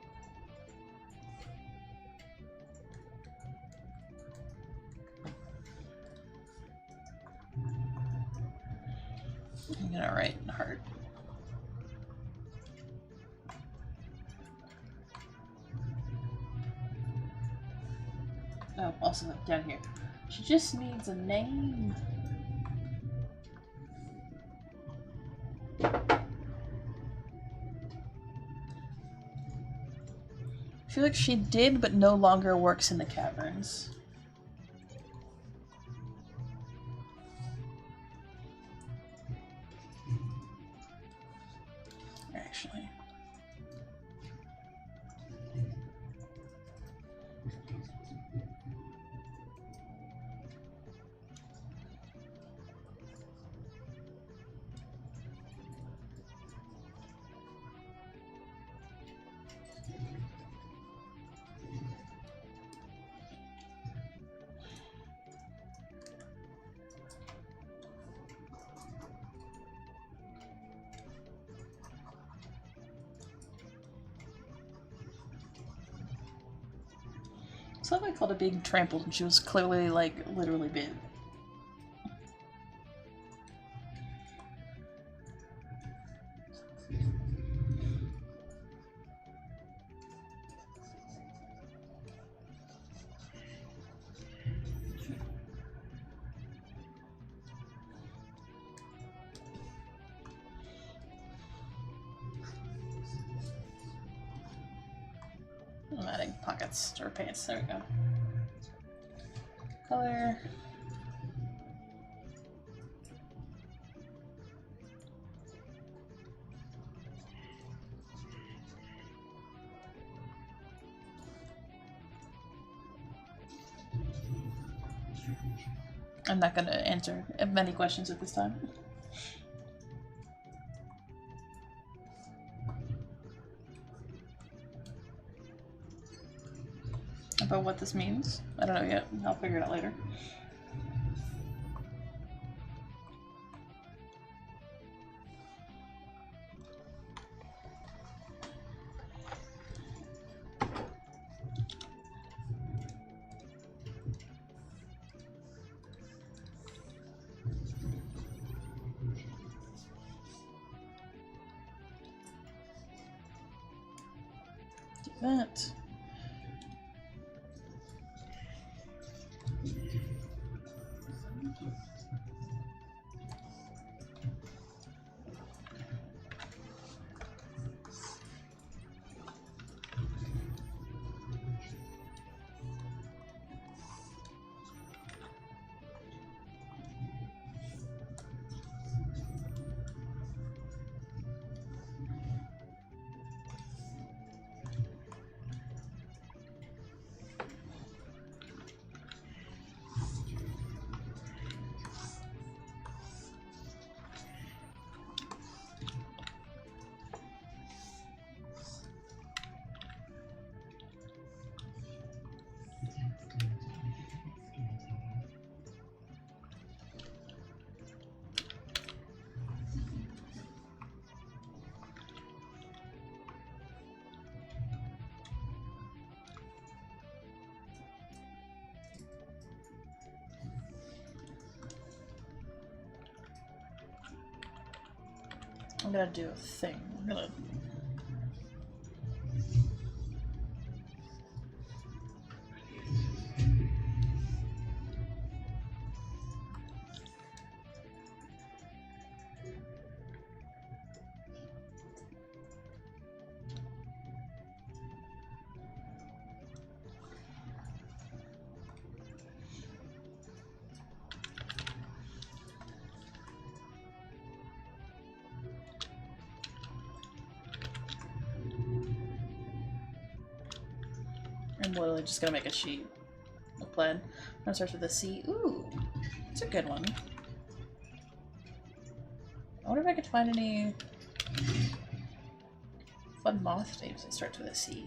I'm gonna write heart. Oh, also down here. She just needs a name. I feel like she did, but no longer works in the caverns. Actually. Somebody called it being trampled, and she was clearly, like, literally bit. I'm adding pockets to her pants. There we go. Color. I'm not gonna answer many questions at this time. About what this means? I don't know yet. I'll figure it out later. that. I'm gonna do a thing. I'm gonna... I'm literally just gonna make a sheet. A plan. I'm gonna start with a C. Ooh, it's a good one. I wonder if I could find any fun moth names that start with a C.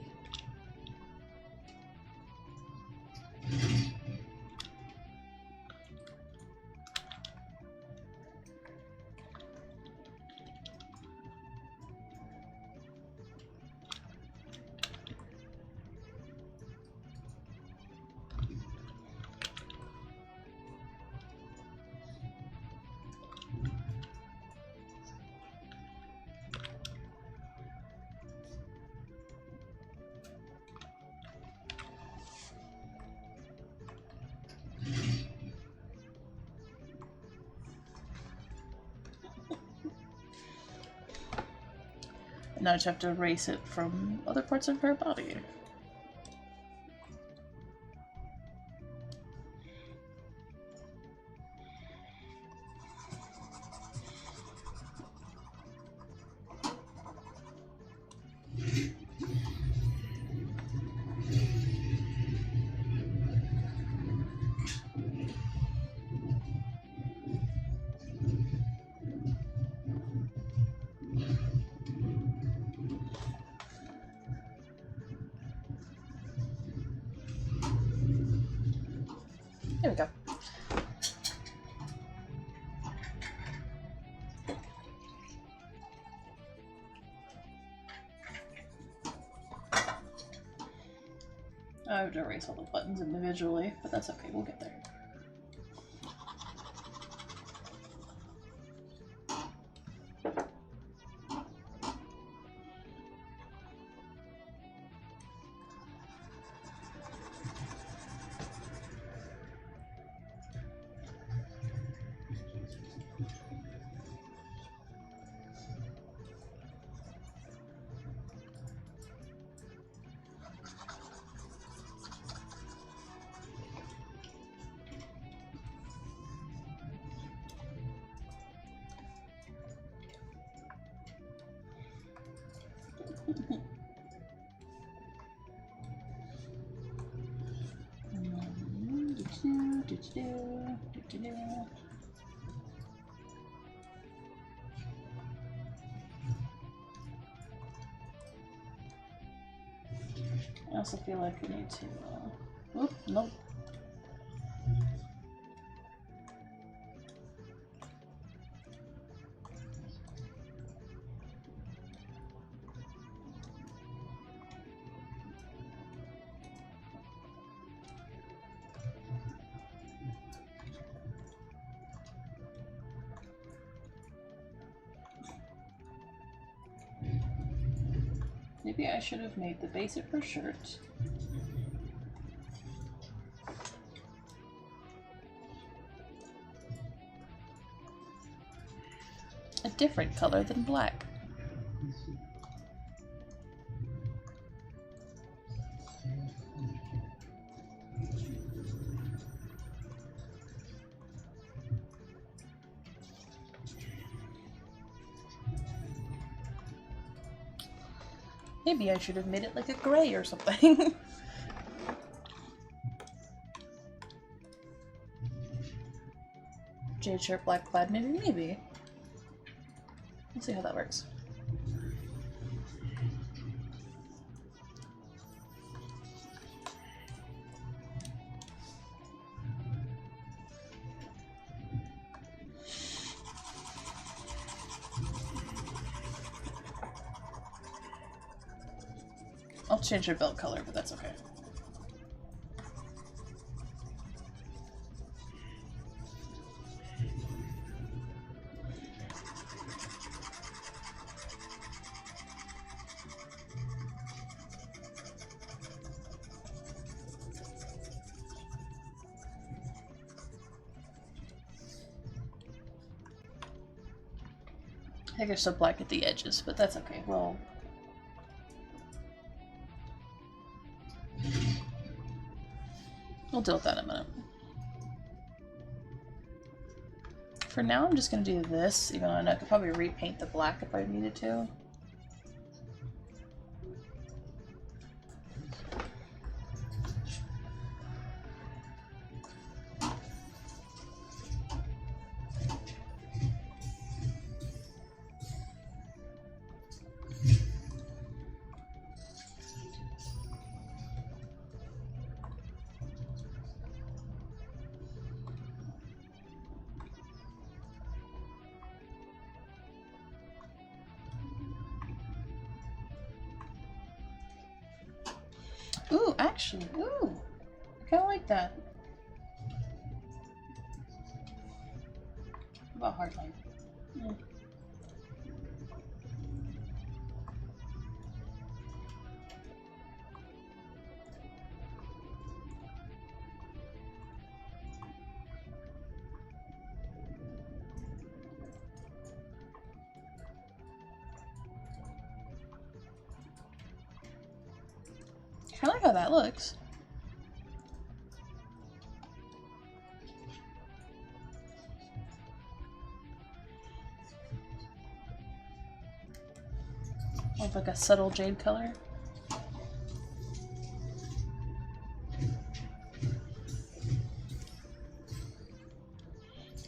And now I just have to erase it from other parts of her body. There we go. I have to erase all the buttons individually, but that's okay, we'll get there. I also feel like we need to, oop, nope. Maybe I should have made the base of her shirt a different color than black. Maybe I should have made it like a gray or something. Jade shirt, black plaid, maybe. Let's see how that works. I'll change her belt color, but that's okay. I think they're still black at the edges, but that's okay. We'll deal with that in a minute. For now, I'm just going to do this, even though I know I could probably repaint the black if I needed to. Ooh, actually, ooh, I kind of like that. What about hardline? Mm. I like how that looks. With like a subtle jade color.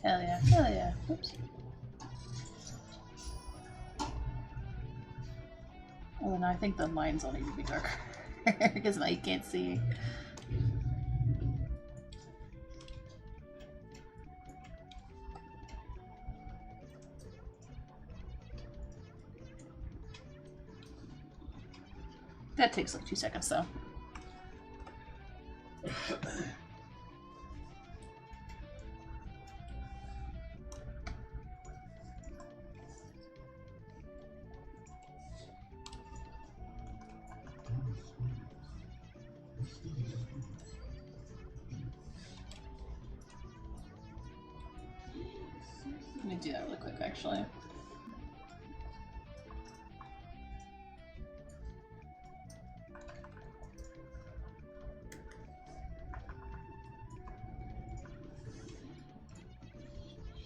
Hell yeah, hell yeah. Oops. Oh no, I think the lines all need to be darker. Because now you can't see. That takes like 2 seconds though. Let me do that really quick actually.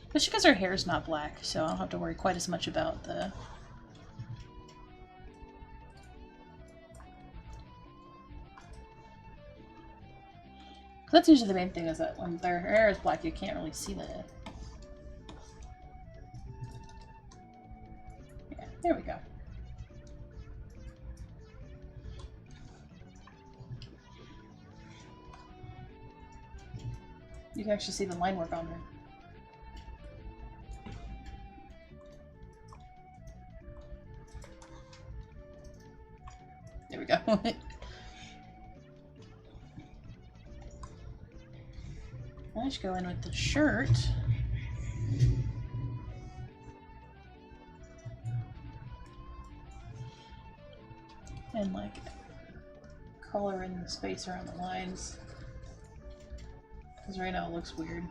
Especially because her hair is not black, so I don't have to worry quite as much about the... That's usually the main thing, is that when their hair is black, you can't really see the... Yeah, there we go. You can actually see the line work on her. There we go. Let's go in with the shirt. And like color in the space around the lines. Because right now it looks weird.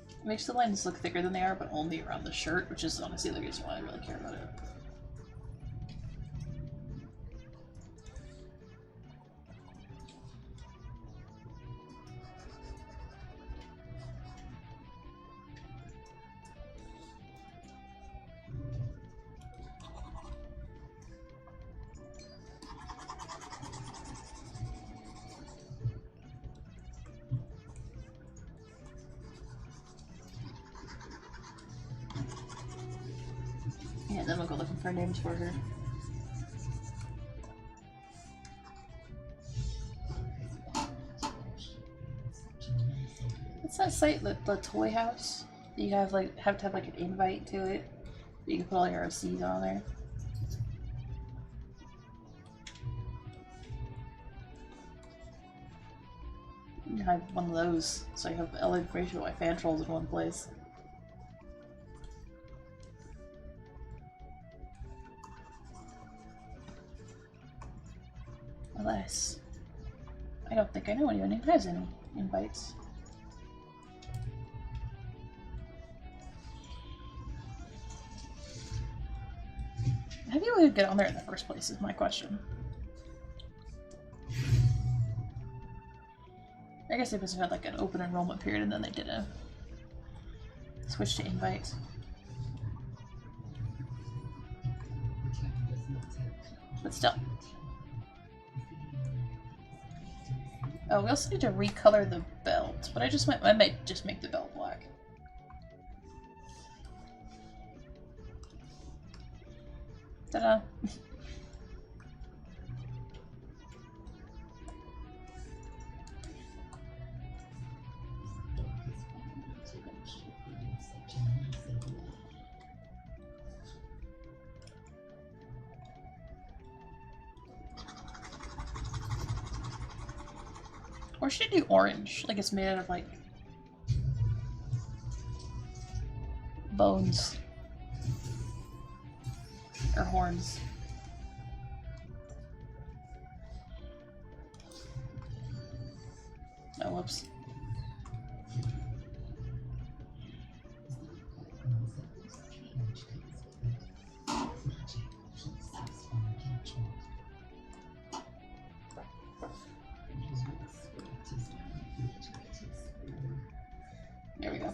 It makes the lines look thicker than they are, but only around the shirt, which is honestly the reason why I really care about it. Yeah, then we'll go looking for names for her. What's that site, the toy house? You have to have like an invite to it. You can put all your OCs on there. You can have one of those, so you have all the information about my fan trolls in one place. Unless I don't think I know anyone who has any invites. How do you even get on there in the first place is my question. I guess they must have had like an open enrollment period and then they did a switch to invites. But still. Oh, we also need to recolor the belt, but I might just make the belt black. Ta-da! Or should I do orange? Like it's made out of like bones or horns. Oh, whoops. There we go.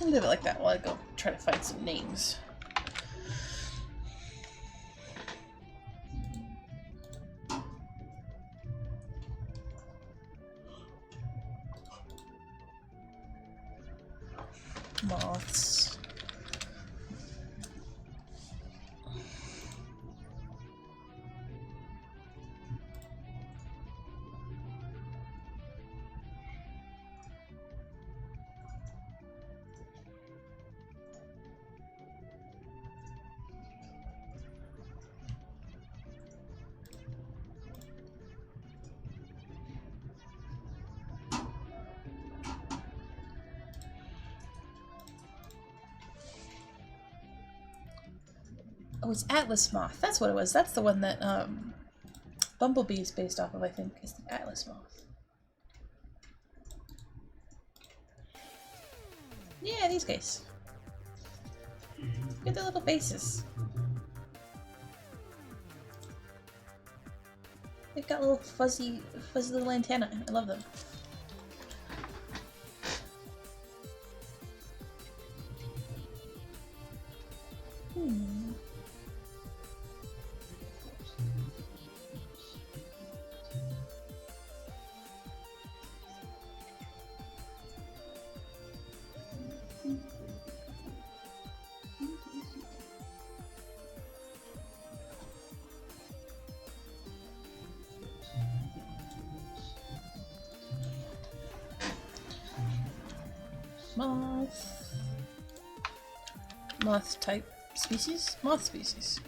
I'll leave it like that while I go try to find some names. Moths. Oh, it's Atlas Moth. That's what it was. That's the one that Bumblebee is based off of, I think, is the Atlas Moth. Yeah, these guys. Look at the little bases. They've got little fuzzy little antennae. I love them. moth. Moth type species? Moth species.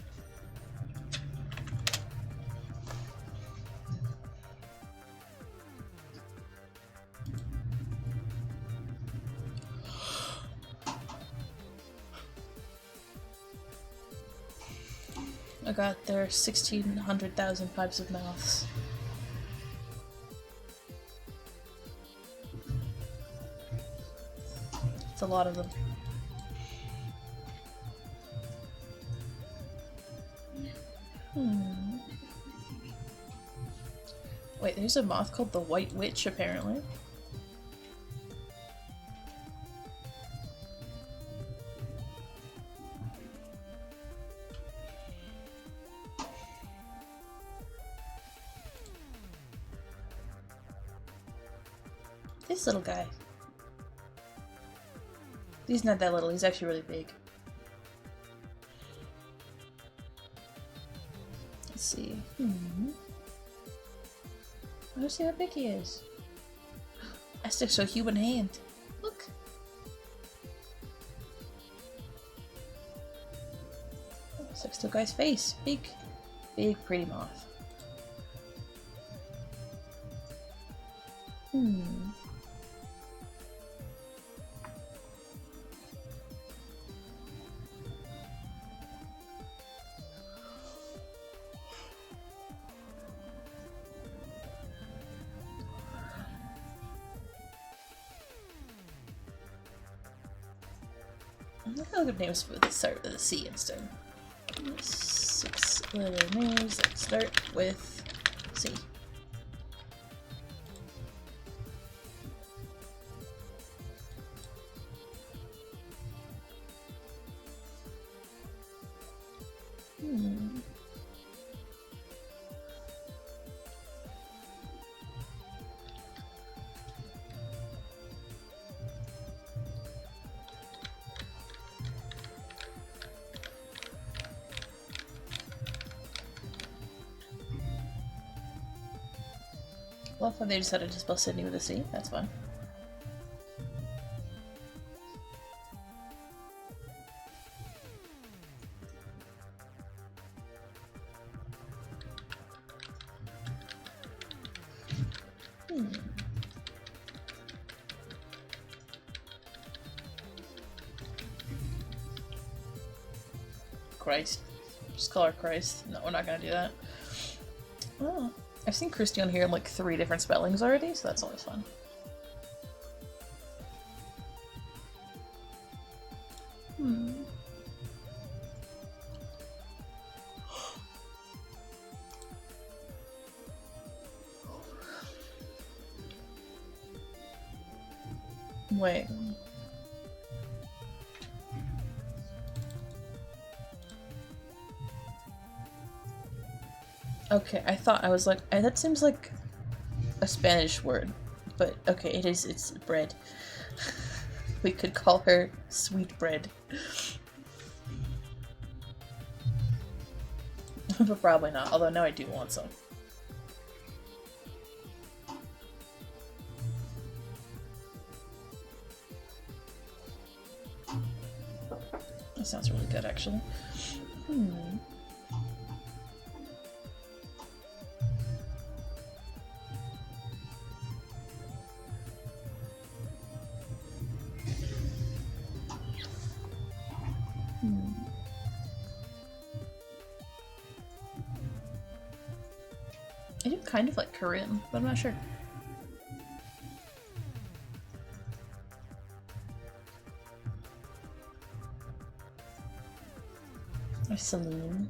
I got there 1,600,000 types of moths. It's a lot of them. Wait, there's a moth called the White Witch, apparently. This little guy. He's not that little, he's actually really big. Let's see. Let's see how big he is. I stick to a human hand. Look. Sticks to a guy's face. Big, big, pretty moth. Look how good names for the start with a C instead. 6-letter names that start with C. Love how they decided to spell Sydney with a C. That's fun. Christ. Just call her Christ. No, we're not gonna do that. Oh. I've seen Christy on here in like 3 different spellings already, so that's always fun. Wait. Okay, I was like, that seems like a Spanish word, but okay, it's bread. We could call her sweet bread. But probably not, although now I do want some. That sounds really good, actually. I do kind of like Korean, but I'm not sure. Or Celine.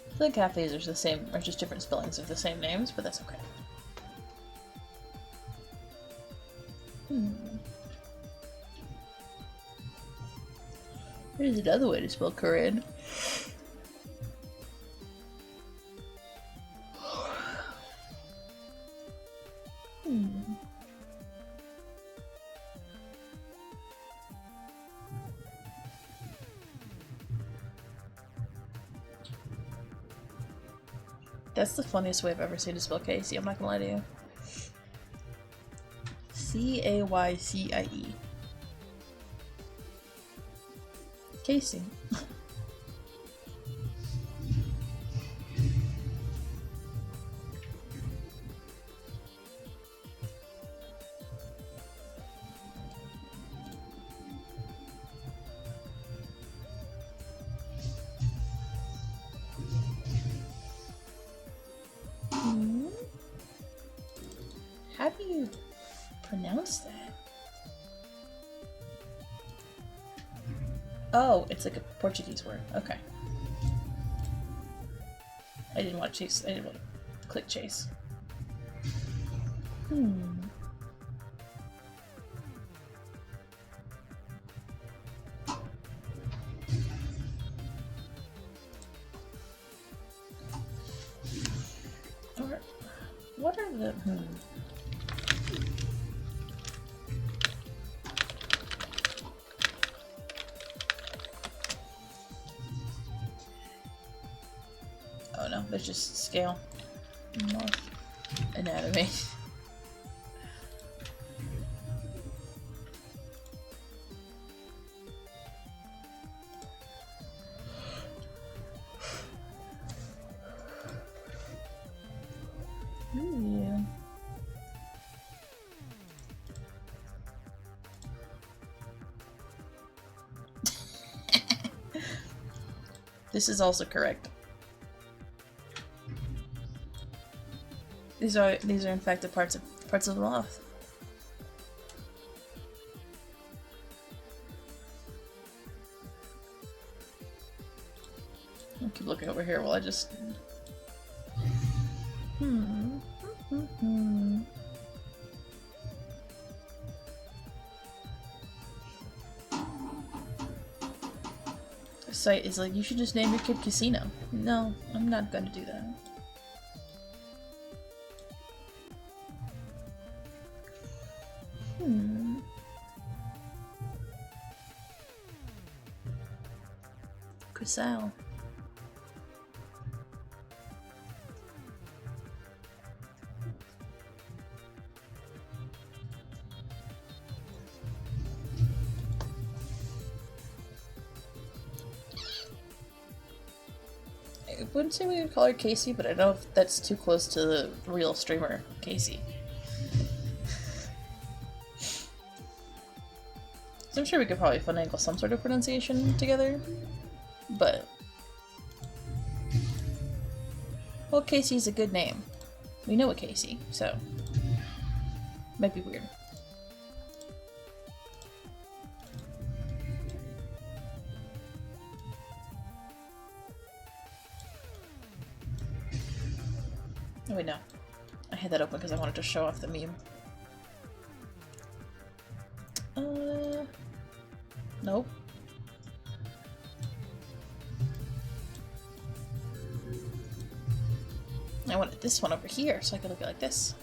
I feel like half these are the same, or just different spellings of the same names, but that's okay. Here's another way to spell Korean. That's the funniest way I've ever seen to spell Casey, I'm not gonna lie to you. C-A-Y-C-I-E. Casey. How do you pronounce that? Oh, it's like a Portuguese word. Okay. I didn't want to chase. I didn't want to click chase. Or, what are the... Oh no, there's just scale. Moth anatomy. Ooh. This is also correct. These are in fact the parts of the moth. I'll keep looking over here while I just The site is like, you should just name your kid Casino. No, I'm not gonna do that. Chrysal. I wouldn't say we would call her Casey, but I don't know if that's too close to the real streamer, Casey. So I'm sure we could probably finagle some sort of pronunciation together, but... Well, Casey's a good name. We know a Casey, so... Might be weird. Oh wait, no. I had that open because I wanted to show off the meme. Nope. I wanted this one over here so I could look at it like this.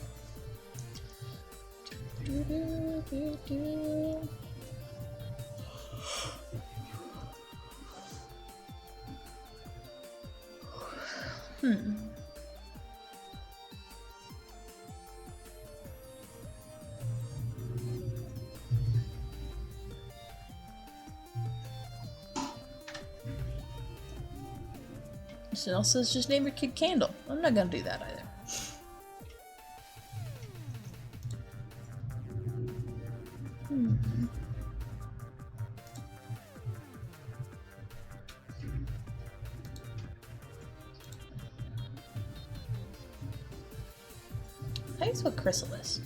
It also says just name your kid Candle. I'm not gonna do that either. How do you spell chrysalis?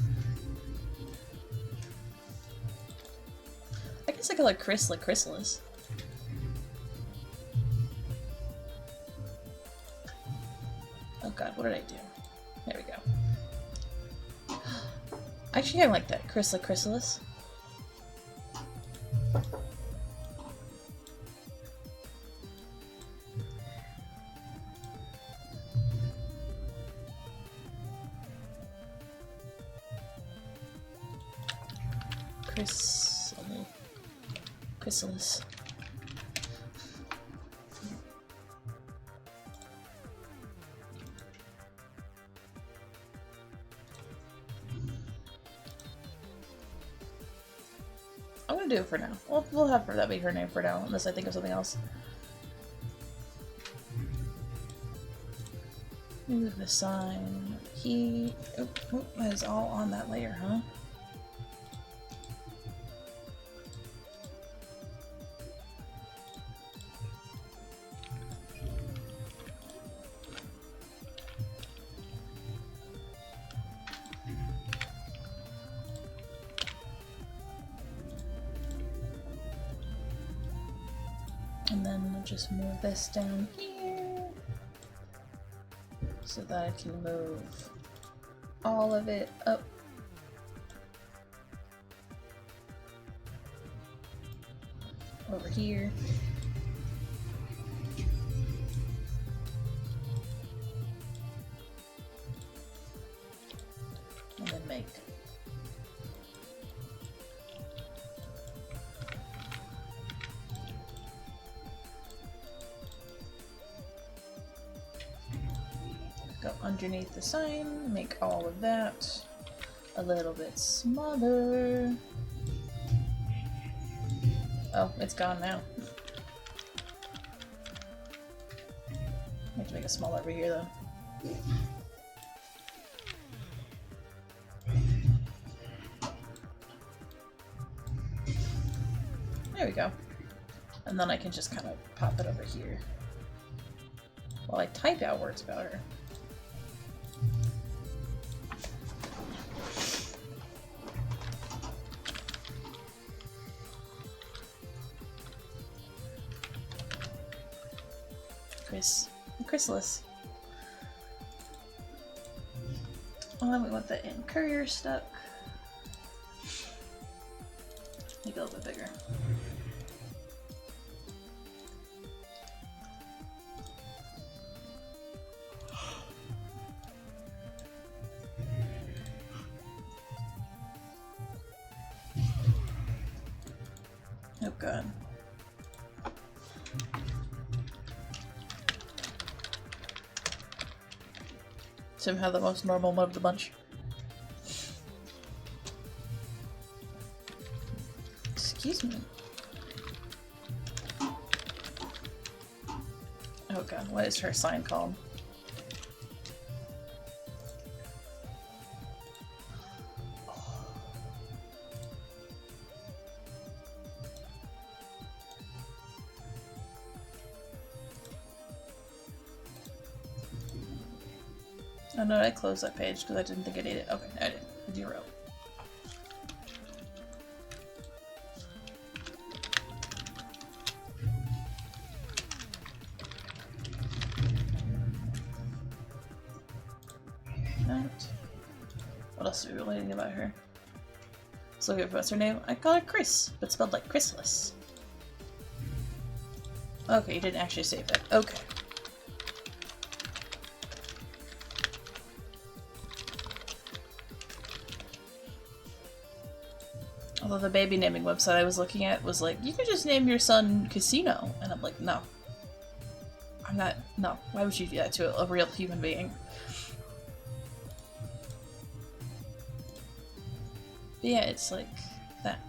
I guess I could like Chris like chrysalis. Oh god, what did I do? There we go. Actually, I like that. Chryss like chrysalis. Chrysalis. I'm gonna do it for now. We'll have that be her name for now, unless I think of something else. Move the sign. That is all on that layer, huh? And then I'll just move this down here so that I can move all of it up. Over here. And then make. Go underneath the sign, make all of that a little bit smaller. Oh, it's gone now. I have to make it smaller over here though. There we go. And then I can just kind of pop it over here while I type out words about her. Chrysalis. Oh, then we want the in courier stuck. Make it a little bit bigger. Oh god. Somehow the most normal one of the bunch. Excuse me. Oh god, what is her sign called? Oh no, I closed that page because I didn't think I needed it. Okay, I did. 0. That. What else are we relating about her? So what's her name? I call her Chryss, but spelled like chrysalis. Okay, you didn't actually save that. Okay. Although the baby naming website I was looking at was like, you could just name your son Casino. And I'm like, no. I'm not, no. Why would you do that to a real human being? But yeah, it's like that.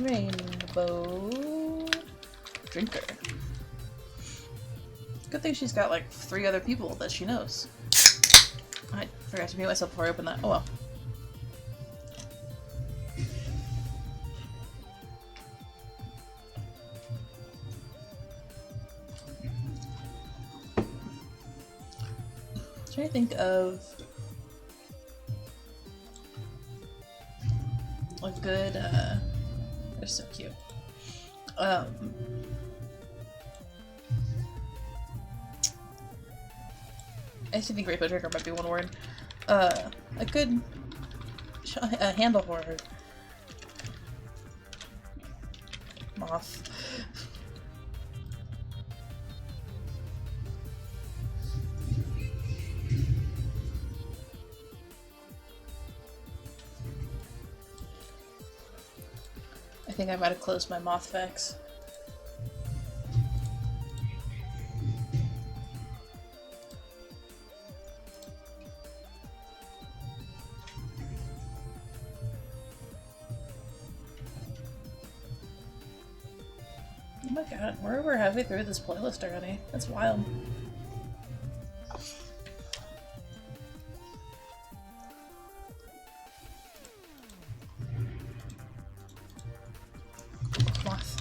Rainbow drinker. Good thing she's got like 3 other people that she knows. I forgot to mute myself before I opened that. Oh well. I'm trying to think of a good, they're so cute. I think Rainbow Drinker might be one word. A good handle for her. Moth. think I might have closed my moth facts. Oh my god, we're halfway through this playlist already. That's wild. Moth.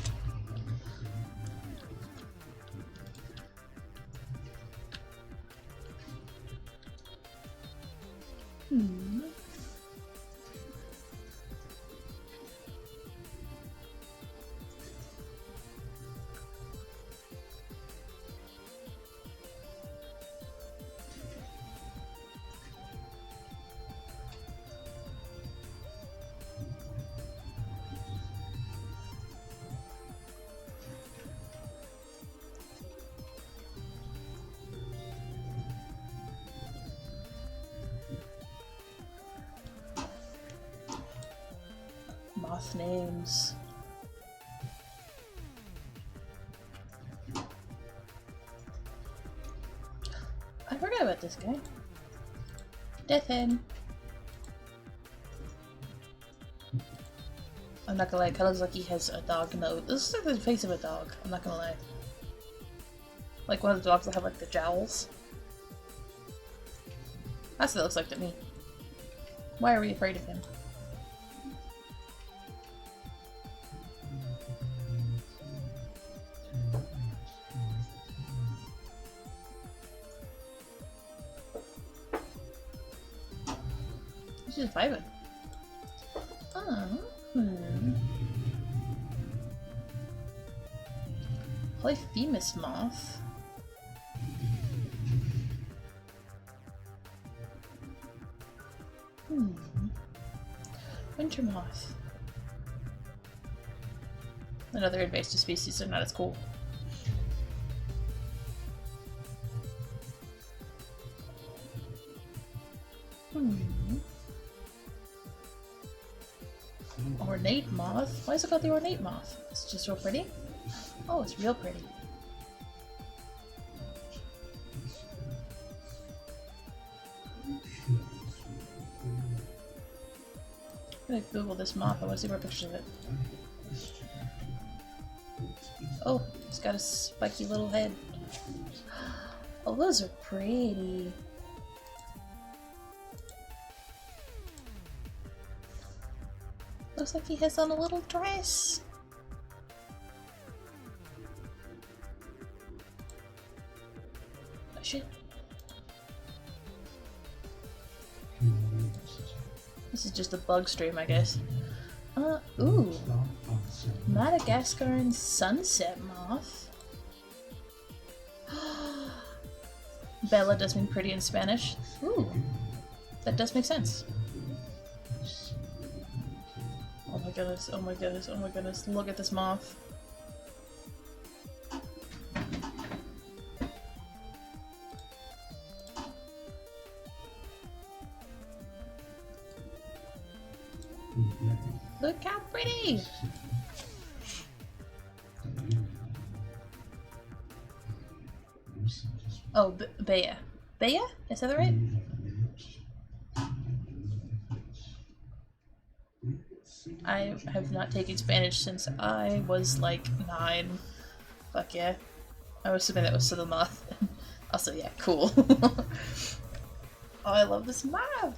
Moth names. I forgot about this guy. Death Hen. I'm not gonna lie, it kinda looks like he has a dog nose. This looks like the face of a dog, I'm not gonna lie. Like one of the dogs that have like the jowls. That's what it looks like to me. Why are we afraid of him? He's just vibing. Polyphemus moth. Winter moth. Another invasive species, so not as cool. Ornate moth? Why is it called the ornate moth? It's just real pretty? Oh, it's real pretty. I'm gonna Google this moth. I want to see more pictures of it. Oh, it's got a spiky little head. Oh, those are pretty. Looks like he has on a little dress. Oh shit. This is just a bug stream, I guess. Ooh. Madagascar sunset moth. Bella does mean pretty in Spanish. Ooh. That does make sense. Oh my goodness, oh my goodness, oh my goodness. Look at this moth. Look how pretty! Oh, Bea. Bea? Is that right? I have not taken Spanish since I was like 9. Fuck yeah. I was assuming that was to the moth. Also, yeah, cool. Oh, I love this moth!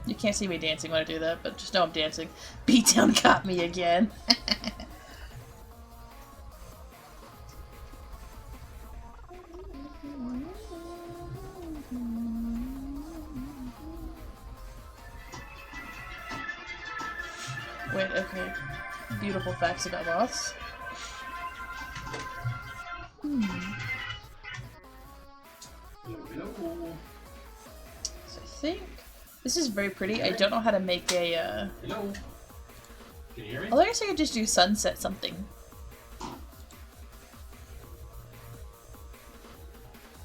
You can't see me dancing when I do that, but just know I'm dancing. Beatdown got me again. Wait, okay. Beautiful facts about moths. Hello. So I think this is very pretty. I don't know how to make a. Hello. Can you hear me? Well, I guess I could just do sunset something.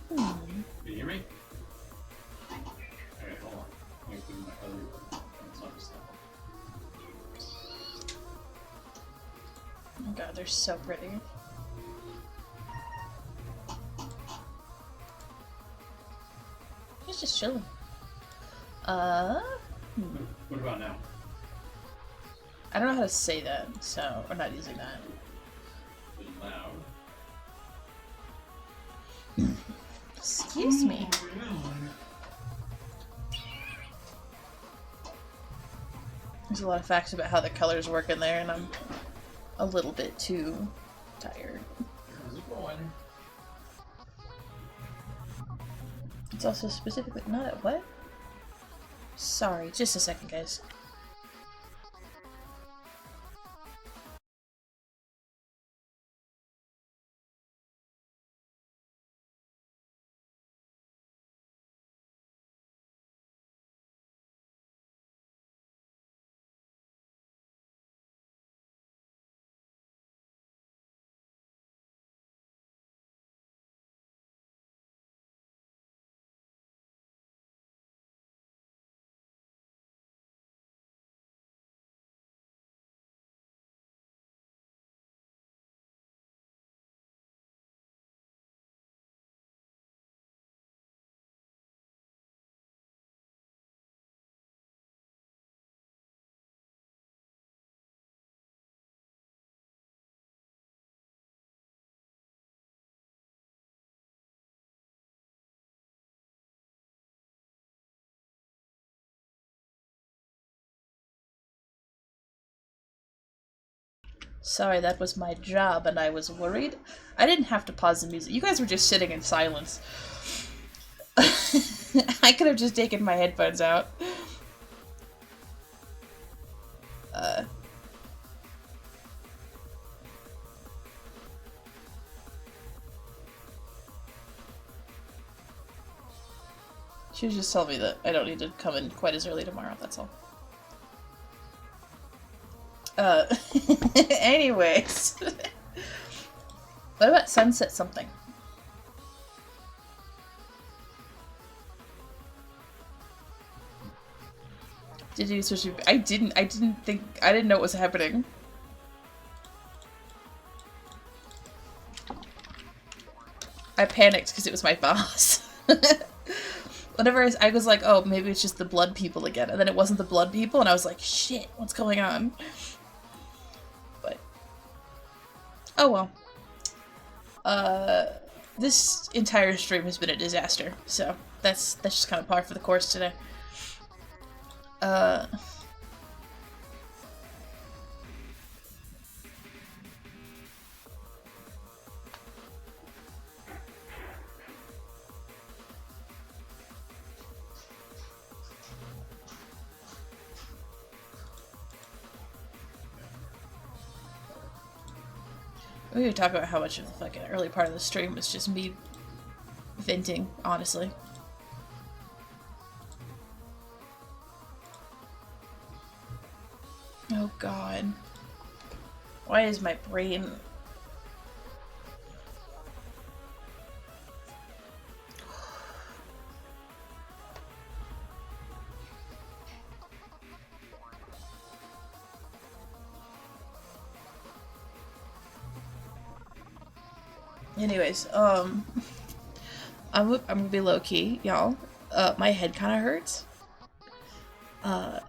Can you hear me? Alright, hold on. Let me put in my other one. That's not just that Oh god, they're so pretty. He's just chilling. one. What about now? I don't know how to say that, so we're not using that. Pretty loud. Excuse me. There's a lot of facts about how the colors work in there, and I'm a little bit too tired. How's it going? It's also specifically not at what? Sorry, just a second, guys. Sorry, that was my job and I was worried. I didn't have to pause the music. You guys were just sitting in silence. I could have just taken my headphones out. She was just telling me that I don't need to come in quite as early tomorrow, that's all. Anyways. What about sunset something? Did you switch? I didn't know what was happening. I panicked because it was my boss. Whenever I was like, oh, maybe it's just the blood people again, and then it wasn't the blood people, and I was like, shit, what's going on? But, oh well. This entire stream has been a disaster, so that's just kind of par for the course today. We could talk about how much of the fucking early part of the stream was just me venting, honestly. Oh god. Why is my brain... Anyways, I'm gonna be low-key, y'all. My head kind of hurts. I'm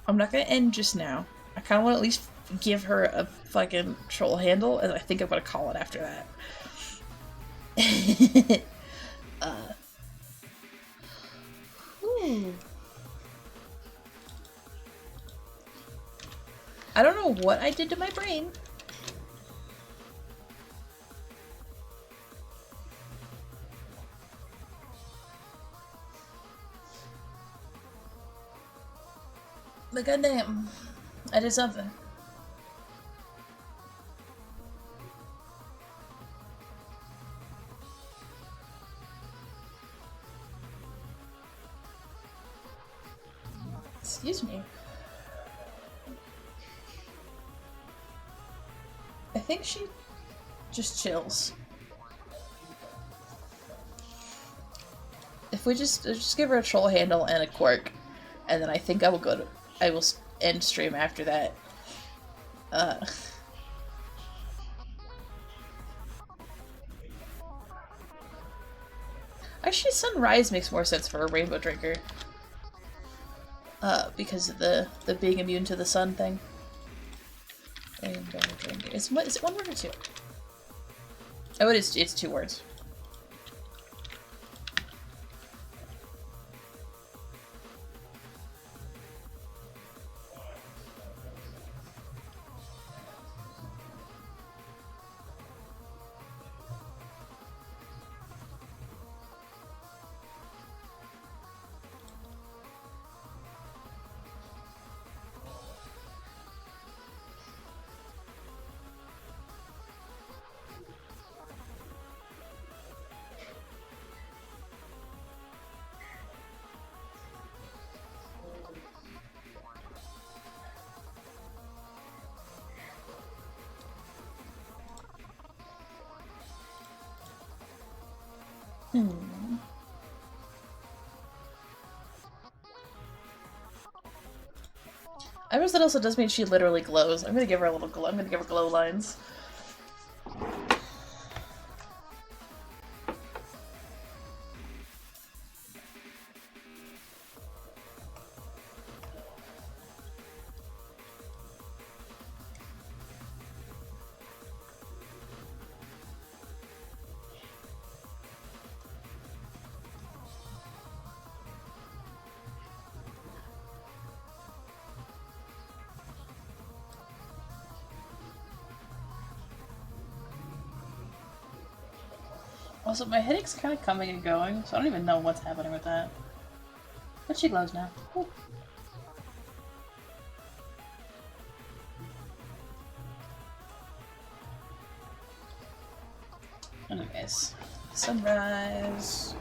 not gonna end just now. I kind of want to at least give her a fucking troll handle, and I think I'm gonna call it after that. I don't know what I did to my brain. But goddamn, I did something. Excuse me. I think she just chills. If we just give her a troll handle and a quirk, and then I think I will end stream after that. Actually, sunrise makes more sense for a rainbow drinker. Because of the being immune to the sun thing. Rainbow drinker. Is it one word or two? Oh, it's 2 words. I guess that also does mean she literally glows. I'm gonna give her a little glow. I'm gonna give her glow lines. Also, my headache's kind of coming and going, so I don't even know what's happening with that. But she glows now. Cool. Anyways, sunrise.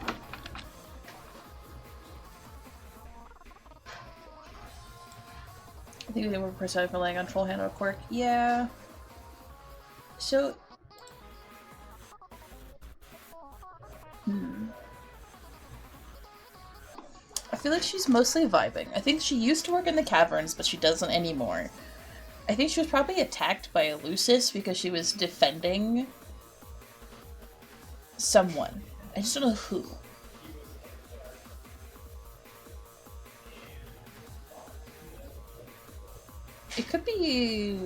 I think they were precise for laying on troll handle quirk. Yeah. So. I feel like she's mostly vibing. I think she used to work in the caverns, but she doesn't anymore. I think she was probably attacked by Lucis because she was defending someone. I just don't know who. It could be...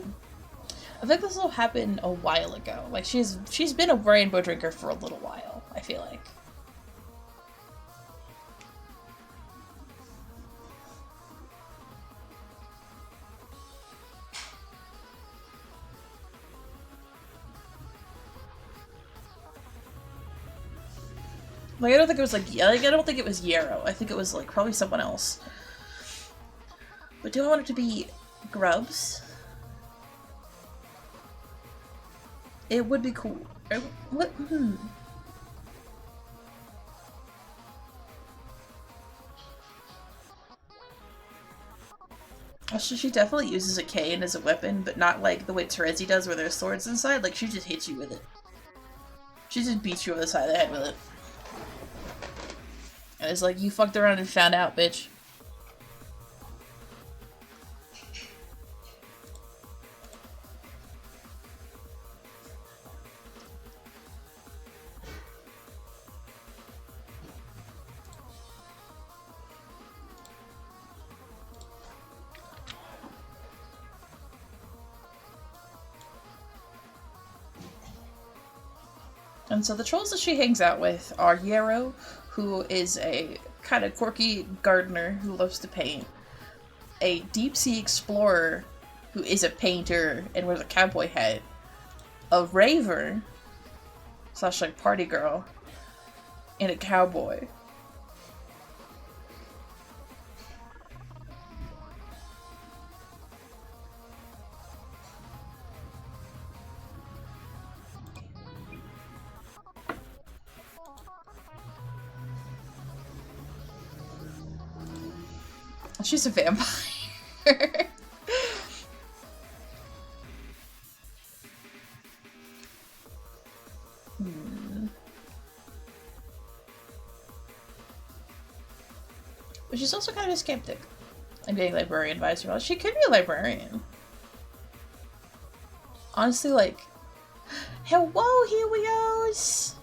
I think this will happen a while ago. Like, she's been a rainbow drinker for a little while, I feel like. Like, I don't think it was like I don't think it was Yarrow. I think it was like probably someone else. But do I want it to be Grubs? It would be cool. What? Also, she definitely uses a cane as a weapon, but not like the way Terezi does where there's swords inside. Like, she just hits you with it. She just beats you over the side of the head with it. And it's like, you fucked around and found out, bitch. And so the trolls that she hangs out with are Yarrow, who is a kind of quirky gardener who loves to paint, a deep-sea explorer who is a painter and wears a cowboy hat, a raver / like party girl, and a cowboy. She's a vampire. But she's also kind of a skeptic. I'm getting librarian vibes from her. She could be a librarian. Honestly, like, hello, Helios!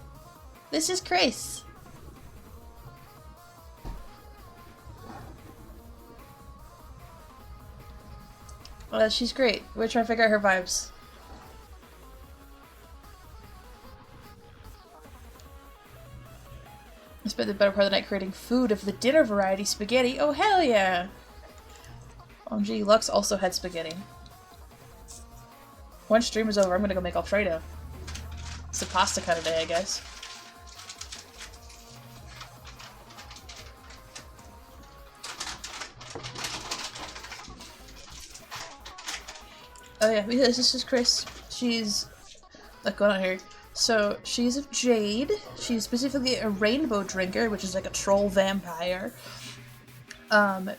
This is Chris. She's great. We're trying to figure out her vibes. I spent the better part of the night creating food of the dinner variety spaghetti. Oh, hell yeah! OMG, Lux also had spaghetti. Once stream is over, I'm gonna go make Alfredo. It's a pasta kind of day, I guess. Oh yeah, this is Chris. She's... what's going on here? So, she's a Jade. She's specifically a rainbow drinker, which is like a troll vampire.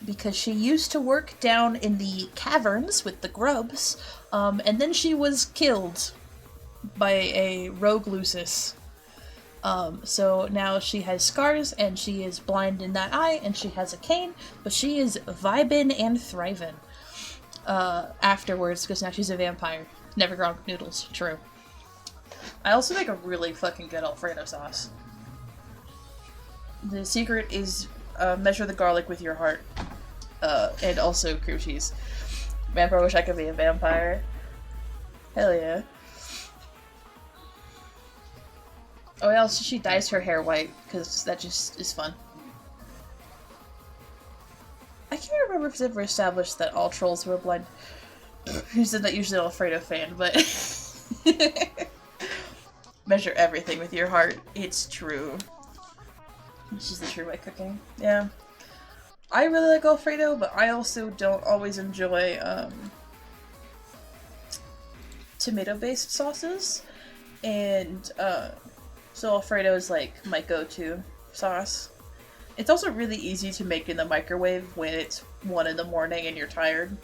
Because she used to work down in the caverns with the grubs, and then she was killed by a rogue Lucis. So now she has scars, and she is blind in that eye, and she has a cane, but she is vibin' and thrivin'. Afterwards, because now she's a vampire. Never grown noodles, true. I also make a really fucking good Alfredo sauce. The secret is measure the garlic with your heart. And also cream cheese. Man, I wish I could be a vampire. Hell yeah. Oh, and also she dyes her hair white, because that just is fun. I can't remember if it's ever established that all trolls were blind. Who said that usually an Alfredo fan, but... Measure everything with your heart. It's true. This is the true way cooking. Yeah. I really like Alfredo, but I also don't always enjoy, tomato-based sauces. And, so Alfredo is like my go-to sauce. It's also really easy to make in the microwave when it's 1 in the morning and you're tired.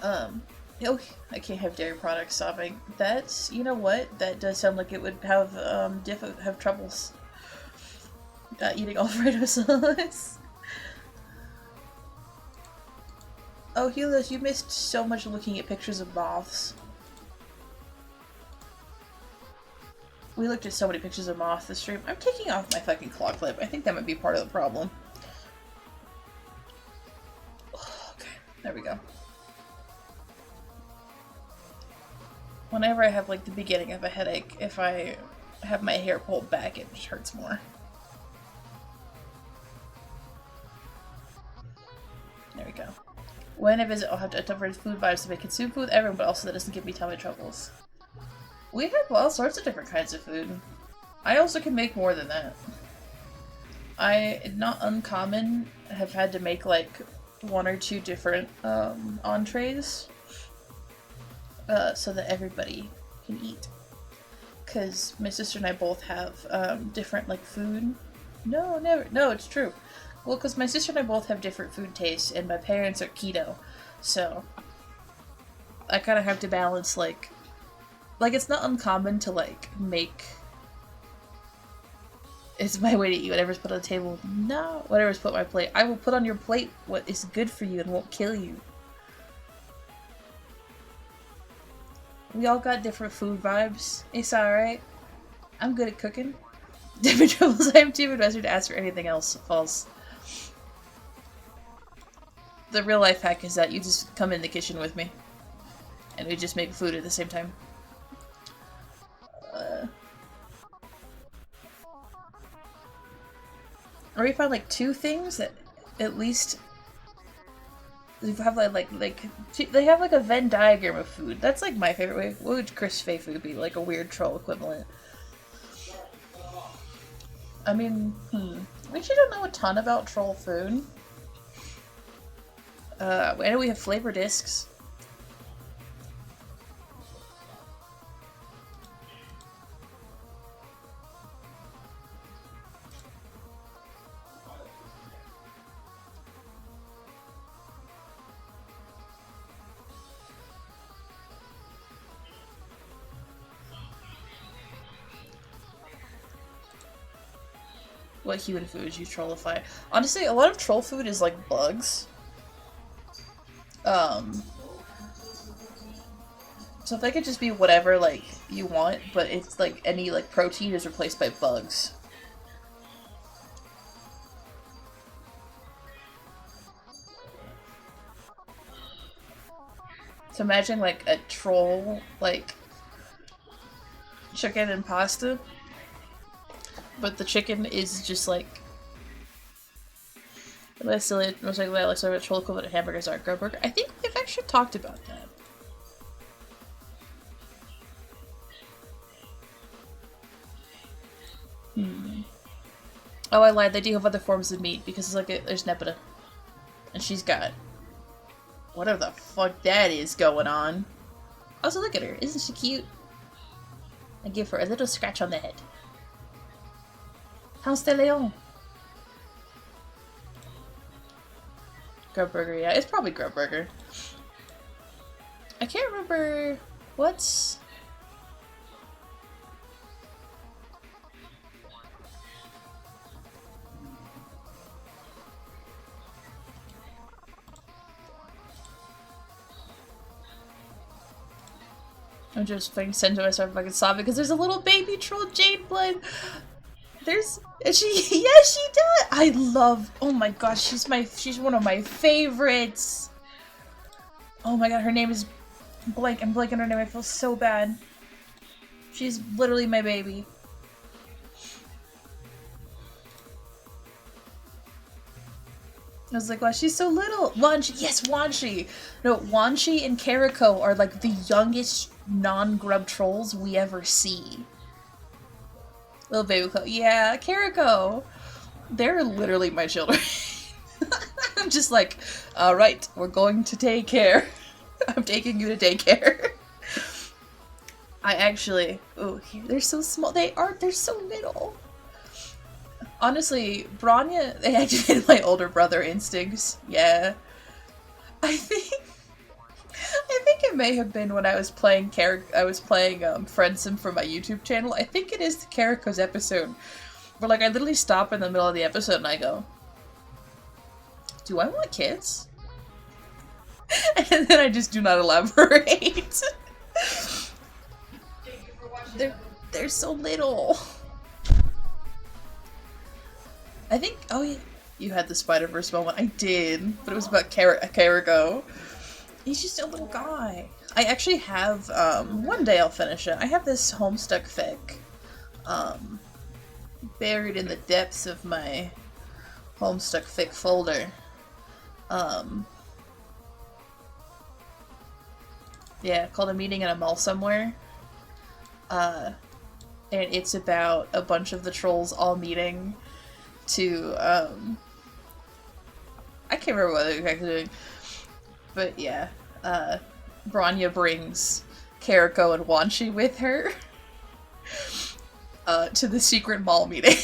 Oh, I can't have dairy products sobbing. That's, you know what? That does sound like it would have, have troubles eating Alfredo sauce. Oh, Helios, you missed so much looking at pictures of moths. We looked at so many pictures of moths this stream. I'm taking off my fucking claw clip. I think that might be part of the problem. Okay, there we go. Whenever I have, like, the beginning of a headache, if I have my hair pulled back, it just hurts more. There we go. When I visit, I'll have to attempt food vibes to make consume food with everyone, but also that doesn't give me tummy troubles. We have all sorts of different kinds of food. I also can make more than that. Not uncommon, have had to make, like, 1 or 2 different, entrees. So that everybody can eat. Because my sister and I both have, different, like, food. No, never. No, it's true. Well, because my sister and I both have different food tastes, and my parents are keto. So, I kind of have to balance, like, it's not uncommon to, like, make... It's my way to eat whatever's put on the table. No, whatever's put on my plate. I will put on your plate what is good for you and won't kill you. We all got different food vibes. It's alright. I'm good at cooking. Different troubles. I am too invested to ask for anything else. False. The real life hack is that you just come in the kitchen with me. And we just make food at the same time. Or we find like 2 things that at least they have they have like a Venn diagram of food. That's like my favorite way. What would Chris' favorite food be? Like a weird troll equivalent. I mean, we actually don't know a ton about troll food. I know we have flavor discs. What human foods you trollify? Honestly, a lot of troll food is like bugs. So if they could just be whatever like you want, but it's like any like protein is replaced by bugs. So imagine like a troll like chicken and pasta, but the chicken is just like most likely like sort of a troll equivalent hamburgers are Grub Burger. I think we've actually talked about that. Oh, I lied. They do have other forms of meat because it's like there's Nepeta, and she's got whatever the fuck that is going on. Also, look at her. Isn't she cute? I give her a little scratch on the head. How's the Leon? Grub Burger, yeah. It's probably Grub Burger. I can't remember what's... I'm just fucking sending myself fucking sobbing because there's a little baby troll Jade blood. There's she yes she does. I love, oh my gosh, she's one of my favorites. Oh my god, her name is blank. I'm blanking on her name. I feel so bad. She's literally my baby. I was like, wow, she's so little. Wanshi, yes, Wanshi. No, Wanshi and Kariko are like the youngest non-grub trolls we ever see. Little baby Clo, yeah, Kariko. They're literally my children. I'm just like, alright, we're going to daycare. I'm taking you to daycare. I actually, oh, they're so small. They're so little. Honestly, Branya, they activated my older brother instincts. Yeah. I think it may have been when I was playing Friendsim for my YouTube channel. I think it is the Kariko's episode. Where like I literally stop in the middle of the episode and I go, do I want kids? And then I just do not elaborate. They're so little. I think, oh yeah, you had the Spider-Verse moment. I did, but it was about Kariko. He's just a little guy. I actually have, one day I'll finish it. I have this Homestuck fic, buried in the depths of my Homestuck fic folder. Yeah, called A Meeting in a Mall Somewhere. And it's about a bunch of the trolls all meeting to, I can't remember what they're exactly doing, but yeah, Branya brings Kariko and Wanshi with her, to the secret mall meeting.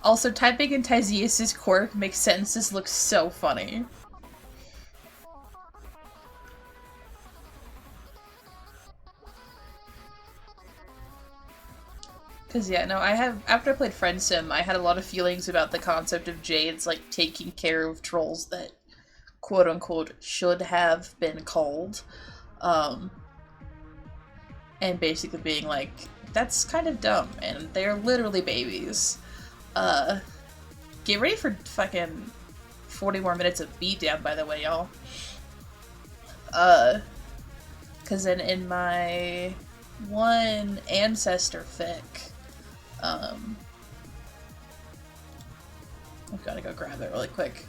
Also, typing in Tyzeus' quirk makes sentences look so funny. Cause yeah, no, after I played Friendsim, I had a lot of feelings about the concept of Jade's, like, taking care of trolls that, quote-unquote, should have been culled. And basically being like, that's kind of dumb, and they're literally babies. Get ready for fucking 40 more minutes of beatdown, by the way, y'all. Cause then in my one ancestor fic, I've gotta go grab it really quick.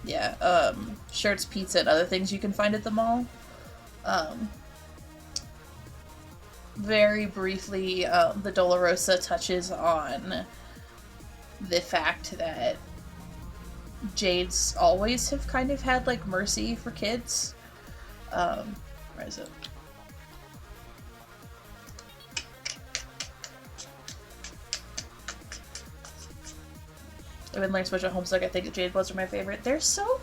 Yeah, shirts, pizza, and other things you can find at the mall. Very briefly, the Dolorosa touches on the fact that Jades always have kind of had, like, mercy for kids. Where is it? I've been learning so much at Homestuck. I think Jade Bloods are my favorite. They're so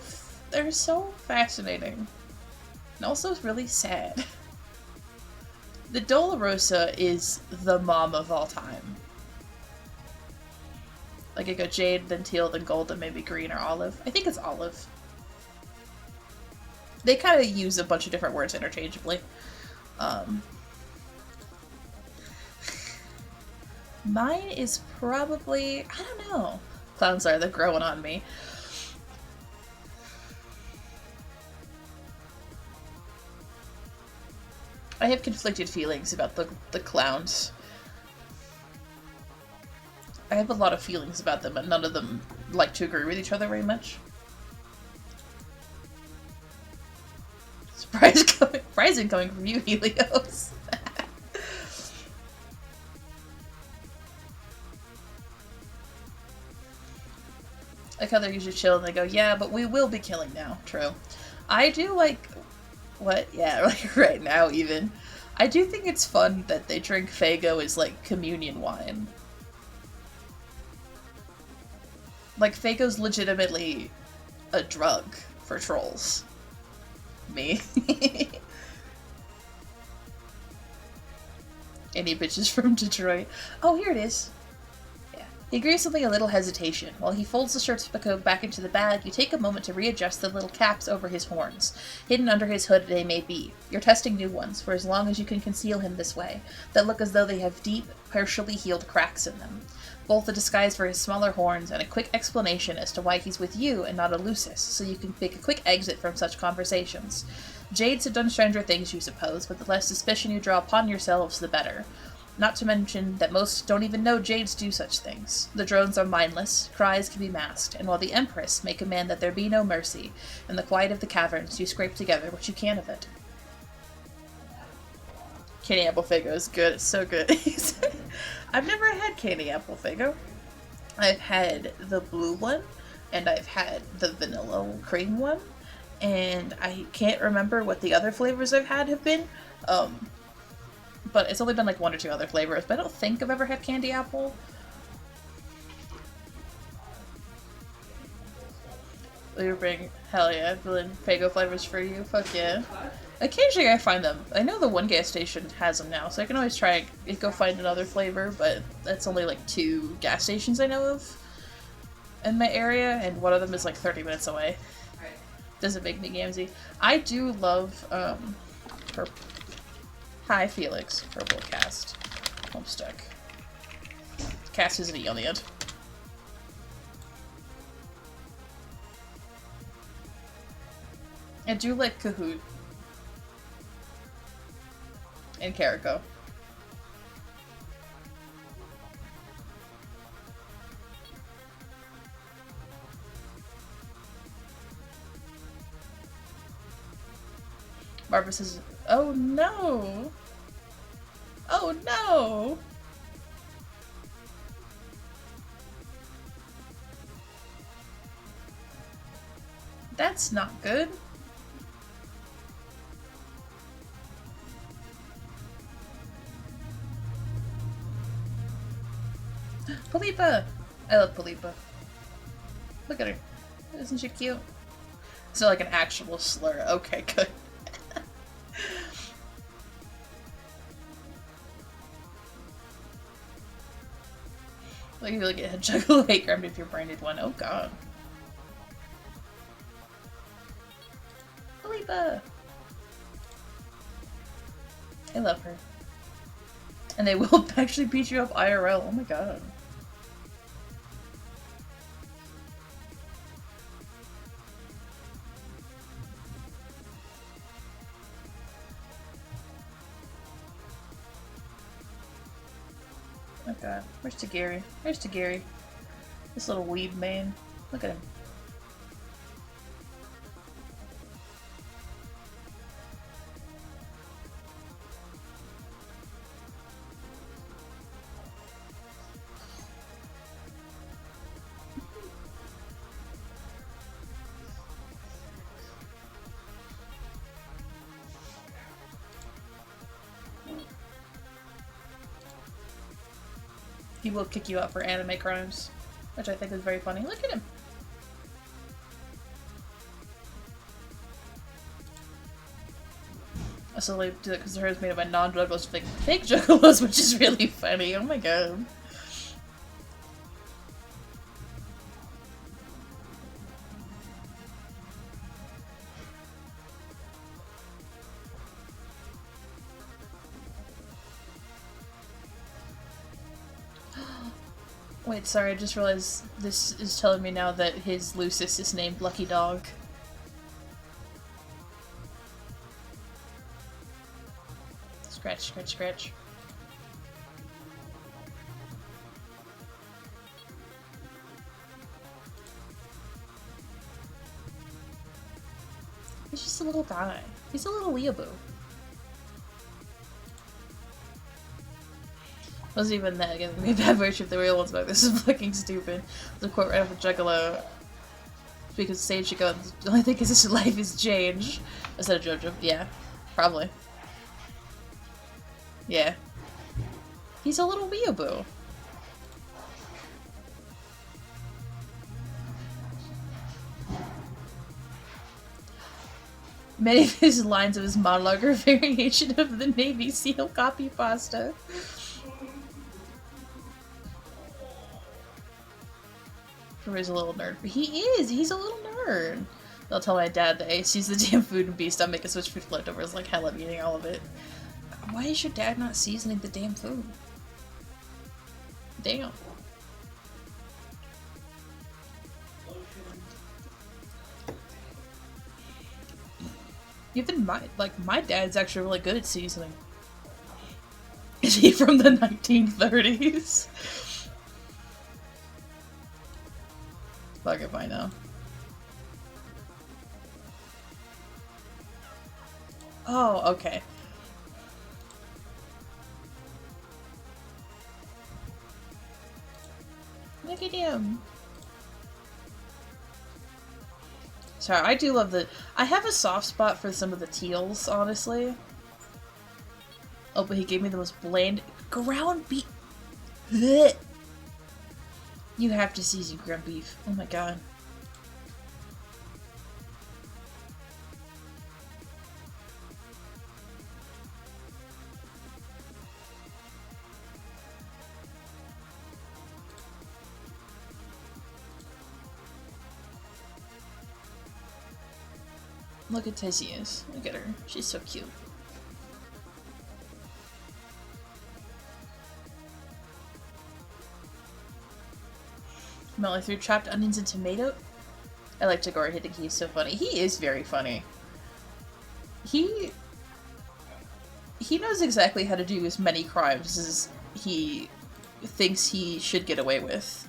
fascinating. And also really sad. The Dolorosa is the mom of all time. Like I go Jade, then Teal, then Gold, then maybe Green or Olive. I think it's Olive. They kind of use a bunch of different words interchangeably. Mine is probably, I don't know. Clowns are, they're growing on me. I have conflicted feelings about the clowns. I have a lot of feelings about them, and none of them like to agree with each other very much. Surprising coming from you, Helios. Like how they're usually chill and they go, yeah, but we will be killing now. True. I do like... What? Yeah, like right now even. I do think it's fun that they drink Faygo as like communion wine. Like Faygo's legitimately a drug for trolls. Me. Any bitches from Detroit. Oh, here it is. Yeah. He agrees something a little hesitation. While he folds the shirt's coat back into the bag, you take a moment to readjust the little caps over his horns. Hidden under his hood they may be. You're testing new ones, for as long as you can conceal him this way, that look as though they have deep, partially healed cracks in them. Both a disguise for his smaller horns and a quick explanation as to why he's with you and not a Lucis, so you can make a quick exit from such conversations. Jades have done stranger things, you suppose, but the less suspicion you draw upon yourselves, the better. Not to mention that most don't even know Jades do such things. The drones are mindless, cries can be masked, and while the Empress may command that there be no mercy, in the quiet of the caverns you scrape together what you can of it. Candy Apple Faygo is good, it's so good. I've never had Candy Apple Faygo. I've had the blue one, and I've had the vanilla cream one, and I can't remember what the other flavors I've had have been. But it's only been like one or two other flavors, but I don't think I've ever had candy apple. We were bringing, hell yeah, Berlin Faygo flavors for you, fuck yeah. Occasionally I find them. I know the one gas station has them now, so I can always try and go find another flavor, but that's only like 2 gas stations I know of in my area, and one of them is like 30 minutes away. Doesn't make me gamsy. I do love, Hi, Felix. Purple cast. Homestuck. Cast is an E on the end. I do like Kahoot. And Carico. Barbara says, oh no! Oh no! That's not good. Palipa! I love Palipa. Look at her. Isn't she cute? It's not like an actual slur. Okay, good. Like you really get a juggle hate grabbed if you're branded one. Oh god. Palipa! I love her. And they will actually beat you up IRL. Oh my god. Oh god. Where's Tagari? Where's Tagari? This little weeb man. Look at him. He will kick you out for anime crimes. which I think is very funny. Look at him. I still like do that because hers made by non-juggalos, fake juggalos, which is really funny. Oh my god. Wait, sorry, I just realized this is telling me now that his Lucis is named Lucky Dog. Scratch, scratch, scratch. He's just a little guy. He's a little weeaboo. Wasn't even that again. Maybe bad version if the real ones back. This is fucking stupid. The quote right off the Juggalo. Because Sage should go, the only thing is his life is change. Instead of JoJo. Yeah. Probably. Yeah. He's a little weeaboo. Many of his lines of his monologue are a variation of the Navy SEAL copy pasta. He's a little nerd, but he is! He's a little nerd! I'll tell my dad that AC's the damn food and beast. I'll make a switch food leftovers like hell. I'm eating all of it. Why is your dad not seasoning the damn food? Damn. Even my dad's actually really good at seasoning. Is he from the 1930s? Fuck if I know. Oh, okay. Look at him. Sorry, I do love the- I have a soft spot for some of the teals, honestly. Oh, but he gave me the most bland- ground beef- Blech. You have to season ground beef. Oh my god. Look at Theseus. Look at her. She's so cute. Melly threw chopped onions and tomato. I like Tagore Hideki. He's so funny. He is very funny. He knows exactly how to do as many crimes as he thinks he should get away with.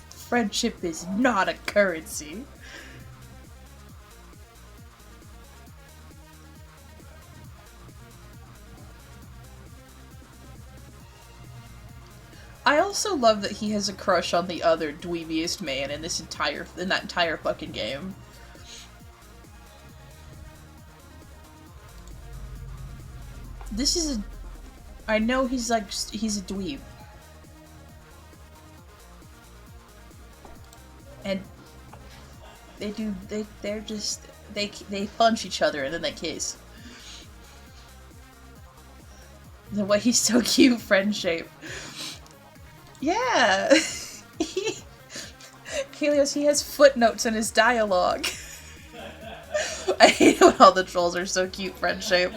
Friendship is not a currency. I also love that he has a crush on the other dweebiest man in that entire fucking game. This is a- I know he's a dweeb. And they punch each other and then they kiss. The way he's so cute, friend shape. Yeah! Helios, he has footnotes in his dialogue. I hate when all the trolls are so cute, friend shape.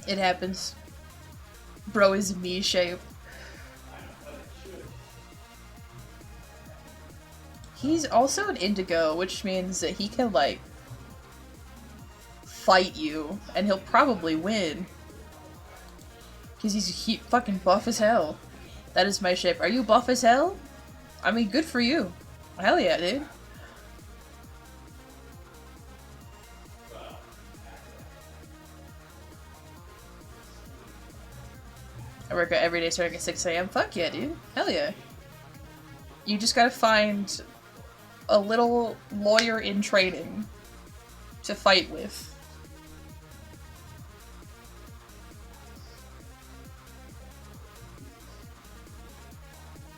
It happens. Bro is me shape. He's also an indigo, which means that he can, like, fight you, and he'll probably win. Because he's fucking buff as hell. That is my shape. Are you buff as hell? I mean, good for you. Hell yeah, dude. I work out every day starting at 6 AM. Fuck yeah, dude. Hell yeah. You just gotta find a little lawyer in training to fight with.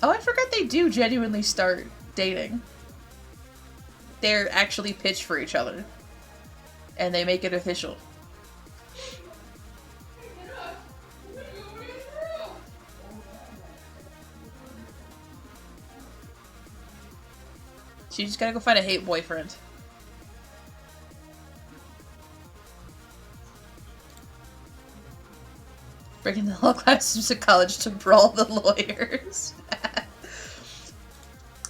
Oh, I forgot they do genuinely start dating. They're actually pitched for each other. And they make it official. So you just gotta go find a hate boyfriend. Breaking the law classrooms at college to brawl the lawyers.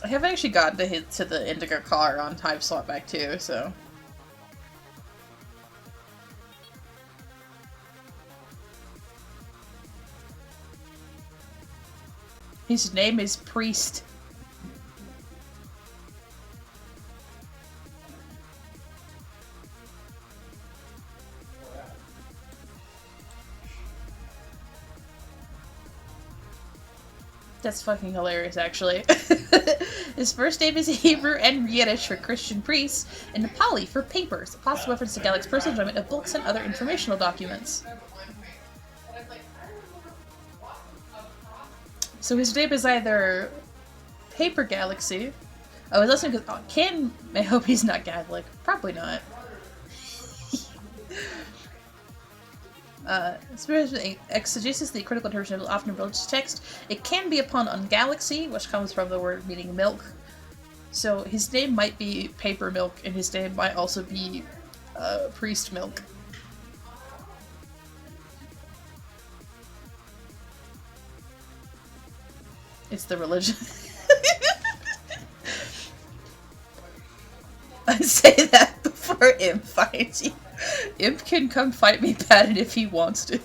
I haven't actually gotten to the Indigo car on Time Slot Back 2, so... His name is Priest. That's fucking hilarious, actually. His first name is Hebrew and Yiddish for Christian priests, and Nepali for papers, a possible reference to Galic's personal enjoyment of books and other informational documents. So his name is either Paper Galaxy. Oh, he's listening because I hope he's not Catholic. Probably not. Exegesis, the critical interpretation of often religious text. It can be a pun on galaxy, which comes from the word meaning milk. So his name might be Paper Milk, and his name might also be Priest Milk. It's the religion. I say that before Imp finds you. Imp can come fight me, Patton, if he wants to.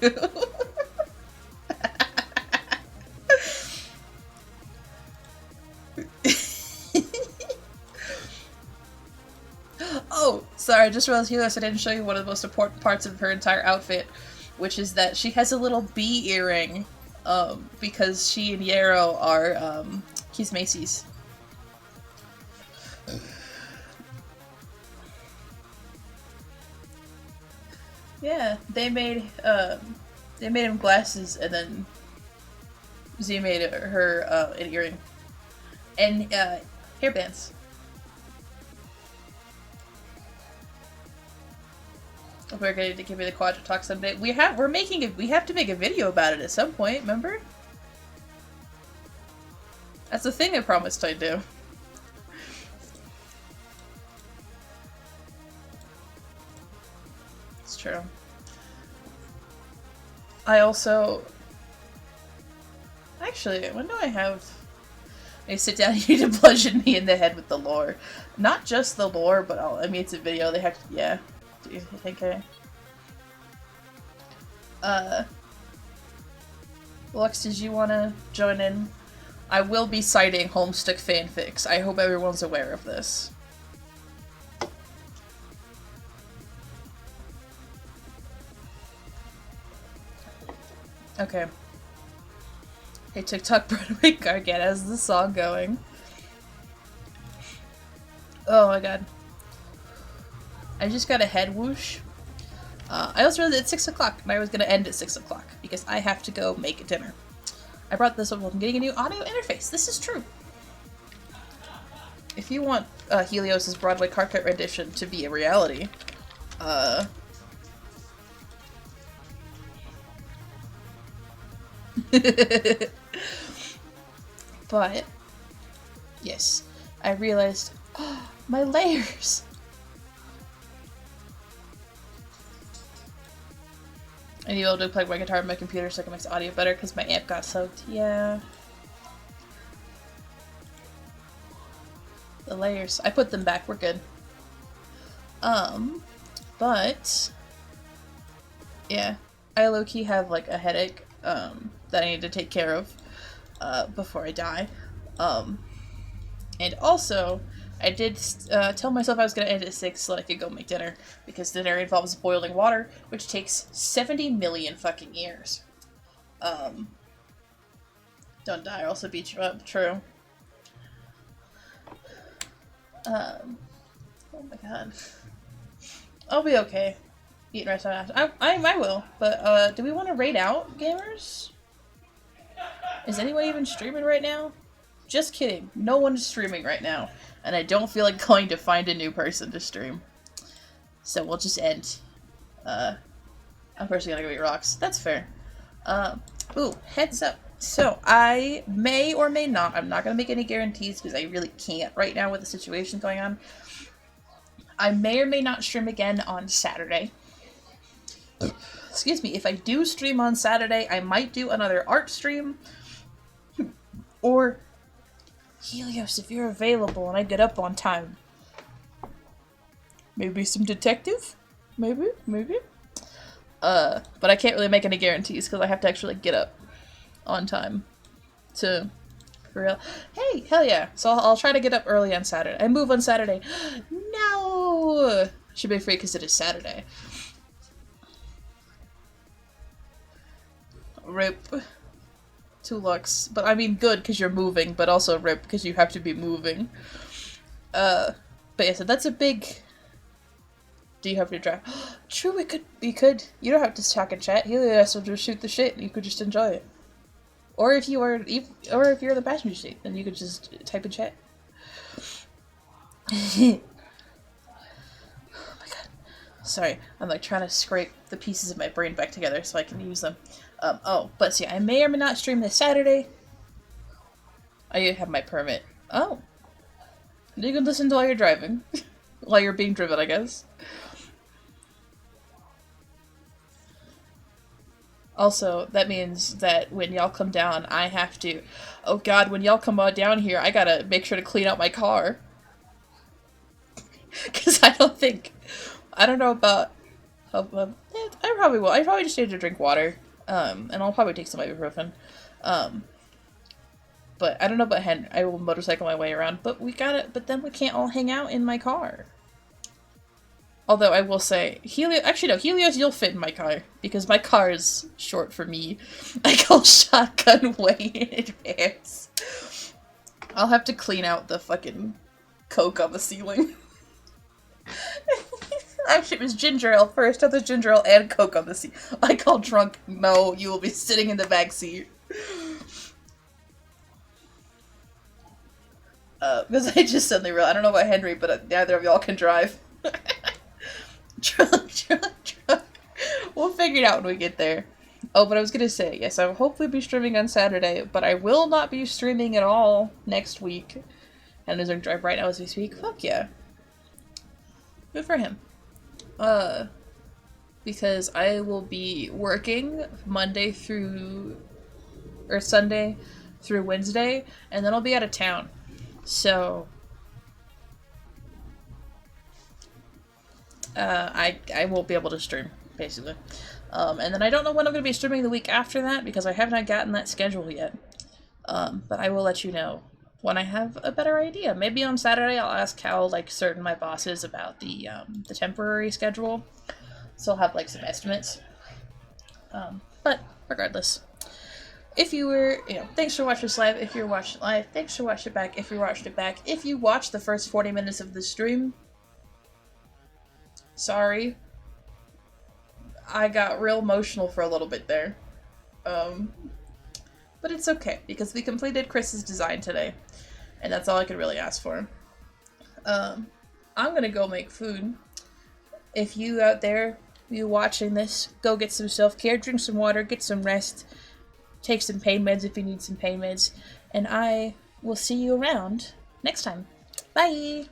Oh, sorry, I just realized Helios, I didn't show you one of the most important parts of her entire outfit, which is that she has a little bee earring, because she and Yarrow are, Keith Macy's. Yeah, they made him glasses, and then Z made her an earring and hairbands. We're going to give me the Quadra talk someday. We have to make a video about it at some point. Remember? That's the thing I promised I'd do. It's true. I also... Actually, when do I have... I sit down and you need to bludgeon me in the head with the lore. Not just the lore, but I mean, it's a video. They have to... Yeah. Do you think Lux, did you want to join in? I will be citing Homestuck fanfics. I hope everyone's aware of this. Okay. Hey TikTok Broadway Gargant, how's the song going? Oh my god. I just got a head whoosh. I also realized it's 6 o'clock, and I was gonna end at 6 o'clock, because I have to go make dinner. I brought this up while I'm getting a new audio interface. This is true. If you want Helios' Broadway carpet rendition to be a reality, but, yes, I realized, oh, my layers! I need to be able to plug my guitar in my computer so I can mix audio better because my amp got soaked. Yeah. The layers. I put them back. We're good. But... yeah. I low-key have, like, a headache, that I need to take care of, before I die. And also, I did tell myself I was going to end at 6 so that I could go make dinner, because dinner involves boiling water, which takes 70 million fucking years. Don't die, or else I'll beat you up. True. Oh my god. I'll be okay. Eat rest after. I will, but do we want to raid out, gamers? Is anyone even streaming right now? Just kidding. No one's streaming right now. And I don't feel like going to find a new person to stream. So we'll just end. I'm personally gonna go eat rocks. That's fair. Ooh, heads up. So, I may or may not, I'm not gonna make any guarantees because I really can't right now with the situation going on. I may or may not stream again on Saturday. Excuse me, if I do stream on Saturday, I might do another art stream. Or, Helios, if you're available and I get up on time. Maybe some detective? Maybe? But I can't really make any guarantees because I have to actually get up on time to, for real. Hey, hell yeah. So I'll try to get up early on Saturday. I move on Saturday. No! Should be free because it is Saturday. Rip. 2 looks. But I mean good because you're moving, but also rip because you have to be moving. But yeah, so that's a big... Do you have to drive? True, we could. You don't have to talk and chat. Helios will just shoot the shit and you could just enjoy it. Or if you're in the passenger seat, then you could just type and chat. Oh my god. Sorry, I'm like trying to scrape the pieces of my brain back together so I can use them. But see, I may or may not stream this Saturday. I have my permit. Oh. You can listen to while you're driving. While you're being driven, I guess. Also, that means that when y'all come down, I have to... Oh god, when y'all come down here, I gotta make sure to clean out my car. Because I don't know about... I probably will. I probably just need to drink water. And I'll probably take some ibuprofen. But I don't know about Henry. I will motorcycle my way around. But then we can't all hang out in my car. Although I will say, Helios, you'll fit in my car. Because my car is short for me. I go shotgun way in advance. I'll have to clean out the fucking coke on the ceiling. Actually, it was ginger ale first. Now there's ginger ale and coke on the seat. I call drunk. No, you will be sitting in the back seat. Because I just suddenly realized, I don't know about Henry, but neither of y'all can drive. Drunk. We'll figure it out when we get there. Oh, but I was gonna say, yes, I'll hopefully be streaming on Saturday, but I will not be streaming at all next week. And is on drive right now as we speak. Fuck yeah. Good for him. Because I will be working Sunday through Wednesday, and then I'll be out of town. So, I won't be able to stream, basically. And then I don't know when I'm going to be streaming the week after that, because I have not gotten that schedule yet. But I will let you know when I have a better idea. Maybe on Saturday I'll ask Cal, like, certain my bosses about the temporary schedule. So I'll have, like, some estimates. But, regardless. If you were, thanks for watching this live. If you're watching it live, thanks for watching it back. If you watched it back, if you watched the first 40 minutes of the stream, sorry. I got real emotional for a little bit there. But it's okay, because we completed Chryss's design today. And that's all I could really ask for. I'm gonna go make food. If you out there, you watching this, go get some self-care, drink some water, get some rest. Take some pain meds if you need some pain meds. And I will see you around next time. Bye!